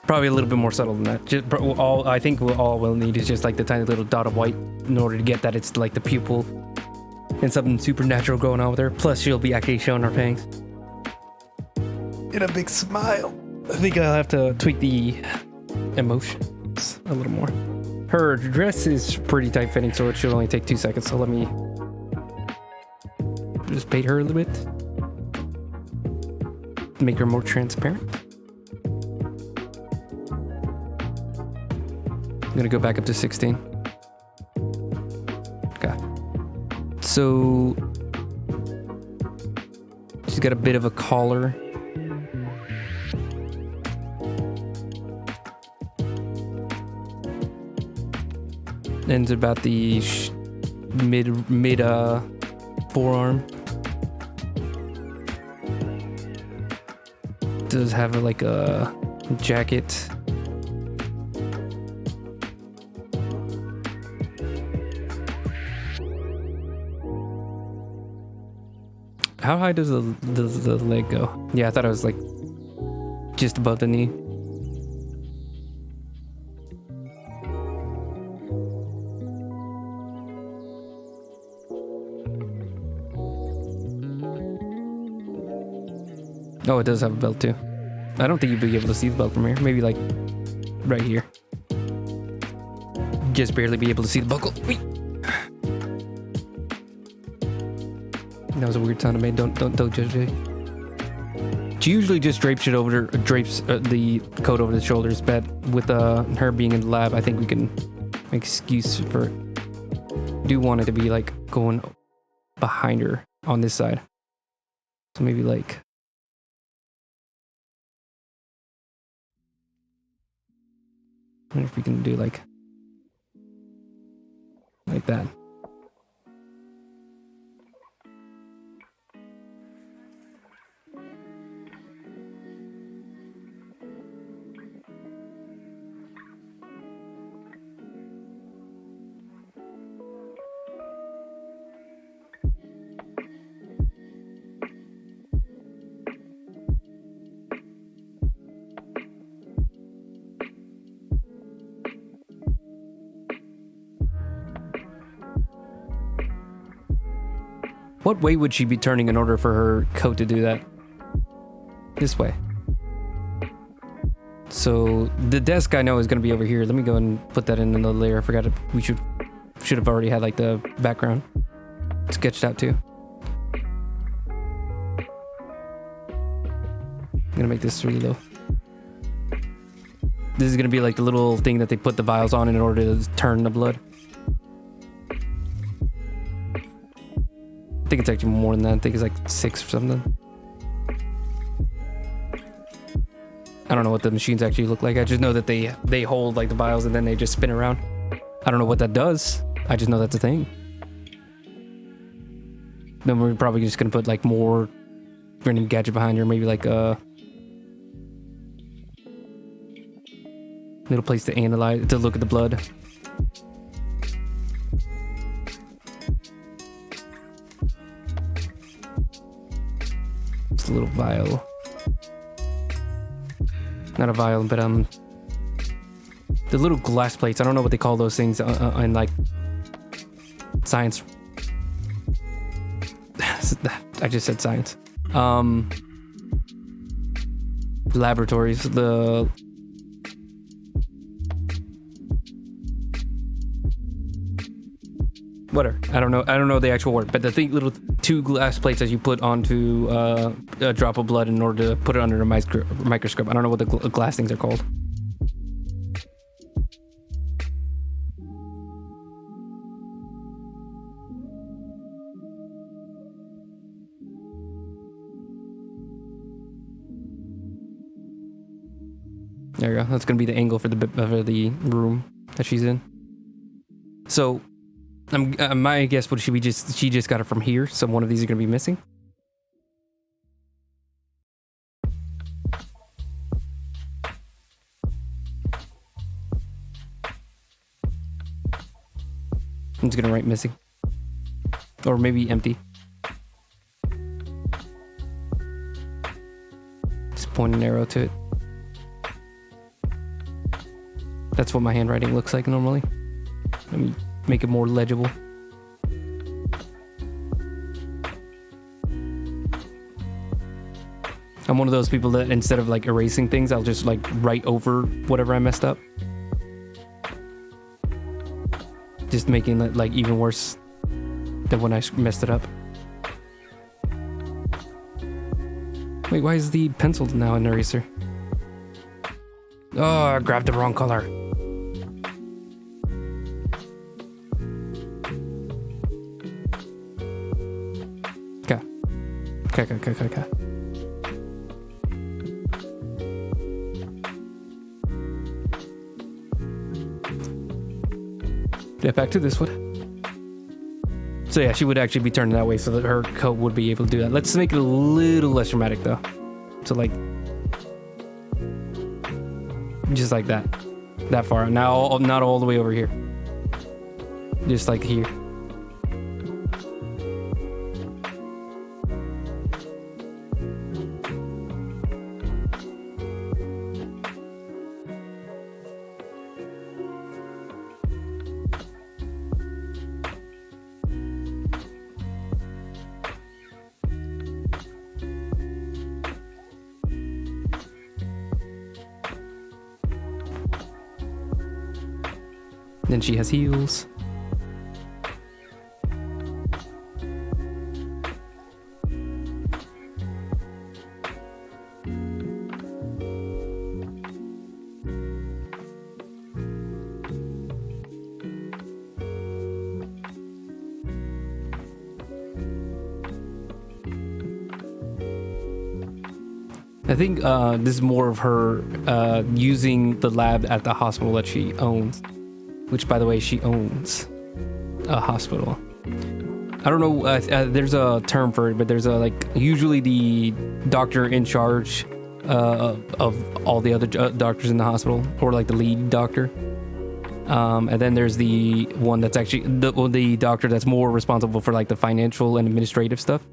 Speaker 1: Probably a little bit more subtle than that. Just I think all we'll need is just like the tiny little dot of white in order to get that it's like the pupil and something supernatural going on with her. Plus she'll be actually showing her fangs. And a big smile. I think I'll have to tweak the emotions a little more. Her dress is pretty tight fitting, so it should only take 2 seconds. So let me just bait her a little bit. Make her more transparent. I'm gonna go back up to 16. Okay. So she's got a bit of a collar. Ends about the mid forearm. Does have like a jacket. How high does the leg go? Yeah, I thought it was like just above the knee. Oh, it does have a belt too. I don't think you'd be able to see the belt from here. Maybe like right here. Just barely be able to see the buckle. Wait. That was a weird sound I made. Don't judge me. She usually just drapes the coat over the shoulders, but with her being in the lab, I think we can make excuse for it. Do want it to be like going behind her on this side. So maybe like I wonder if we can do like that. What way would she be turning in order for her coat to do that? This way. So the desk I know is going to be over here. Let me go and put that in another layer. I forgot we should have already had like the background sketched out too. I'm gonna make this really low. This is gonna be like the little thing that they put the vials on in order to turn the blood. I think it's actually more than that. I think it's like 6 or something. I don't know what the machines actually look like. I just know that they hold like the vials and then they just spin around. I don't know what that does. I just know that's a thing. Then we're probably just gonna put like more random gadget behind her, maybe like a little place to analyze, to look at the blood. It's a little vial. Not a vial, but the little glass plates. I don't know what they call those things in like science. I just said science. Laboratories. The whatever. I don't know the actual word, but the little 2 glass plates that you put onto a drop of blood in order to put it under a microscope. I don't know what the glass things are called. There you go. That's gonna be the angle for the room that she's in. So, my guess would she just got it from here. So one of these are gonna be missing. I'm just gonna write missing, or maybe empty. Just point an arrow to it. That's what my handwriting looks like normally. Let me make it more legible. I'm one of those people that instead of like erasing things, I'll just like write over whatever I messed up. Just making it like even worse than when I messed it up. Wait, why is the pencil now an eraser? Oh, I grabbed the wrong color. Okay. Get back to this one. So yeah, she would actually be turning that way so that her coat would be able to do that. Let's make it a little less dramatic though. So like, just like that. That far. Now, not all the way over here. Just like here. Then she has heels. I think this is more of her using the lab at the hospital that she owns, which, by the way, she owns a hospital. I don't know. There's a term for it, but there's a usually the doctor in charge of all the other doctors in the hospital, or like the lead doctor. And then there's the one that's actually the doctor that's more responsible for like the financial and administrative stuff.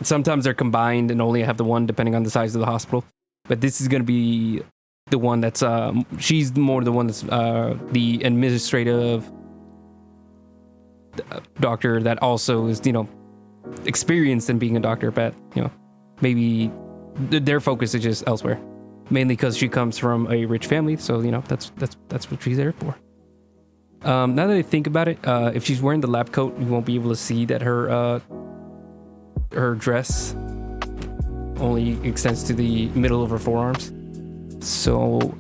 Speaker 1: Sometimes they're combined and only have the one depending on the size of the hospital. But this is going to be the one that's she's more the one that's the administrative doctor that also is, experienced in being a doctor, but maybe their focus is just elsewhere, mainly because she comes from a rich family, so that's what she's there for. Now that I think about it, if she's wearing the lab coat, you won't be able to see that her dress only extends to the middle of her forearms. So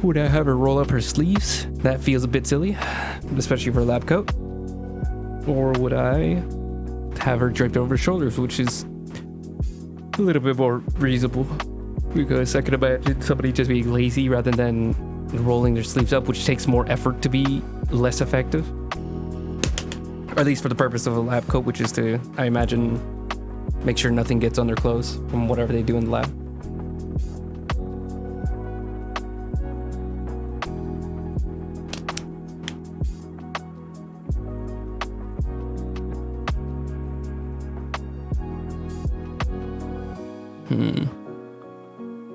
Speaker 1: would I have her roll up her sleeves? That feels a bit silly, especially for a lab coat. Or would I have her draped over her shoulders, which is a little bit more reasonable, because I could imagine somebody just being lazy rather than rolling their sleeves up, which takes more effort to be less effective. Or at least for the purpose of a lab coat, which is to, I imagine, make sure nothing gets on their clothes from whatever they do in the lab.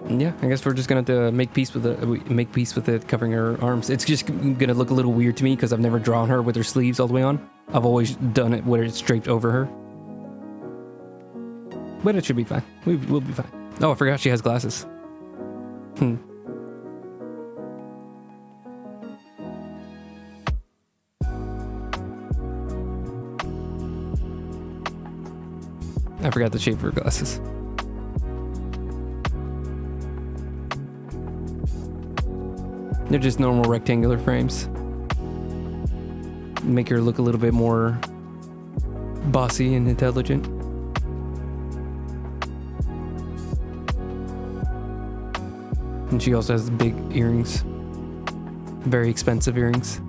Speaker 1: Yeah, I guess we're just gonna have to make peace with it covering her arms. It's just gonna look a little weird to me because I've never drawn her with her sleeves all the way on. I've always done it where it's draped over her. But it should be fine. We'll be fine. Oh, I forgot she has glasses. I forgot the shape of her glasses. They're just normal rectangular frames. Make her look a little bit more bossy and intelligent. And she also has big earrings. Very expensive earrings.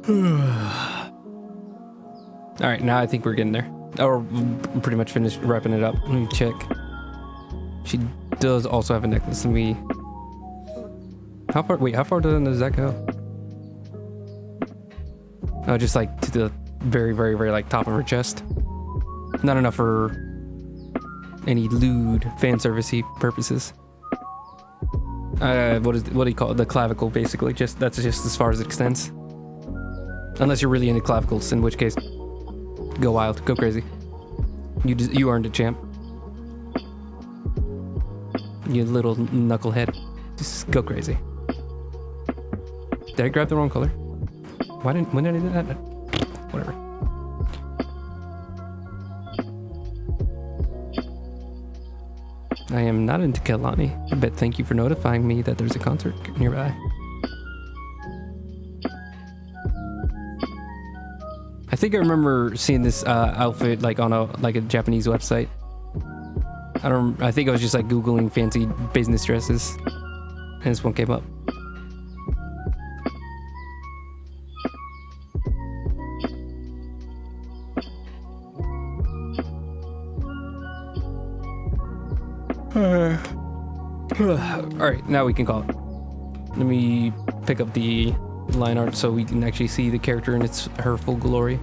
Speaker 1: All right, now I think we're getting there. Or pretty much finished wrapping it up. Let me check. She does also have a necklace. Let me... How far does that go? Oh, just like to the very, very, very like top of her chest. Not enough for any lewd fan servicey purposes. What do you call it? The clavicle, basically. That's just as far as it extends. Unless you're really into clavicles, in which case, go wild, go crazy. You earned it, champ. You little knucklehead. Just go crazy. Did I grab the wrong color? When did I do that? Whatever. I am not into Kelani, but thank you for notifying me that there's a concert nearby. I think I remember seeing this outfit like on a Japanese website. I think I was just like Googling fancy business dresses, and this one came up. Alright, now we can call it. Let me pick up the line art so we can actually see the character in her full glory.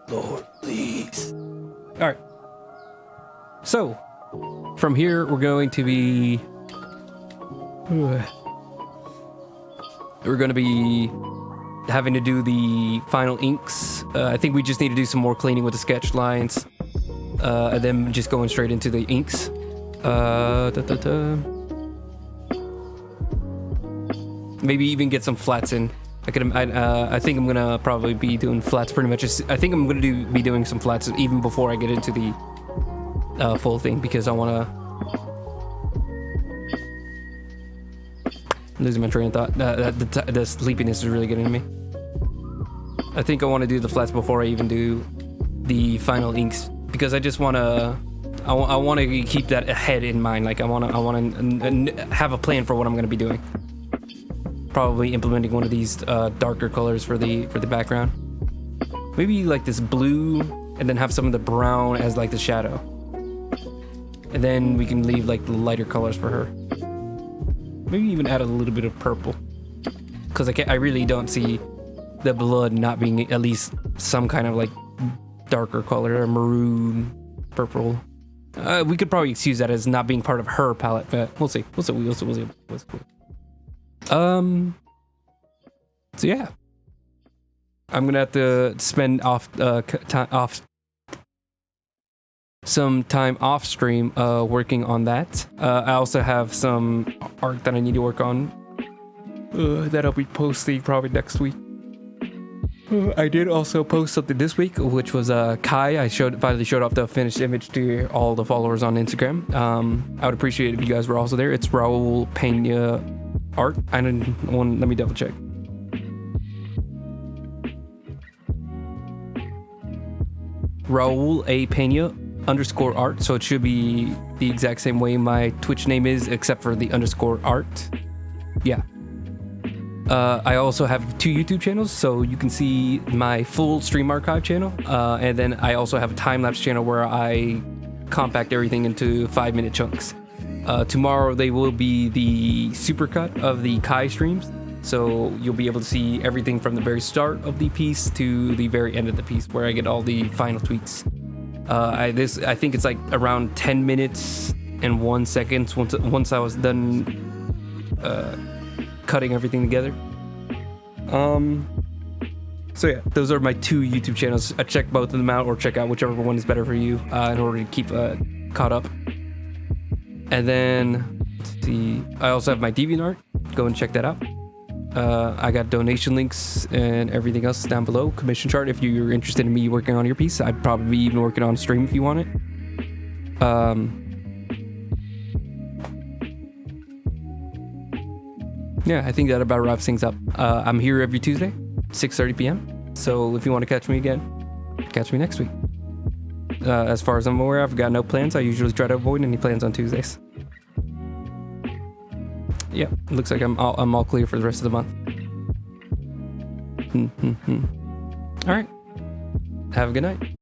Speaker 1: Lord, please. All right. So, from here, we're going to be... We're going to be having to do the final inks. I think we just need to do some more cleaning with the sketch lines. And then just going straight into the inks. Maybe even get some flats in. I think I'm gonna probably be doing flats pretty much. I think I'm gonna be doing some flats even before I get into the full thing, because I wanna losing my train of thought. The sleepiness is really getting to me. I think I want to do the flats before I even do the final inks, because I just wanna. I want to keep that ahead in mind. Like I want to have a plan for what I'm gonna be doing. Probably implementing one of these darker colors for the background. Maybe like this blue, and then have some of the brown as like the shadow. And then we can leave like the lighter colors for her. Maybe even add a little bit of purple, because I really don't see the blood not being at least some kind of like darker color, or maroon, purple. We could probably excuse that as not being part of her palette, but we'll see. We'll see. So yeah, I'm gonna have to spend some time off stream working on that. I also have some art that I need to work on that I'll be posting probably next week. I did also post something this week, which was Kai. I finally showed off the finished image to all the followers on Instagram. I would appreciate it if you guys were also there. It's Raul Pena art. Let me double check. Raul A. Pena _art. So it should be the exact same way my Twitch name is, except for the _art. Yeah. I also have 2 YouTube channels, so you can see my full stream archive channel. And then I also have a time-lapse channel where I compact everything into 5-minute chunks. Tomorrow they will be the supercut of the Kai streams, so you'll be able to see everything from the very start of the piece to the very end of the piece, where I get all the final tweaks. I think it's like around 10 minutes and 1 second once I was done cutting everything together. So yeah, those are my 2 YouTube channels. Check both of them out, or check out whichever one is better for you in order to keep caught up. And then, let's see, I also have my DeviantArt. Go and check that out. I got donation links and everything else down below. Commission chart if you're interested in me working on your piece. I'd probably be even working on stream if you want it. Yeah, I think that about wraps things up. I'm here every Tuesday, 6:30 p.m. So if you want to catch me again, catch me next week. As far as I'm aware, I've got no plans. I usually try to avoid any plans on Tuesdays. Yeah, it looks like I'm all clear for the rest of the month. All right. Have a good night.